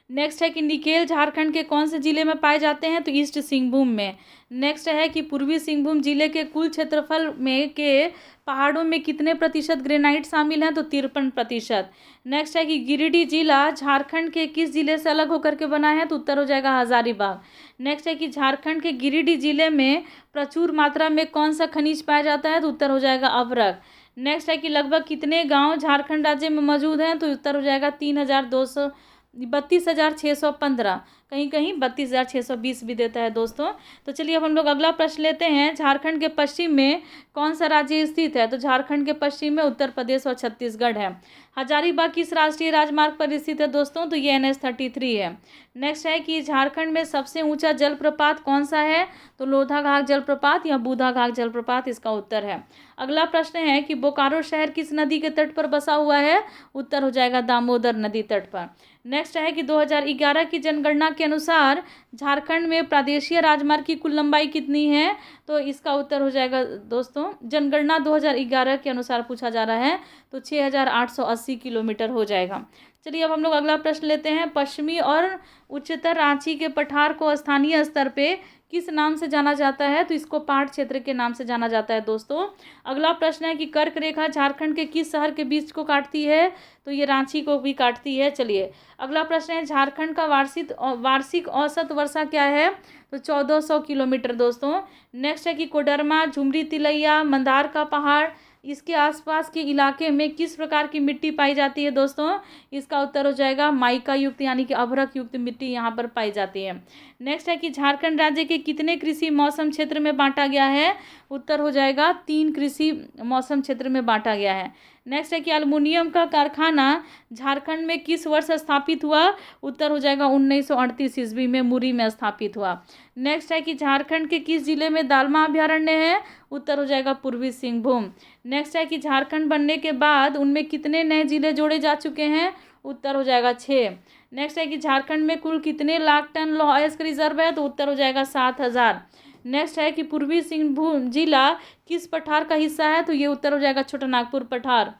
S1: नेक्स्ट है कि निकेल झारखंड के कौन से जिले में पाए जाते हैं? तो ईस्ट सिंहभूम में। नेक्स्ट है कि पूर्वी सिंहभूम जिले के कुल क्षेत्रफल में के पहाड़ों में कितने प्रतिशत ग्रेनाइट शामिल हैं? तो 53%। नेक्स्ट है कि गिरिडीह जिला झारखंड के किस जिले से अलग होकर के बना है? तो उत्तर हो जाएगा हजारीबाग। नेक्स्ट है कि झारखंड के गिरिडीह जिले में प्रचुर मात्रा में कौन सा खनिज पाया जाता है? तो उत्तर हो जाएगा अभ्रक। नेक्स्ट है कि लगभग कितने गाँव झारखंड राज्य में मौजूद हैं? तो उत्तर हो जाएगा 32,615, कहीं कहीं 32,620 भी देता है दोस्तों। तो चलिए अब हम लोग अगला प्रश्न लेते हैं। झारखंड के पश्चिम में कौन सा राज्य स्थित है? तो झारखंड के पश्चिम में उत्तर प्रदेश और छत्तीसगढ़ है। हजारीबाग किस राष्ट्रीय राजमार्ग पर स्थित है दोस्तों? तो ये NH-33 है। नेक्स्ट है कि झारखंड में सबसे ऊंचा जलप्रपात कौन सा है? तो लोधाघाट जलप्रपात या बूढ़ाघाट जलप्रपात इसका उत्तर है। अगला प्रश्न है कि बोकारो शहर किस नदी के तट पर बसा हुआ है? उत्तर हो जाएगा दामोदर नदी तट पर। नेक्स्ट है कि 2011 की जनगणना के अनुसार झारखंड में प्रादेशीय राजमार्ग की कुल लंबाई कितनी है? तो इसका उत्तर हो जाएगा दोस्तों, जनगणना 2011 के अनुसार पूछा जा रहा है, तो 6,880 किलोमीटर हो जाएगा। चलिए अब हम लोग अगला प्रश्न लेते हैं। पश्चिमी और उच्चतर रांची के पठार को स्थानीय स्तर पे किस नाम से जाना जाता है? तो इसको पाट क्षेत्र के नाम से जाना जाता है दोस्तों। अगला प्रश्न है कि कर्क रेखा झारखंड के किस शहर के बीच को काटती है? तो ये रांची को भी काटती है। चलिए अगला प्रश्न है झारखंड का वार्षिक औसत वर्षा क्या है? तो 1400 किलोमीटर दोस्तों। नेक्स्ट है कि कोडरमा, झुमरी तिलैया, मंदार का पहाड़, इसके आसपास के इलाके में किस प्रकार की मिट्टी पाई जाती है दोस्तों? इसका उत्तर हो जाएगा माइका युक्त यानी कि अभ्रक युक्त मिट्टी यहाँ पर पाई जाती है। नेक्स्ट है कि झारखंड राज्य के कितने कृषि मौसम क्षेत्र में बांटा गया है? उत्तर हो जाएगा 3 कृषि मौसम क्षेत्र में बांटा गया है। नेक्स्ट है कि एल्युमिनियम का कारखाना झारखंड में किस वर्ष स्थापित हुआ? उत्तर हो जाएगा 1938 ईस्वी में मुरी में स्थापित हुआ। नेक्स्ट है कि झारखंड के किस जिले में दालमा अभयारण्य है? उत्तर हो जाएगा पूर्वी सिंहभूम। नेक्स्ट है कि झारखंड बनने के बाद उनमें कितने नए जिले जोड़े जा चुके हैं? उत्तर हो जाएगा 6। नेक्स्ट है कि झारखंड में कुल कितने लाख टन लौह अयस्क रिजर्व है? तो उत्तर हो जाएगा 7000। नेक्स्ट है कि पूर्वी सिंहभूम जिला किस पठार का हिस्सा है? तो ये उत्तर हो जाएगा छोटा नागपुर पठार।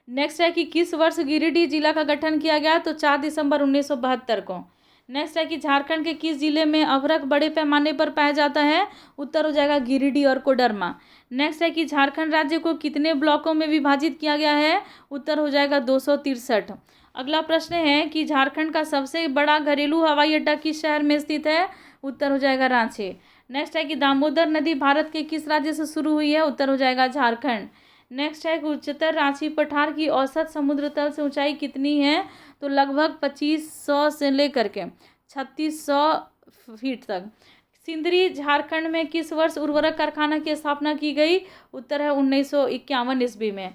S1: नेक्स्ट है कि किस वर्ष गिरिडीह जिला का गठन किया गया? तो 4 दिसंबर 1972 को। नेक्स्ट है कि झारखंड के किस जिले में अभ्रक बड़े पैमाने पर पाया जाता है? उत्तर हो जाएगा गिरिडीह और कोडरमा। नेक्स्ट है कि झारखंड राज्य को कितने ब्लॉकों में विभाजित किया गया है? उत्तर हो जाएगा 263। अगला प्रश्न है कि झारखंड का सबसे बड़ा घरेलू हवाई अड्डा किस शहर में स्थित है? उत्तर हो जाएगा रांची। नेक्स्ट है कि दामोदर नदी भारत के किस राज्य से शुरू हुई है? उत्तर हो जाएगा झारखंड। नेक्स्ट है कि उच्चतर रांची पठार की औसत समुद्र तल से ऊंचाई कितनी है? तो लगभग 2500 से लेकर के 3600 फीट तक। सिंदरी झारखंड में किस वर्ष उर्वरक कारखाना की स्थापना की गई? उत्तर है 1951 ईस्वी में।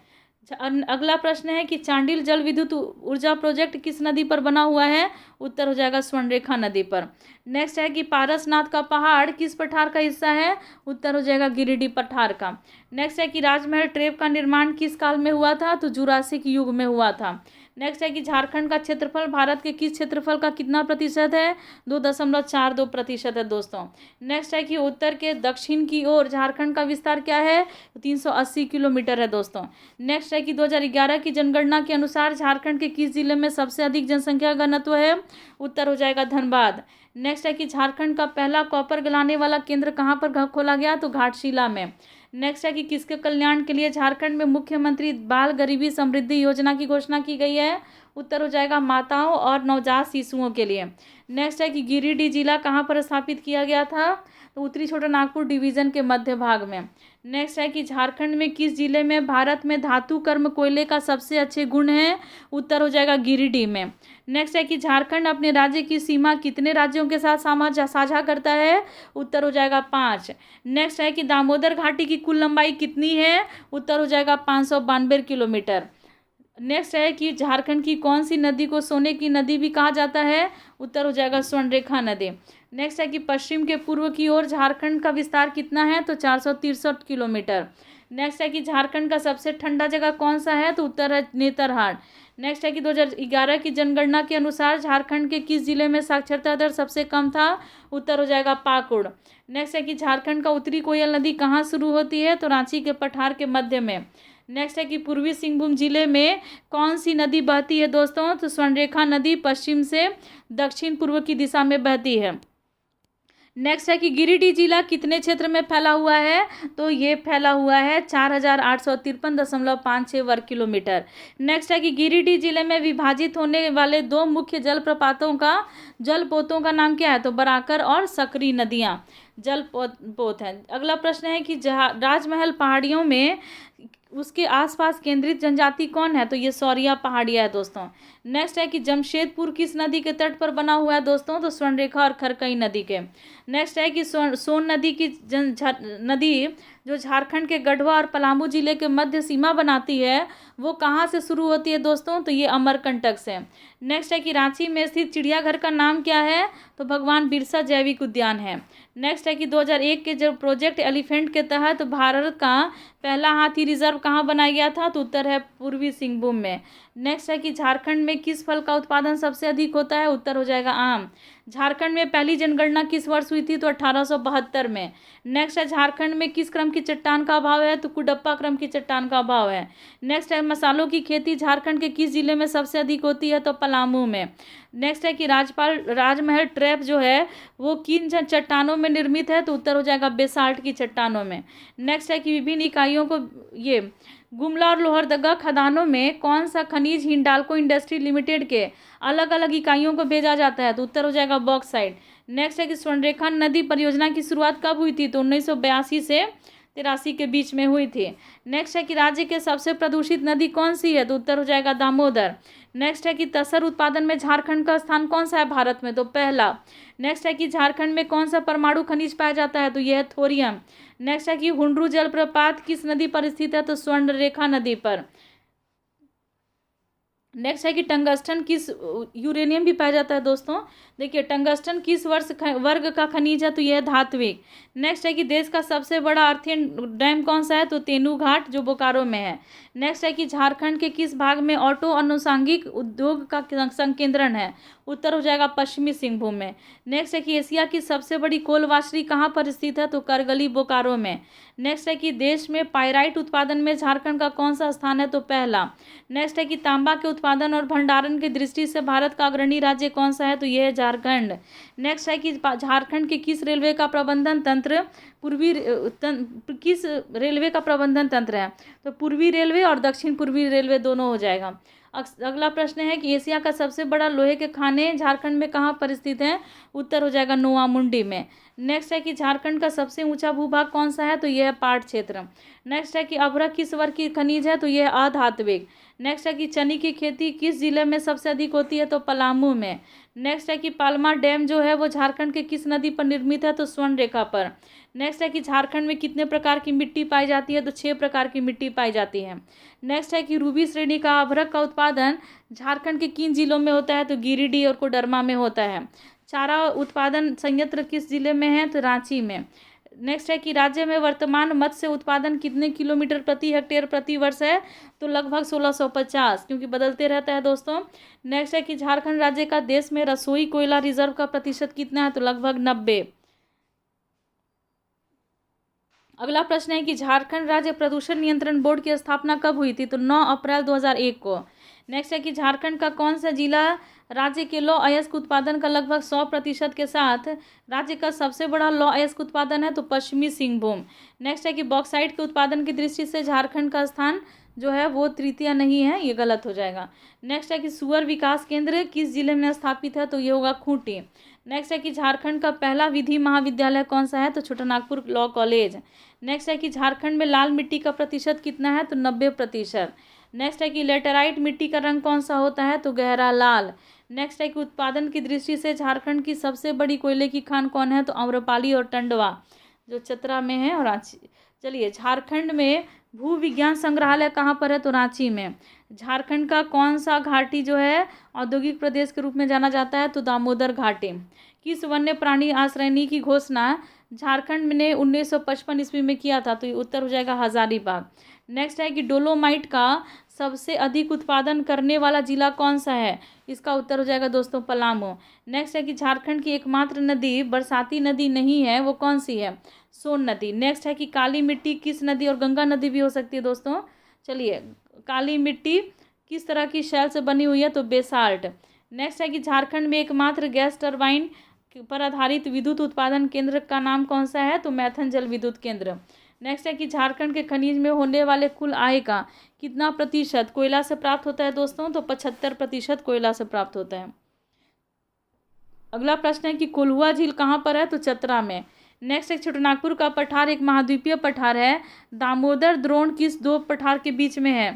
S1: अगला प्रश्न है कि चांडिल जल विद्युत ऊर्जा प्रोजेक्ट किस नदी पर बना हुआ है? उत्तर हो जाएगा स्वर्णरेखा नदी पर। नेक्स्ट है कि पारसनाथ का पहाड़ किस पठार का हिस्सा है? उत्तर हो जाएगा गिरिडीह पठार का। नेक्स्ट है कि राजमहल ट्रेप का निर्माण किस काल में हुआ था? तो जुरासिक युग में हुआ था। नेक्स्ट है कि झारखंड का क्षेत्रफल भारत के किस क्षेत्रफल का कितना प्रतिशत है? 2.42% है दोस्तों। नेक्स्ट है कि उत्तर के दक्षिण की ओर झारखंड का विस्तार क्या है? 380 किलोमीटर है दोस्तों। नेक्स्ट है कि 2011 की जनगणना के अनुसार झारखंड के किस जिले में सबसे अधिक जनसंख्या घनत्व है? उत्तर हो जाएगा धनबाद। नेक्स्ट है कि झारखंड का पहला कॉपर गलाने वाला केंद्र कहाँ पर खोला गया? तो घाटशिला में। नेक्स्ट है कि किसके कल्याण के लिए झारखंड में मुख्यमंत्री बाल गरीबी समृद्धि योजना की घोषणा की गई है? उत्तर हो जाएगा माताओं और नवजात शिशुओं के लिए। नेक्स्ट है कि गिरिडीह जिला कहाँ पर स्थापित किया गया था? तो उत्तरी छोटा नागपुर डिवीजन के मध्य भाग में। नेक्स्ट है कि झारखंड में किस जिले में भारत में धातु कर्म कोयले का सबसे अच्छे गुण है? उत्तर हो जाएगा गिरिडीह में। नेक्स्ट है कि झारखंड अपने राज्य की सीमा कितने राज्यों के साथ साझा करता है? उत्तर हो जाएगा 5। नेक्स्ट है कि दामोदर घाटी की कुल लंबाई कितनी है? उत्तर हो जाएगा 592 किलोमीटर। नेक्स्ट है कि झारखंड की कौन सी नदी को सोने की नदी भी कहा जाता है? उत्तर हो जाएगा स्वर्णरेखा नदी। नेक्स्ट है कि पश्चिम के पूर्व की ओर झारखंड का विस्तार कितना है? तो 463 किलोमीटर। नेक्स्ट है कि झारखंड का सबसे ठंडा जगह कौन सा है? तो उत्तर है नेतरहाट। नेक्स्ट है कि 2011 की जनगणना के अनुसार झारखंड के किस जिले में साक्षरता दर सबसे कम था? उत्तर हो जाएगा पाकुड़। नेक्स्ट है कि झारखंड का उत्तरी कोयल नदी कहाँ शुरू होती है? तो रांची के पठार के मध्य में। नेक्स्ट है कि पूर्वी सिंहभूम जिले में कौन सी नदी बहती है दोस्तों? तो स्वर्णरेखा नदी पश्चिम से दक्षिण पूर्व की दिशा में बहती है। नेक्स्ट है कि गिरिडीह जिला कितने क्षेत्र में फैला हुआ है? तो ये फैला हुआ है 4853.56 वर्ग किलोमीटर। नेक्स्ट है कि गिरिडीह जिले में विभाजित होने वाले 2 मुख्य जलपोतों का नाम क्या है? तो बराकर और सकरी नदियां जलपोत हैं। अगला प्रश्न है कि राजमहल पहाड़ियों में उसके आसपास केंद्रित जनजाति कौन है? तो ये सौरिया पहाड़िया है दोस्तों। नेक्स्ट है कि जमशेदपुर किस नदी के तट पर बना हुआ है दोस्तों? तो स्वर्णरेखा और खरकई नदी के। नेक्स्ट है कि सोन नदी की नदी जो झारखंड के गढ़वा और पलामू जिले के मध्य सीमा बनाती है वो कहाँ से शुरू होती है दोस्तों? तो ये अमरकंटक से। नेक्स्ट है कि रांची में स्थित चिड़ियाघर का नाम क्या है? तो भगवान बिरसा जैविक उद्यान है। नेक्स्ट है कि 2001 के जो प्रोजेक्ट एलिफेंट के तहत भारत का पहला हाथी रिजर्व कहाँ बनाया गया था? तो उत्तर है पूर्वी सिंहभूम में। नेक्स्ट है कि झारखंड में किस फल का उत्पादन सबसे अधिक होता है? उत्तर हो जाएगा आम। झारखंड में पहली जनगणना किस वर्ष हुई थी? तो 1872 में। नेक्स्ट है झारखंड में किस क्रम की चट्टान का अभाव है? तो कुडप्पा क्रम की चट्टान का अभाव है। नेक्स्ट है मसालों की खेती झारखंड के किस जिले में सबसे अधिक होती है? तो पलामू में। नेक्स्ट है कि राजमहल ट्रैप जो है वो किन चट्टानों में निर्मित है? तो उत्तर हो जाएगा बेसाल्ट की चट्टानों में। नेक्स्ट है कि विभिन्न इकाइयों को ये गुमला और लोहरदगा खदानों में कौन सा खनिज हिंडाल्को इंडस्ट्री लिमिटेड के अलग अलग इकाइयों को भेजा जाता है? तो उत्तर हो जाएगा बॉक्साइट। नेक्स्ट है कि स्वर्णरेखा नदी परियोजना की शुरुआत कब हुई थी? तो 1982 से 1983 के बीच में हुई थी। नेक्स्ट है कि राज्य के सबसे प्रदूषित नदी कौन सी है, तो उत्तर हो जाएगा दामोदर। नेक्स्ट है कि तसर उत्पादन में झारखंड का स्थान कौन सा है भारत में, तो पहला। नेक्स्ट है कि झारखंड में कौन सा परमाणु खनिज पाया जाता है, तो यह है थोरियम। नेक्स्ट है कि हुंडरू जलप्रपात किस नदी पर स्थित है, तो स्वर्णरेखा नदी पर। नेक्स्ट है कि टंगस्टन किस, यूरेनियम भी पाया जाता है दोस्तों। देखिए टंगस्टन किस वर्ग का खनिज है, तो यह है धात्विक। नेक्स्ट है कि देश का सबसे बड़ा अर्थियन डैम कौन सा है, तो तेनू घाट जो बोकारो में है। नेक्स्ट है कि झारखंड के किस भाग में ऑटो अनुषंगिक उद्योग का संकेंद्रण है, उत्तर हो जाएगा पश्चिमी सिंहभूम में। नेक्स्ट है कि एशिया की सबसे बड़ी कोल वाशरी कहाँ पर स्थित है, तो करगली बोकारो में। नेक्स्ट है कि देश में पाइराइट उत्पादन में झारखंड का कौन सा स्थान है, तो पहला। नेक्स्ट है कि तांबा के उत्पादन और भंडारण की दृष्टि से भारत का अग्रणी राज्य कौन सा है, तो यह है झारखंड। नेक्स्ट है कि झारखंड के किस रेलवे का प्रबंधन तंत्र किस रेलवे का प्रबंधन तंत्र है, तो पूर्वी रेलवे और दक्षिण पूर्वी रेलवे दोनों हो जाएगा। अगला प्रश्न है कि एशिया का सबसे बड़ा लोहे के खाने झारखंड में कहाँ पर स्थित है, उत्तर हो जाएगा नोआमुंडी में। नेक्स्ट है कि झारखंड का सबसे ऊंचा भूभाग कौन सा है, तो यह है पाट क्षेत्र। नेक्स्ट है कि अभ्रक किस वर्ग की खनिज है, तो यह अधात्विक। नेक्स्ट है कि चनी की खेती किस जिले में सबसे अधिक होती है, तो पलामू में। नेक्स्ट है कि पालमा डैम जो है वो झारखंड के किस नदी पर निर्मित है, तो स्वर्णरेखा पर। नेक्स्ट है कि झारखंड में कितने प्रकार की मिट्टी पाई जाती है, तो 6 प्रकार की मिट्टी पाई जाती है। नेक्स्ट है कि रूबी श्रेणी का अभ्रक का उत्पादन झारखंड के किन जिलों में होता है, तो गिरिडीह और कोडरमा में होता है। चारा उत्पादन संयंत्र किस जिले में है, तो रांची में। नेक्स्ट है कि राज्य में वर्तमान मत्स्य उत्पादन कितने किलोमीटर प्रति हेक्टेयर प्रति वर्ष है, तो लगभग 1650, क्योंकि बदलते रहता है दोस्तों। नेक्स्ट है कि झारखंड राज्य का देश में रसोई कोयला रिजर्व का प्रतिशत कितना है, तो लगभग 90। अगला प्रश्न है कि झारखंड राज्य प्रदूषण नियंत्रण बोर्ड की स्थापना कब हुई थी, तो 9 अप्रैल 2001 को। नेक्स्ट है कि झारखंड का कौन सा जिला राज्य के लौह अयस्क उत्पादन का लगभग 100% के साथ राज्य का सबसे बड़ा लौह अयस्क उत्पादन है, तो पश्चिमी सिंहभूम। नेक्स्ट है कि बॉक्साइट के उत्पादन की दृष्टि से झारखंड का स्थान जो है वो तृतीय नहीं है, ये गलत हो जाएगा। नेक्स्ट है कि सुअर विकास केंद्र किस जिले में स्थापित है, तो ये होगा खूंटी। नेक्स्ट है कि झारखंड का पहला विधि महाविद्यालय कौन सा है, तो छोटानागपुर लॉ कॉलेज। नेक्स्ट है कि झारखंड में लाल मिट्टी का प्रतिशत कितना है, तो 90%। नेक्स्ट है कि लेटेराइट मिट्टी का रंग कौन सा होता है, तो गहरा लाल। नेक्स्ट है कि उत्पादन की दृष्टि से झारखंड की सबसे बड़ी कोयले की खान कौन है, तो आम्रपाली और टंडवा जो चतरा में है और रांची। चलिए झारखंड में भू विज्ञान संग्रहालय कहाँ पर है, तो रांची में। झारखंड का कौन सा घाटी जो है औद्योगिक प्रदेश के रूप में जाना जाता है, तो दामोदर घाटी। किस वन्य प्राणी आश्रयनी की घोषणा झारखंड ने 1955 ईस्वी में किया था, तो ये उत्तर हो जाएगा हजारीबाग। नेक्स्ट है कि डोलोमाइट का सबसे अधिक उत्पादन करने वाला जिला कौन सा है, इसका उत्तर हो जाएगा दोस्तों पलामू। नेक्स्ट है कि झारखंड की एकमात्र नदी बरसाती नदी नहीं है, वो कौन सी है, सोन नदी। नेक्स्ट है कि काली मिट्टी किस नदी, और गंगा नदी भी हो सकती है दोस्तों। चलिए काली मिट्टी किस तरह की शैल से बनी हुई है, तो बेसाल्ट। नेक्स्ट है कि झारखंड में एकमात्र गैस टरबाइन पर आधारित विद्युत उत्पादन केंद्र का नाम कौन सा है, तो मैथन जल विद्युत केंद्र। नेक्स्ट है कि झारखंड के खनिज में होने वाले कुल आय का कितना प्रतिशत कोयला से प्राप्त होता है दोस्तों, तो 75% कोयला से प्राप्त होता है। अगला प्रश्न है कि कोल्हुआ झील कहाँ पर है, तो चतरा में। नेक्स्ट है छोटानागपुर का पठार एक महाद्वीपीय पठार है, दामोदर द्रोण किस 2 पठार के बीच में है,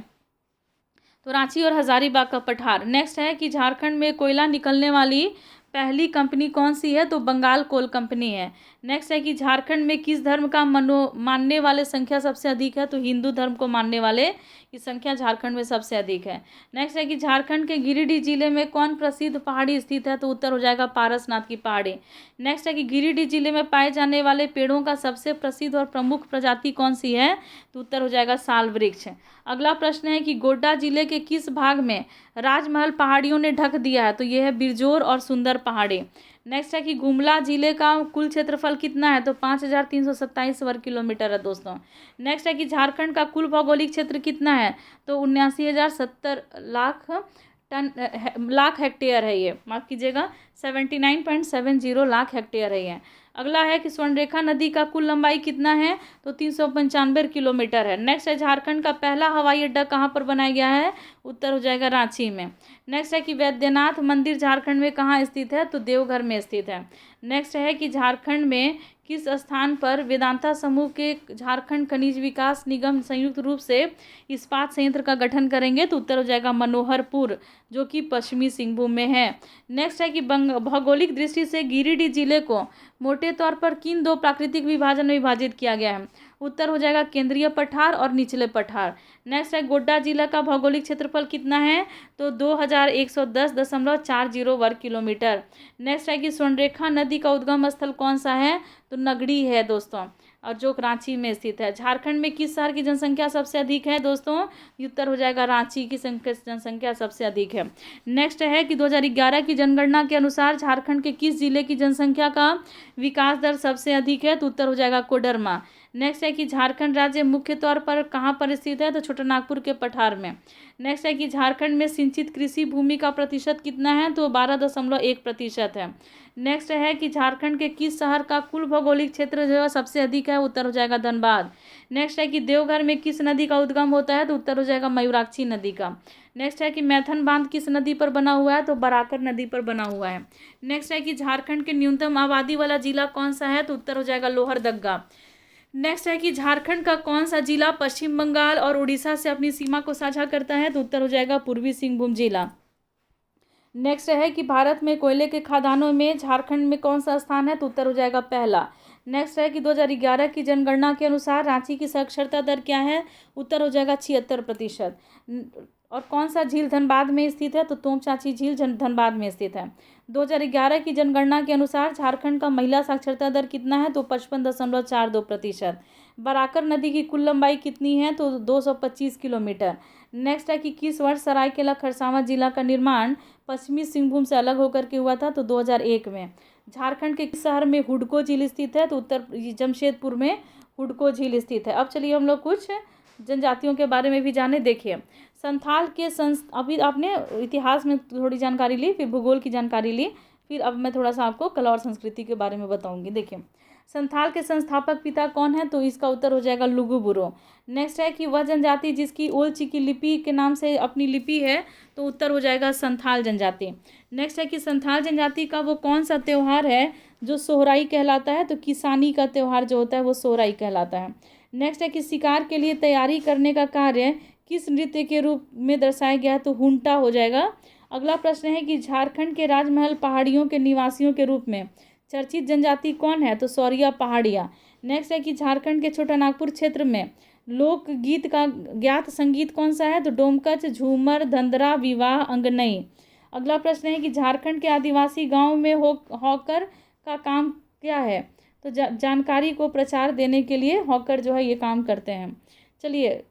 S1: तो रांची और हजारीबाग का पठार। नेक्स्ट है कि झारखंड में कोयला निकलने वाली पहली कंपनी कौन सी है, तो बंगाल कोल कंपनी है। नेक्स्ट है कि झारखंड में किस धर्म का मानने वाले संख्या सबसे अधिक है, तो हिंदू धर्म को मानने वाले की संख्या झारखंड में सबसे अधिक है। नेक्स्ट है कि झारखंड के गिरिडीह जिले में कौन प्रसिद्ध पहाड़ी स्थित है, तो उत्तर हो जाएगा पारसनाथ की पहाड़ी। नेक्स्ट है कि गिरिडीह जिले में पाए जाने वाले पेड़ों का सबसे प्रसिद्ध और प्रमुख प्रजाति कौन सी है, तो उत्तर हो जाएगा साल वृक्ष। अगला प्रश्न है कि गोड्डा जिले के किस भाग में राजमहल पहाड़ियों ने ढक दिया है, तो यह है बिरजोर और सुंदर पहाड़ी। नेक्स्ट है कि गुमला जिले का कुल क्षेत्रफल कितना है, तो 5327 वर्ग किलोमीटर है दोस्तों। नेक्स्ट है कि झारखंड का कुल भौगोलिक क्षेत्र कितना है, तो 79,070 लाख हेक्टेयर है, ये माफ कीजिएगा 79.70 लाख हेक्टेयर है ये। अगला है कि स्वर्णरेखा नदी का कुल लंबाई कितना है, तो 395 किलोमीटर है। नेक्स्ट है झारखंड का पहला हवाई अड्डा कहाँ पर बनाया गया है, उत्तर हो जाएगा रांची में। नेक्स्ट है कि वैद्यनाथ मंदिर झारखंड में कहाँ स्थित है, तो देवघर में स्थित है। नेक्स्ट है कि झारखंड में किस स्थान पर वेदांता समूह के झारखंड खनिज विकास निगम संयुक्त रूप से इस्पात संयंत्र का गठन करेंगे? तो उत्तर हो जाएगा मनोहरपुर, जो कि पश्चिमी सिंहभूम में है। नेक्स्ट है कि भौगोलिक दृष्टि से गिरिडीह जिले को मोटे तौर पर किन दो प्राकृतिक विभाजन में विभाजित किया गया है? उत्तर हो जाएगा केंद्रीय पठार और निचले पठार। नेक्स्ट है गोड्डा जिला का भौगोलिक क्षेत्रफल कितना है? तो 2110.40 वर्ग किलोमीटर। नेक्स्ट है कि स्वर्णरेखा नदी का उद्गम स्थल कौन सा है? तो नगड़ी है दोस्तों, और जो रांची में स्थित है। झारखंड में किस शहर की जनसंख्या सबसे अधिक है दोस्तों? उत्तर हो जाएगा रांची की जनसंख्या सबसे अधिक है। नेक्स्ट है कि 2011 की जनगणना के अनुसार झारखंड के किस जिले की जनसंख्या का विकास दर सबसे अधिक है? तो उत्तर हो जाएगा कोडरमा। नेक्स्ट है कि झारखंड राज्य मुख्य तौर पर कहाँ पर स्थित है? तो छोटानागपुर के पठार में। नेक्स्ट है कि झारखंड में सिंचित कृषि भूमि का प्रतिशत कितना है? तो 12.1% है। नेक्स्ट है कि झारखंड के किस शहर का कुल भौगोलिक क्षेत्र जो है सबसे अधिक है? उत्तर हो जाएगा धनबाद। नेक्स्ट है कि देवघर में किस नदी का उद्गम होता है? तो उत्तर हो जाएगा मयूराक्षी नदी का। नेक्स्ट है कि मैथन बांध किस नदी पर बना हुआ है? तो बराकर नदी पर बना हुआ है। नेक्स्ट है कि झारखंड के न्यूनतम आबादी वाला जिला कौन सा है? तो उत्तर हो जाएगा लोहरदग्गा। नेक्स्ट है कि झारखंड का कौन सा जिला पश्चिम बंगाल और उड़ीसा से अपनी सीमा को साझा करता है? तो उत्तर हो जाएगा पूर्वी सिंहभूम जिला। नेक्स्ट है कि भारत में कोयले के खदानों में झारखंड में कौन सा स्थान है? तो उत्तर हो जाएगा पहला। नेक्स्ट है कि 2011 की जनगणना के अनुसार रांची की साक्षरता दर क्या है? उत्तर हो जाएगा 76%। और कौन सा झील धनबाद में स्थित है? तो तोमचाची झील धनबाद में स्थित है। 2011 की जनगणना के अनुसार झारखंड का महिला साक्षरता दर कितना है? तो 55.42%। बराकर नदी की कुल लंबाई कितनी है? तो 225 किलोमीटर। नेक्स्ट है कि किस वर्ष सरायकेला खरसावां जिला का निर्माण पश्चिमी सिंहभूम से अलग होकर के हुआ था? तो 2001 में। झारखंड के किस शहर में हुडको झील स्थित है? तो उत्तर जमशेदपुर में हुडको झील स्थित है। अब चलिए हम लोग कुछ जनजातियों के बारे में भी जाने। देखिए संथाल के अभी आपने इतिहास में थोड़ी जानकारी ली, फिर भूगोल की जानकारी ली, फिर अब मैं थोड़ा सा आपको कला और संस्कृति के बारे में बताऊंगी। देखिए संथाल के संस्थापक पिता कौन है? तो इसका उत्तर हो जाएगा लुगुबुरो। नेक्स्ट है कि वह जनजाति जिसकी ओल चिकी लिपि के नाम से अपनी लिपि है? तो उत्तर हो जाएगा संथाल जनजाति। नेक्स्ट है कि संथाल जनजाति का वो कौन सा त्यौहार है जो सोहराई कहलाता है? तो किसानी का त्यौहार जो होता है वो सोहराई कहलाता है। नेक्स्ट है कि शिकार के लिए तैयारी करने का कार्य किस नृत्य के रूप में दर्शाया गया है? तो हुंटा हो जाएगा। अगला प्रश्न है कि झारखंड के राजमहल पहाड़ियों के निवासियों के रूप में चर्चित जनजाति कौन है? तो सौरिया पहाड़िया। नेक्स्ट है कि झारखंड के छोटानागपुर क्षेत्र में लोकगीत का ज्ञात संगीत कौन सा है? तो डोमकच, झूमर, धंधरा, विवाह, अंगनई। अगला प्रश्न है कि झारखंड के आदिवासी गांव में हॉकर का काम क्या है? तो जानकारी को प्रचार देने के लिए हॉकर जो है ये काम करते हैं। चलिए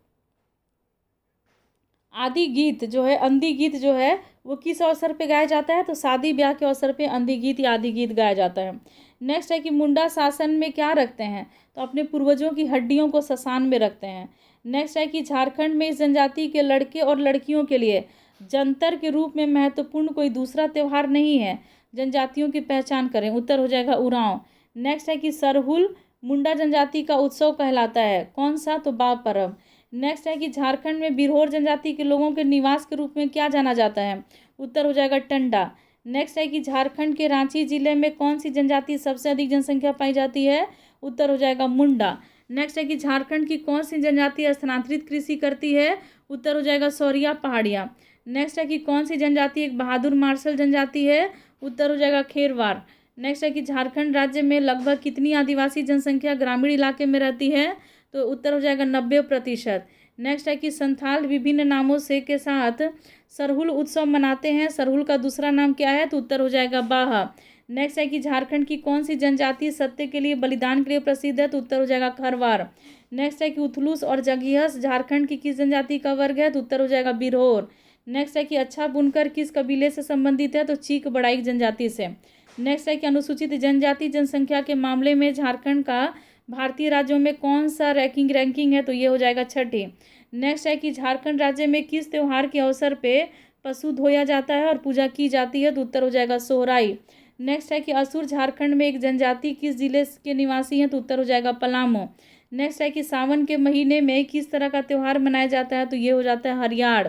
S1: आदि गीत जो है, अंधी गीत जो है वो किस अवसर पे गाया जाता है? तो शादी ब्याह के अवसर पे अंधी गीत या आदि गीत गाया जाता है। नेक्स्ट है कि मुंडा शासन में क्या रखते हैं? तो अपने पूर्वजों की हड्डियों को शसान में रखते हैं। नेक्स्ट है कि झारखंड में इस जनजाति के लड़के और लड़कियों के लिए जंतर के रूप में महत्वपूर्ण कोई दूसरा त्यौहार नहीं है। जनजातियों की पहचान करें। उत्तर हो जाएगा उरांव। नेक्स्ट है कि सरहुल मुंडा जनजाति का उत्सव कहलाता है, कौन सा? तो बाब परब। नेक्स्ट है कि झारखंड में बिरहोर जनजाति के लोगों के निवास के रूप में क्या जाना जाता है? उत्तर हो जाएगा टंडा। नेक्स्ट है कि झारखंड के रांची जिले में कौन सी जनजाति सबसे अधिक जनसंख्या पाई जाती है? उत्तर हो जाएगा मुंडा। नेक्स्ट है कि झारखंड की कौन सी जनजाति स्थानांतरित कृषि करती है? उत्तर हो जाएगा सौरिया पहाड़िया। नेक्स्ट है कि कौन सी जनजाति एक बहादुर मार्शल जनजाति है? उत्तर हो जाएगा खेरवार। नेक्स्ट है कि झारखंड राज्य में लगभग कितनी आदिवासी जनसंख्या ग्रामीण इलाके में रहती है? तो उत्तर हो जाएगा 90%। नेक्स्ट है कि संथाल विभिन्न नामों से के साथ सरहुल उत्सव मनाते हैं, सरहुल का दूसरा नाम क्या है? तो उत्तर हो जाएगा बाहा। नेक्स्ट है कि झारखंड की कौन सी जनजाति सत्य के लिए बलिदान के लिए प्रसिद्ध है? तो उत्तर हो जाएगा खरवार। नेक्स्ट है कि उथलुस और जगिहस झारखंड की किस जनजाति का वर्ग है? तो उत्तर हो जाएगा बिरहोर। नेक्स्ट है कि अच्छा बुनकर किस कबीले से संबंधित है? तो चीक बड़ाई जनजाति से। नेक्स्ट है कि अनुसूचित जनजाति जनसंख्या के मामले में झारखंड का भारतीय राज्यों में कौन सा रैंकिंग है? तो ये हो जाएगा छठी। नेक्स्ट है कि झारखंड राज्य में किस त्यौहार के अवसर पे पशु धोया जाता है और पूजा की जाती है? तो उत्तर हो जाएगा सोहराई। नेक्स्ट है कि असुर झारखंड में एक जनजाति किस जिले के निवासी हैं? तो उत्तर हो जाएगा पलामू। नेक्स्ट है कि सावन के महीने में किस तरह का त्यौहार मनाया जाता है? तो ये हो जाता है हरियाड़।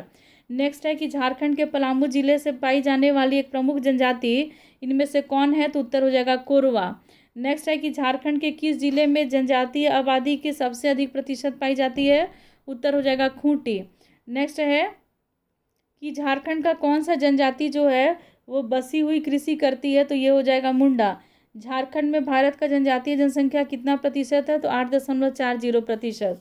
S1: नेक्स्ट है कि झारखंड के पलामू जिले से पाई जाने वाली एक प्रमुख जनजाति इनमें से कौन है? तो उत्तर हो जाएगा कोरवा। नेक्स्ट है कि झारखंड के किस जिले में जनजातीय आबादी की सबसे अधिक प्रतिशत पाई जाती है? उत्तर हो जाएगा खूंटी। नेक्स्ट है कि झारखंड का कौन सा जनजाति जो है वो बसी हुई कृषि करती है? तो ये हो जाएगा मुंडा। झारखंड में भारत का जनजातीय जनसंख्या कितना प्रतिशत है? तो 8.40%।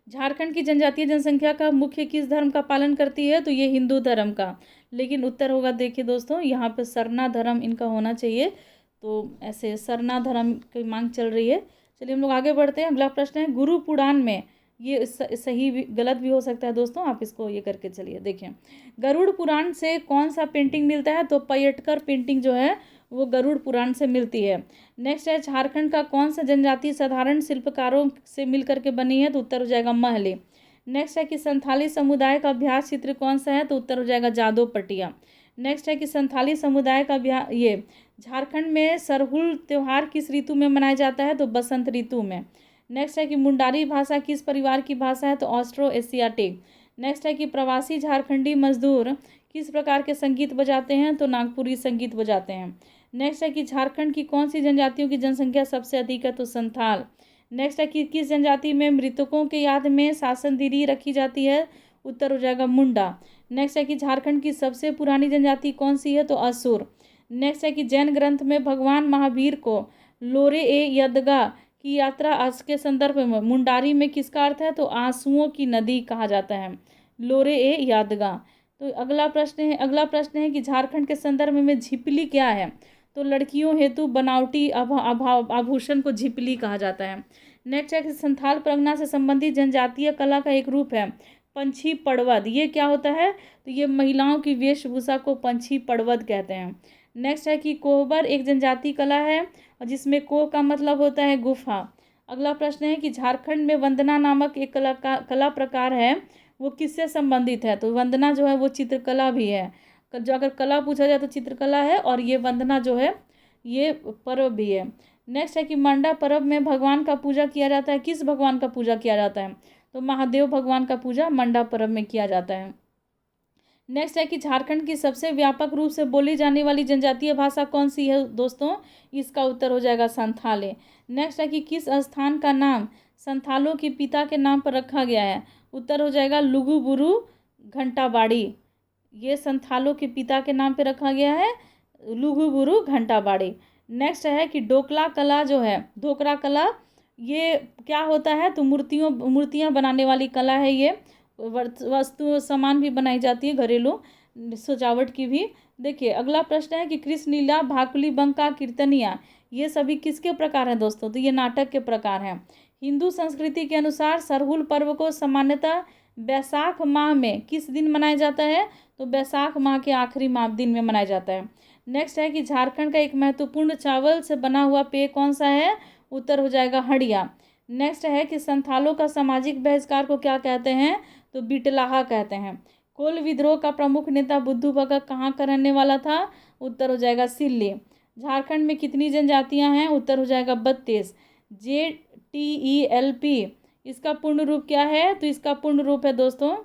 S1: झारखंड की जनजातीय जनसंख्या का मुख्य किस धर्म का पालन करती है? तो ये हिंदू धर्म का। लेकिन उत्तर होगा, देखिए दोस्तों, यहाँ पे सरना धर्म इनका होना चाहिए, तो ऐसे सरना धर्म की मांग चल रही है। चलिए हम लोग आगे बढ़ते हैं। अगला प्रश्न है गरुड़ पुराण में, ये सही भी गलत भी हो सकता है दोस्तों, आप इसको ये करके चलिए देखें। गरुड़ पुराण से कौन सा पेंटिंग मिलता है? तो पयटकर पेंटिंग जो है वो गरुड़ पुराण से मिलती है। नेक्स्ट है झारखंड का कौन सा जनजाति साधारण शिल्पकारों से मिलकर के बनी है? तो उत्तर हो जाएगा महली। नेक्स्ट है कि संथाली समुदाय का अभ्यास चित्र कौन सा है? तो उत्तर हो जाएगा जादो पटिया। नेक्स्ट है कि संथाली समुदाय का ये झारखंड में सरहुल त्यौहार किस ऋतु में मनाया जाता है? तो बसंत ऋतु में। नेक्स्ट है कि मुंडारी भाषा किस परिवार की भाषा है? तो ऑस्ट्रो एशियाटिक। नेक्स्ट है कि प्रवासी झारखंडी मजदूर किस प्रकार के संगीत बजाते हैं? तो नागपुरी संगीत बजाते हैं। नेक्स्ट है कि झारखंड की कौन सी जनजातियों की जनसंख्या सबसे अधिक है? तो संथाल। नेक्स्ट है कि किस जनजाति में मृतकों के याद में शासनदिरी रखी जाती है? उत्तर हो जाएगा मुंडा। नेक्स्ट है कि झारखंड की सबसे पुरानी जनजाति कौन सी है? तो असुर। नेक्स्ट है कि जैन ग्रंथ में भगवान महावीर को लोरे ए यदगा की यात्रा आज के संदर्भ में मुंडारी में किसका अर्थ है? तो आंसुओं की नदी कहा जाता है, लोरे ए यादगा। तो अगला प्रश्न है कि झारखंड के संदर्भ में झिपली क्या है? तो लड़कियों हेतु बनावटी आभूषण को झिपली कहा जाता है। नेक्स्ट है कि संथाल परगना से संबंधित जनजातीय कला का एक रूप है पंछी पड़वद। ये क्या होता है? तो ये महिलाओं की वेशभूषा को पंछी पड़वद कहते हैं। नेक्स्ट है कि कोहबर एक जनजाति कला है और जिसमें कोह का मतलब होता है गुफा। अगला प्रश्न है कि झारखंड में वंदना नामक एक कला प्रकार है, वो किससे संबंधित है? तो वंदना जो है वो चित्रकला भी है। जो अगर कला पूछा जाए तो चित्रकला है, और ये वंदना जो है ये पर्व भी है। नेक्स्ट है कि मंडा पर्व में भगवान का पूजा किया जाता है। किस भगवान का पूजा किया जाता है? तो महादेव भगवान का पूजा मंडा पर्व में किया जाता है। नेक्स्ट है कि झारखंड की सबसे व्यापक रूप से बोली जाने वाली जनजातीय भाषा कौन सी है दोस्तों? इसका उत्तर हो जाएगा संथाली। नेक्स्ट है कि किस स्थान का नाम संथालों के पिता के नाम पर रखा गया है? उत्तर हो जाएगा लुगुबुरु घंटाबाड़ी। ये संथालों के पिता के नाम पे रखा गया है, लुगुबुरु घंटाबाड़ी। नेक्स्ट है कि डोकला कला जो है, ढोकरा कला, ये क्या होता है? तो मूर्तियाँ बनाने वाली कला है। ये वस्तु सामान भी बनाई जाती है, घरेलू सजावट की भी। देखिए अगला प्रश्न है कि कृष्ण लीला, भाकुली, बंका, कीर्तनिया, ये सभी किसके प्रकार हैं दोस्तों? तो ये नाटक के प्रकार हैं। हिंदू संस्कृति के अनुसार सरहुल पर्व को सामान्यतः बैसाख माह में किस दिन मनाया जाता है? तो बैसाख माह के आखिरी दिन में मनाया जाता है। नेक्स्ट है कि झारखंड का एक महत्वपूर्ण चावल से बना हुआ पेय कौन सा है? उत्तर हो जाएगा हड़िया। नेक्स्ट है कि संथालों का सामाजिक बहिष्कार को क्या कहते हैं? तो बिटलाहा कहते हैं। कोल विद्रोह का प्रमुख नेता बुद्धू भगत कहाँ का रहने वाला था? उत्तर हो जाएगा सिल्ली। झारखंड में कितनी जनजातियां हैं? उत्तर हो जाएगा 32। JTELP इसका पूर्ण रूप क्या है? तो इसका पूर्ण रूप है दोस्तों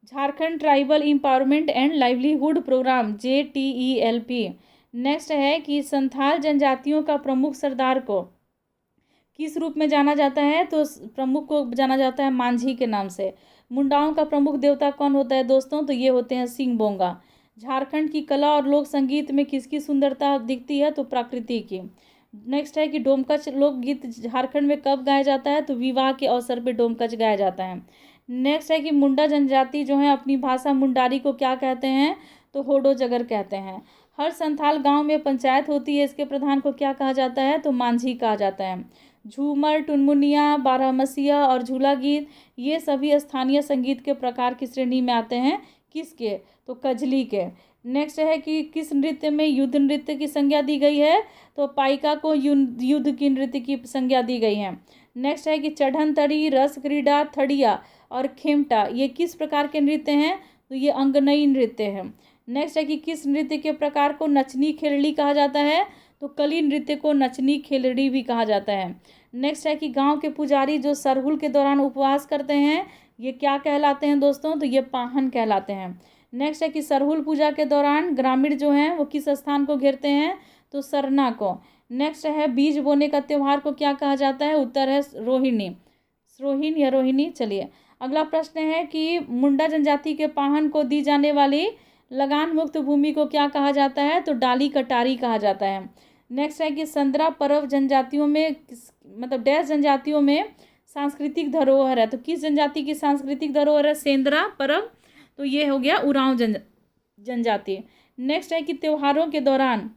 S1: Jharkhand tribal empowerment and livelihood programme, JTELP। Next है कि संथाल जनजातियों का प्रमुख सरदार को किस रूप में जाना जाता है? तो प्रमुख को जाना जाता है मांझी के नाम से। मुंडाओं का प्रमुख देवता कौन होता है दोस्तों? तो ये होते हैं सिंह बोंगा। झारखंड की कला और लोक संगीत में किसकी सुंदरता दिखती है? तो प्रकृति की। नेक्स्ट है कि डोमकच लोकगीत झारखंड में कब गाया जाता है? तो विवाह के अवसर पर डोमकच गाया जाता है। नेक्स्ट है कि मुंडा जनजाति जो है अपनी भाषा मुंडारी को क्या कहते हैं? तो होडो जगर कहते हैं। हर संथाल गांव में पंचायत होती है, इसके प्रधान को क्या कहा जाता है? तो मांझी कहा जाता है। झूमर, टुनमुनिया, बारहमसिया और झूला गीत ये सभी स्थानीय संगीत के प्रकार की श्रेणी में आते हैं। किसके? तो कजली के। नेक्स्ट है कि किस नृत्य में युद्ध नृत्य की संज्ञा दी गई है? तो पाइका को युद्ध की नृत्य की संज्ञा दी गई है। नेक्स्ट है कि चढ़न तड़ी, रस क्रीड़ा, थड़िया और खेमटा ये किस प्रकार के नृत्य हैं? तो ये अंगनई नृत्य है। नेक्स्ट है कि किस नृत्य के प्रकार को नचनी खेलड़ी कहा जाता है? तो कली नृत्य को नचनी खेलड़ी भी कहा जाता है। नेक्स्ट है कि गांव के पुजारी जो सरहुल के दौरान उपवास करते हैं ये क्या कहलाते हैं दोस्तों? तो ये पाहन कहलाते हैं। नेक्स्ट है कि सरहुल पूजा के दौरान ग्रामीण जो हैं वो किस स्थान को घेरते हैं? तो सरना को। नेक्स्ट है बीज बोने का त्यौहार को क्या कहा जाता है, उत्तर है रोहिणी, रोहिण या रोहिणी। चलिए अगला प्रश्न है कि मुंडा जनजाति के पाहन को दी जाने वाली लगान मुक्त भूमि को क्या कहा जाता है, तो डाली कटारी कहा जाता है। नेक्स्ट है कि संदरा पर्व जनजातियों में मतलब डैश जनजातियों में सांस्कृतिक धरोहर है, तो किस जनजाति की सांस्कृतिक धरोहर है, सेंद्रा पर्व, तो ये हो गया उरांव जनजाति। नेक्स्ट है कि त्योहारों के दौरान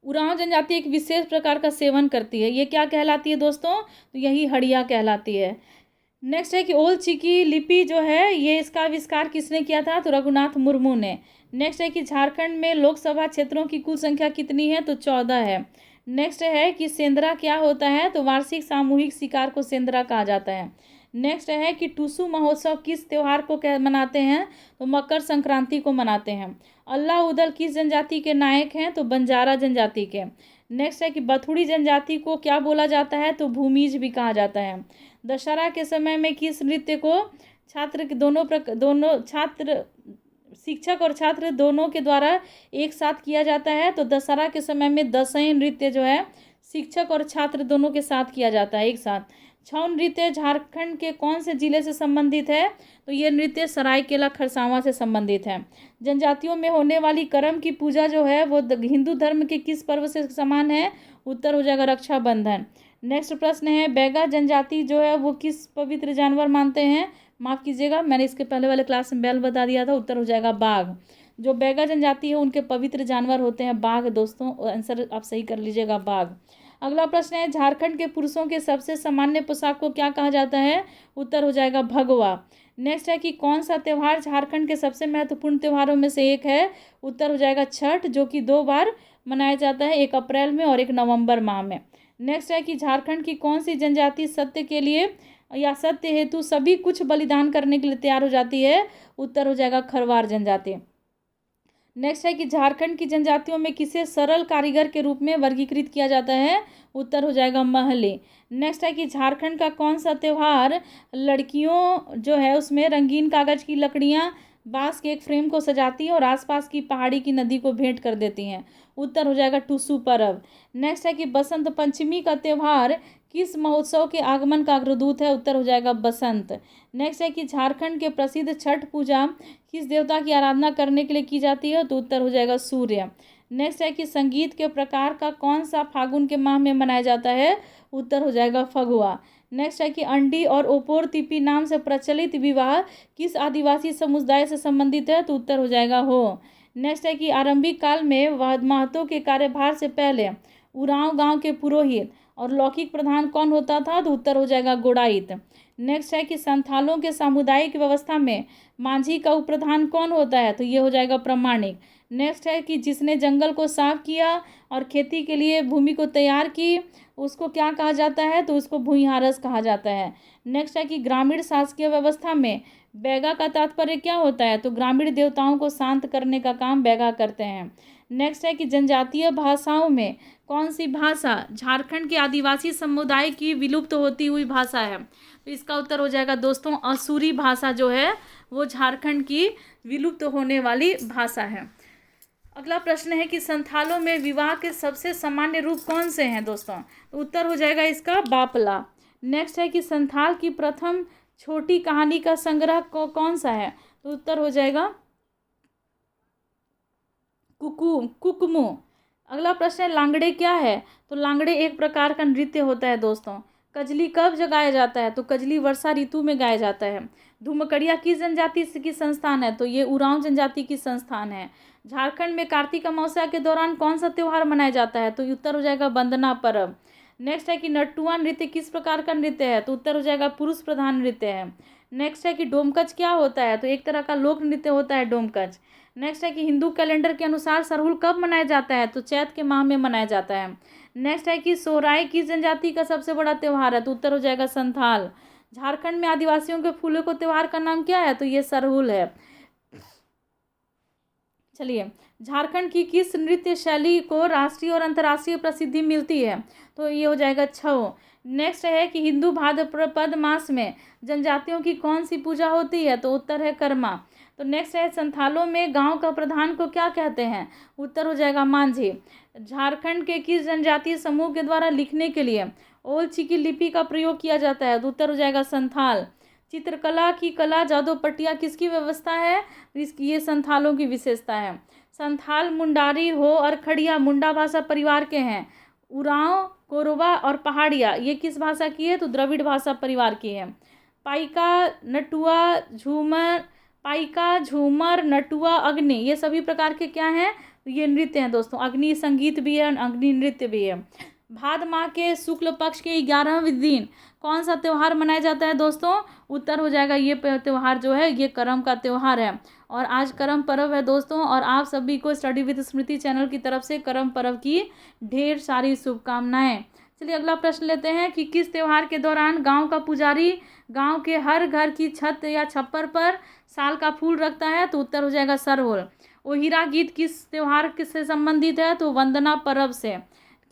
S1: उरांव जनजाति एक विशेष प्रकार का सेवन करती है, ये क्या कहलाती है दोस्तों, तो यही हड़िया कहलाती है। नेक्स्ट है कि ओल चिकी लिपि जो है ये इसका आविष्कार किसने किया था, तो रघुनाथ मुर्मू ने। नेक्स्ट है कि झारखंड में लोकसभा क्षेत्रों की कुल संख्या कितनी है, तो 14 है। नेक्स्ट है कि सेंद्रा क्या होता है, तो वार्षिक सामूहिक शिकार को सेंद्रा कहा जाता है। नेक्स्ट है कि टुसु महोत्सव किस त्यौहार को मनाते हैं, तो मकर संक्रांति को मनाते हैं। अल्लाह उदल किस जनजाति के नायक हैं, तो बंजारा जनजाति के। नेक्स्ट है कि बथुड़ी जनजाति को क्या बोला जाता है, तो भूमिज भी कहा जाता है। दशहरा के समय में किस नृत्य को छात्र के दोनों छात्र शिक्षक और छात्र दोनों के द्वारा एक साथ किया जाता है, तो दशहरा के समय में दशहरी नृत्य जो है शिक्षक और छात्र दोनों के साथ किया जाता है एक साथ। छऊ नृत्य झारखंड के कौन से जिले से संबंधित है, तो ये नृत्य सरायकेला खरसावां से संबंधित है। जनजातियों में होने वाली करम की पूजा जो है वो हिंदू धर्म के किस पर्व से समान है, उत्तर हो जाएगा रक्षाबंधन। नेक्स्ट प्रश्न है बैगा जनजाति जो है वो किस पवित्र जानवर मानते हैं, माफ़ कीजिएगा मैंने इसके पहले वाले क्लास में बैल बता दिया था, उत्तर हो जाएगा बाघ। जो बैगा जनजाति है उनके पवित्र जानवर होते हैं बाघ दोस्तों, आंसर आप सही कर लीजिएगा बाघ। अगला प्रश्न है झारखंड के पुरुषों के सबसे सामान्य पोशाक को क्या कहा जाता है, उत्तर हो जाएगा भगवा। नेक्स्ट है कि कौन सा त्यौहार झारखंड के सबसे महत्वपूर्ण त्योहारों में से एक है, उत्तर हो जाएगा छठ, जो कि 2 बार मनाया जाता है, 1 अप्रैल में और 1 नवंबर माह में। नेक्स्ट है कि झारखंड की कौन सी जनजाति सत्य के लिए या सत्य हेतु सभी कुछ बलिदान करने के लिए तैयार हो जाती है, उत्तर हो जाएगा खरवार जनजाति। नेक्स्ट है कि झारखंड की जनजातियों में किसे सरल कारीगर के रूप में वर्गीकृत किया जाता है, उत्तर हो जाएगा महली। नेक्स्ट है कि झारखंड का कौन सा त्यौहार लड़कियों जो है उसमें रंगीन कागज की लकड़ियां बांस के एक फ्रेम को सजाती हैं और आसपास की पहाड़ी की नदी को भेंट कर देती हैं, उत्तर हो जाएगा टुसु पर्व। नेक्स्ट है कि बसंत पंचमी का त्यौहार किस महोत्सव के आगमन का अग्रदूत है, उत्तर हो जाएगा बसंत। नेक्स्ट है कि झारखंड के प्रसिद्ध छठ पूजा किस देवता की आराधना करने के लिए की जाती है, तो उत्तर हो जाएगा सूर्य। नेक्स्ट है कि संगीत के प्रकार का कौन सा फागुन के माह में मनाया जाता है, उत्तर हो जाएगा फगुआ। नेक्स्ट है कि अंडी और ओपोर तिपी नाम से प्रचलित विवाह किस आदिवासी समुदाय से संबंधित है, तो उत्तर हो जाएगा हो। नेक्स्ट है कि आरंभिक काल में महतो के कार्यभार से पहले उरांव गांव के पुरोहित और लौकिक प्रधान कौन होता था, तो उत्तर हो जाएगा गोड़ाइत। नेक्स्ट है कि संथालों के सामुदायिक व्यवस्था में मांझी का उपप्रधान कौन होता है, तो ये हो जाएगा प्रमाणिक। नेक्स्ट है कि जिसने जंगल को साफ किया और खेती के लिए भूमि को तैयार की उसको क्या कहा जाता है, तो उसको भूइहारस कहा जाता है। नेक्स्ट है कि ग्रामीण शासकीय व्यवस्था में बैगा का तात्पर्य क्या होता है, तो ग्रामीण देवताओं को शांत करने का काम बैगा करते हैं। नेक्स्ट है कि जनजातीय भाषाओं में कौन सी भाषा झारखंड के आदिवासी समुदाय की विलुप्त होती हुई भाषा है, तो इसका उत्तर हो जाएगा दोस्तों असुरी भाषा जो है वो झारखंड की विलुप्त होने वाली भाषा है। अगला प्रश्न है कि संथालों में विवाह के सबसे सामान्य रूप कौन से हैं दोस्तों, तो उत्तर हो जाएगा इसका बापला। नेक्स्ट है कि संथाल की प्रथम छोटी कहानी का संग्रह कौन सा है, तो उत्तर हो जाएगा कुकमू। अगला प्रश्न है लांगड़े क्या है, तो लांगड़े एक प्रकार का नृत्य होता है दोस्तों। कजली कब गाया जाता है, तो कजली वर्षा ऋतु में गाया जाता है। धूमकड़िया किस जनजाति की संस्थान है, तो ये उरांव जनजाति की संस्थान है। झारखंड में कार्तिक अमावस्या के दौरान कौन सा त्यौहार मनाया जाता है, तो उत्तर हो जाएगा वंदना पर्व। नेक्स्ट है कि नट्टुआ नृत्य किस प्रकार का नृत्य है, तो उत्तर हो जाएगा पुरुष प्रधान नृत्य है। नेक्स्ट है कि डोमकच क्या होता है, तो एक तरह का लोक नृत्य होता है डोमकच। नेक्स्ट है कि हिंदू कैलेंडर के अनुसार सरहुल कब मनाया जाता है, तो चैत के माह में मनाया जाता है। नेक्स्ट है कि सोहराय किस जनजाति का सबसे बड़ा त्यौहार है, तो उत्तर हो जाएगा संथाल। झारखंड में आदिवासियों के फूलों को त्यौहार का नाम क्या है, तो ये सरहुल है। चलिए झारखंड की किस नृत्य शैली को राष्ट्रीय और अंतर्राष्ट्रीय प्रसिद्धि मिलती है, तो ये हो जाएगा छऊ। नेक्स्ट है कि हिंदू भाद्रपद मास में जनजातियों की कौन सी पूजा होती है, तो उत्तर है कर्मा। तो नेक्स्ट है संथालों में गांव का प्रधान को क्या कहते हैं, उत्तर हो जाएगा मांझी। झारखंड के किस जनजातीय समूह के द्वारा लिखने के लिए ओल चिकी लिपि का प्रयोग किया जाता है, तो उत्तर हो जाएगा संथाल। चित्रकला की कला जादू पट्टिया किसकी व्यवस्था है, इसकी ये संथालों की विशेषता है। संथाल, मुंडारी, हो और खड़िया मुंडा भाषा परिवार के हैं। उरांव, कोरवा और पहाड़िया ये किस भाषा की है, तो द्रविड़ भाषा परिवार की है। पाइका, झूमर, नटुआ, अग्नि ये सभी प्रकार के क्या हैं, तो ये नृत्य हैं दोस्तों। अग्नि संगीत भी है, अग्नि नृत्य भी है। भाद माह के शुक्ल पक्ष के 11वें दिन कौन सा त्यौहार मनाया जाता है दोस्तों, उत्तर हो जाएगा ये त्यौहार जो है ये करम का त्यौहार है। और आज करम पर्व है दोस्तों, और आप सभी को स्टडी विद स्मृति चैनल की तरफ से करम पर्व की ढेर सारी शुभकामनाएं। चलिए अगला प्रश्न लेते हैं कि किस त्यौहार के दौरान गांव का पुजारी गांव के हर घर की छत या छप्पर पर साल का फूल रखता है, तो उत्तर हो जाएगा सरहुल। ओहिरा गीत किस त्यौहार से संबंधित है, तो वंदना पर्व से।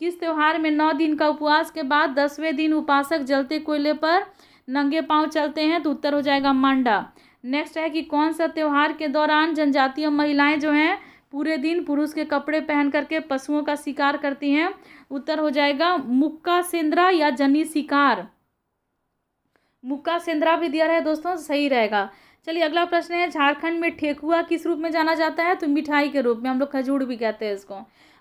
S1: किस त्यौहार में 9 दिन का उपवास के बाद 10वें दिन उपासक जलते कोयले पर नंगे पांव चलते हैं, तो उत्तर हो जाएगा मांडा। नेक्स्ट है कि कौन सा त्यौहार के दौरान जनजातीय महिलाएं जो हैं पूरे दिन पुरुष के कपड़े पहन करके पशुओं का शिकार करती हैं, उत्तर हो जाएगा मुक्का सेंद्रा या जनी शिकार। मुक्का सेंद्रा भी दिया रहे दोस्तों, सही रहेगा। चलिए अगला प्रश्न है झारखंड में ठेकुआ किस रूप में जाना जाता है, तो मिठाई के रूप में, हम लोग खजूर भी कहते हैं इसको।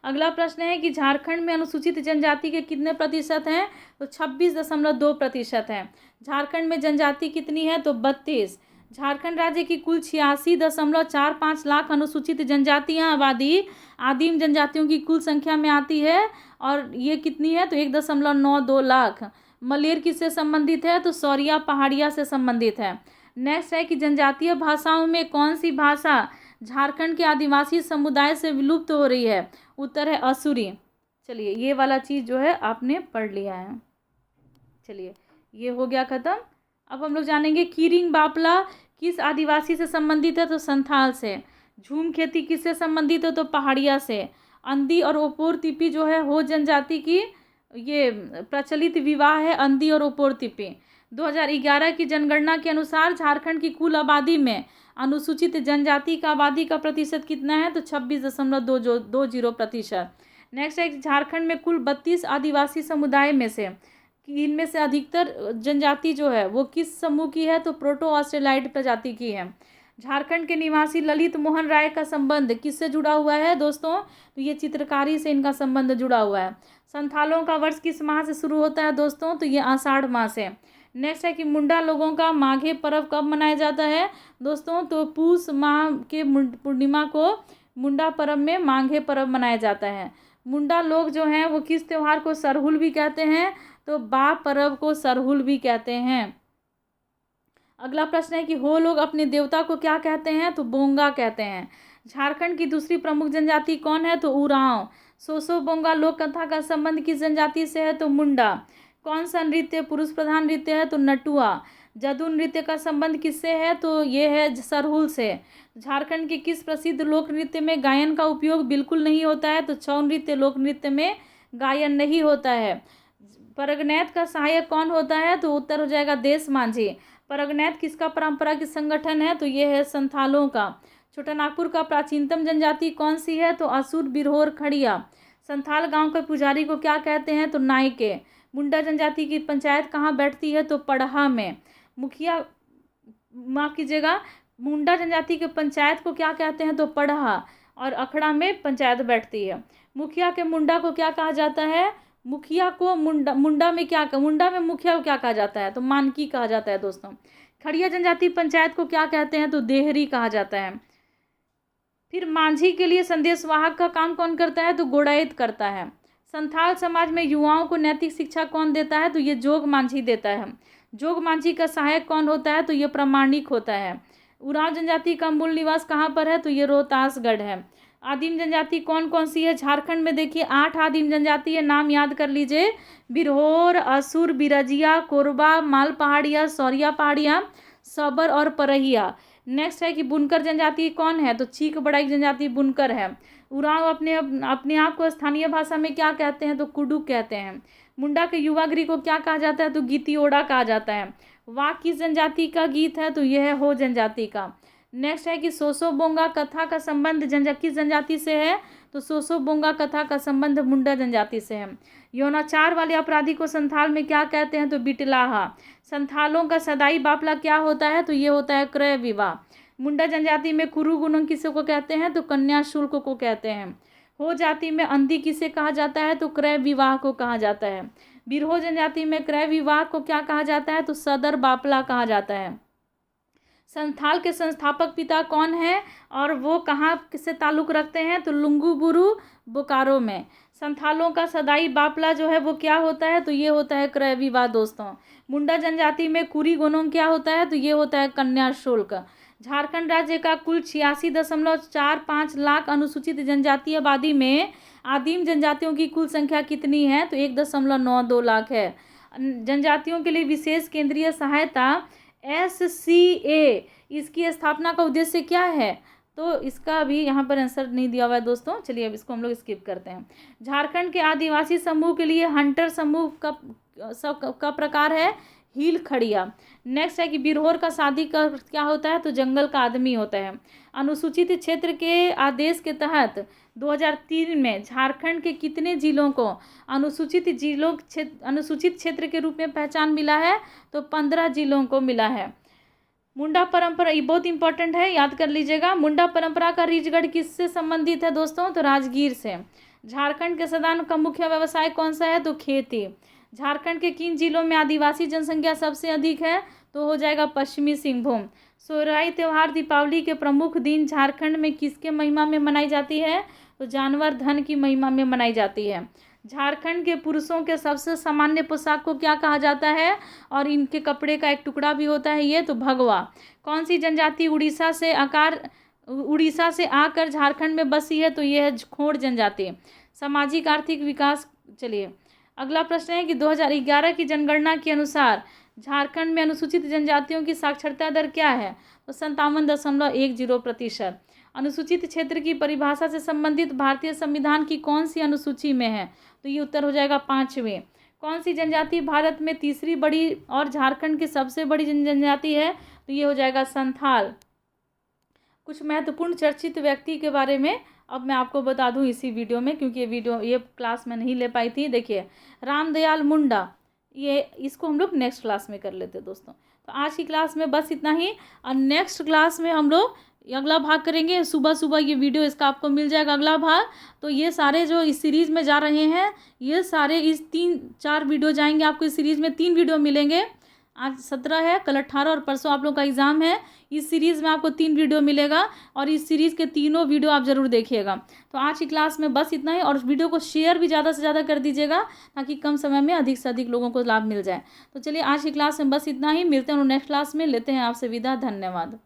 S1: अगला प्रश्न है कि झारखंड में अनुसूचित जनजाति के कितने प्रतिशत हैं, तो 26.2% हैं। झारखंड में जनजाति कितनी है, तो 32। झारखंड राज्य की कुल 86.45 लाख अनुसूचित जनजातियां आबादी आदिम जनजातियों की कुल संख्या में आती है, और ये कितनी है, तो 1.92 लाख। मलेर किससे संबंधित है, तो सौरिया पहाड़िया से संबंधित है। नेक्स्ट है कि जनजातीय भाषाओं में कौन सी भाषा झारखंड के आदिवासी समुदाय से विलुप्त हो रही है, उत्तर है असुरी। चलिए ये वाला चीज़ जो है आपने पढ़ लिया है। चलिए ये हो गया ख़त्म। अब हम लोग जानेंगे कीरिंग बापला किस आदिवासी से संबंधित है, तो संथाल से। झूम खेती किससे संबंधित है, तो पहाड़िया से। अंधी और ओपोर तिपी जो है हो जनजाति की ये प्रचलित विवाह है, अंधी और ओपोर तिपी। 2011 की जनगणना के अनुसार झारखंड की कुल आबादी में अनुसूचित जनजाति का आबादी का प्रतिशत कितना है, तो 26.20%। नेक्स्ट है झारखंड में कुल 32 आदिवासी समुदाय में से इनमें से अधिकतर जनजाति जो है वो किस समूह की है, तो प्रोटो ऑस्ट्रेलाइड प्रजाति की है। झारखंड के निवासी ललित मोहन राय का संबंध किससे जुड़ा हुआ है दोस्तों, तो ये चित्रकारी से इनका संबंध जुड़ा हुआ है। संथालों का वर्ष किस माह से शुरू होता है दोस्तों, तो ये आषाढ़ माह से। नेक्स्ट है कि मुंडा लोगों का माघे पर्व कब मनाया जाता है दोस्तों, तो पूस माह के पूर्णिमा को मुंडा पर्व में माघे पर्व मनाया जाता है। मुंडा लोग जो हैं वो किस त्यौहार को सरहुल भी कहते हैं, तो बा पर्व को सरहुल भी कहते हैं। अगला प्रश्न है कि हो लोग अपने देवता को क्या कहते हैं, तो बोंगा कहते हैं। झारखंड की दूसरी प्रमुख जनजाति कौन है, तो उरांव। सोसो बोंगा लोक कथा का संबंध किस जनजाति से है, तो मुंडा। कौन सा नृत्य पुरुष प्रधान नृत्य है, तो नटुआ। जदू नृत्य का संबंध किससे है, तो ये है सरहुल से। झारखंड के किस प्रसिद्ध लोक नृत्य में गायन का उपयोग बिल्कुल नहीं होता है, तो छऊ नृत्य लोक नृत्य में गायन नहीं होता है। परगनैत का सहायक कौन होता है, तो उत्तर हो जाएगा देश मांझी। परगनैत किसका परंपरागत संगठन है, तो ये है संथालों का। छोटानागपुर का प्राचीनतम जनजाति कौन सी है, तो असुर बिरहोर खड़िया। संथाल गांव के पुजारी को क्या कहते हैं, तो नायके। मुंडा जनजाति की पंचायत कहाँ बैठती है, तो पड़हा में। मुखिया माफ कीजिएगा, मुंडा जनजाति के पंचायत को क्या कहते हैं, तो पड़हा, और अखड़ा में पंचायत बैठती है। मुखिया के मुंडा को क्या कहा जाता है, मुखिया को मुंडा मुंडा में मुखिया को क्या कहा जाता है, तो मानकी कहा जाता है दोस्तों। खड़िया जनजाति पंचायत को क्या कहते हैं, तो देहरी कहा जाता है। फिर मांझी के लिए संदेश वाहक का काम कौन करता है, तो गोड़ायत करता है। संथाल समाज में युवाओं को नैतिक शिक्षा कौन देता है, तो ये जोग मांझी देता है। जोग मांझी का सहायक कौन होता है, तो ये प्रामाणिक होता है। उरांव जनजाति का मूल निवास कहाँ पर है, तो ये रोहतासगढ़ है। आदिम जनजाति कौन कौन सी है झारखंड में, देखिए 8 आदिम जनजाति है, नाम याद कर लीजिए। बिरहोर, असुर, बिरजिया, कोरबा, माल पहाड़िया, सौरिया पहाड़िया, सबर और परहिया। नेक्स्ट है कि बुनकर जनजाति कौन है, तो चीक बड़ाई जनजाति बुनकर है। उरांव अपने आप को स्थानीय भाषा में क्या कहते हैं, तो कुडुक कहते हैं। मुंडा के युवा गृह को क्या कहा जाता है? तो गीतियोड़ा कहा जाता है। वाक किस जनजाति का गीत है? तो यह है हो जनजाति का। नेक्स्ट है कि सोसोबोंगा कथा का संबंध किस जनजाति से है? तो सोसोबोंगा कथा का संबंध मुंडा जनजाति से है। यौनाचार वाले अपराधी को संथाल में क्या कहते हैं? तो बिटलाहा। संथालों का सदाई बापला क्या होता है? तो ये होता है क्रय विवाह। मुंडा जनजाति में कुरु गुणों किसे को कहते हैं? तो कन्या शुल्क को कहते हैं। हो जाति में अंधी किसे कहा जाता है? तो क्रय विवाह को कहा जाता है। बिरहो जनजाति में क्रय विवाह को क्या कहा जाता है? तो सदर बापला कहा जाता है। संथाल के संस्थापक पिता कौन है और वो कहाँ से ताल्लुक़ रखते हैं? तो लुंगुबुरु बोकारो में। संथालों का सदाई बापला जो है वो क्या होता है? तो ये होता है क्रय विवाह दोस्तों। मुंडा जनजाति में कुरी गोनों क्या होता है? तो ये होता है कन्या शुल्क। झारखंड राज्य का कुल 86.45 लाख अनुसूचित जनजाति आबादी में आदिम जनजातियों की कुल संख्या कितनी है? तो 1.92 लाख है। जनजातियों के लिए विशेष केंद्रीय सहायता SCA, इसकी स्थापना का उद्देश्य क्या है? तो इसका अभी यहाँ पर आंसर नहीं दिया हुआ है दोस्तों, चलिए अब इसको हम लोग स्किप करते हैं। झारखंड के आदिवासी समूह के लिए हंटर समूह का प्रकार है हील खड़िया। नेक्स्ट है कि बिरहोर का शादी का क्या होता है? तो जंगल का आदमी होता है। अनुसूचित क्षेत्र के आदेश के तहत 2003 में झारखंड के कितने जिलों को अनुसूचित क्षेत्र के रूप में पहचान मिला है? तो 15 जिलों को मिला है। मुंडा परंपरा, ये बहुत इंपॉर्टेंट है, याद कर लीजिएगा। मुंडा परंपरा का रीचगढ़ किससे संबंधित है दोस्तों? तो राजगीर से। झारखंड के सदान का मुख्य व्यवसाय कौन सा है? तो खेती। झारखंड के किन जिलों में आदिवासी जनसंख्या सबसे अधिक है? तो हो जाएगा पश्चिमी सिंहभूम। सोहराई त्यौहार दीपावली के प्रमुख दिन झारखंड में किसके महिमा में मनाई जाती है? तो जानवर धन की महिमा में मनाई जाती है। झारखंड के पुरुषों के सबसे सामान्य पोशाक को क्या कहा जाता है? और इनके कपड़े का एक टुकड़ा भी होता है ये, तो भगवा। कौन सी जनजाति उड़ीसा से आकर झारखंड में बसी है? तो ये है खोड़ जनजाति। सामाजिक आर्थिक विकास, चलिए अगला प्रश्न है कि 2011 की जनगणना के अनुसार झारखंड में अनुसूचित जनजातियों की साक्षरता दर क्या है? तो 57.10%। अनुसूचित क्षेत्र की परिभाषा से संबंधित भारतीय संविधान की कौन सी अनुसूची में है? तो ये उत्तर हो जाएगा 5वें। कौन सी जनजाति भारत में तीसरी बड़ी और झारखंड की सबसे बड़ी जनजाति है? तो ये हो जाएगा संथाल। कुछ महत्वपूर्ण चर्चित व्यक्ति के बारे में अब मैं आपको बता दूं इसी वीडियो में, क्योंकि ये क्लास में नहीं ले पाई थी। देखिए रामदयाल मुंडा, ये इसको हम लोग नेक्स्ट क्लास में कर लेते दोस्तों। तो आज की क्लास में बस इतना ही, और नेक्स्ट क्लास में हम लोग अगला भाग करेंगे। सुबह सुबह ये वीडियो इसका आपको मिल जाएगा अगला भाग। तो ये सारे जो इस सीरीज़ में जा रहे हैं, ये सारे इस 3-4 वीडियो जाएंगे आपको। इस सीरीज़ में 3 वीडियो मिलेंगे। आज 17 है, कल 18 और परसों आप लोग का एग्ज़ाम है। इस सीरीज़ में आपको 3 वीडियो मिलेगा और इस सीरीज़ के तीनों वीडियो आप ज़रूर देखिएगा। तो आज की क्लास में बस इतना ही, और वीडियो को शेयर भी ज़्यादा से ज़्यादा कर दीजिएगा ताकि कम समय में अधिक से अधिक लोगों को लाभ मिल जाए। तो चलिए आज की क्लास में बस इतना ही, मिलते हैं नेक्स्ट क्लास में, लेते हैं आपसे विदा। धन्यवाद।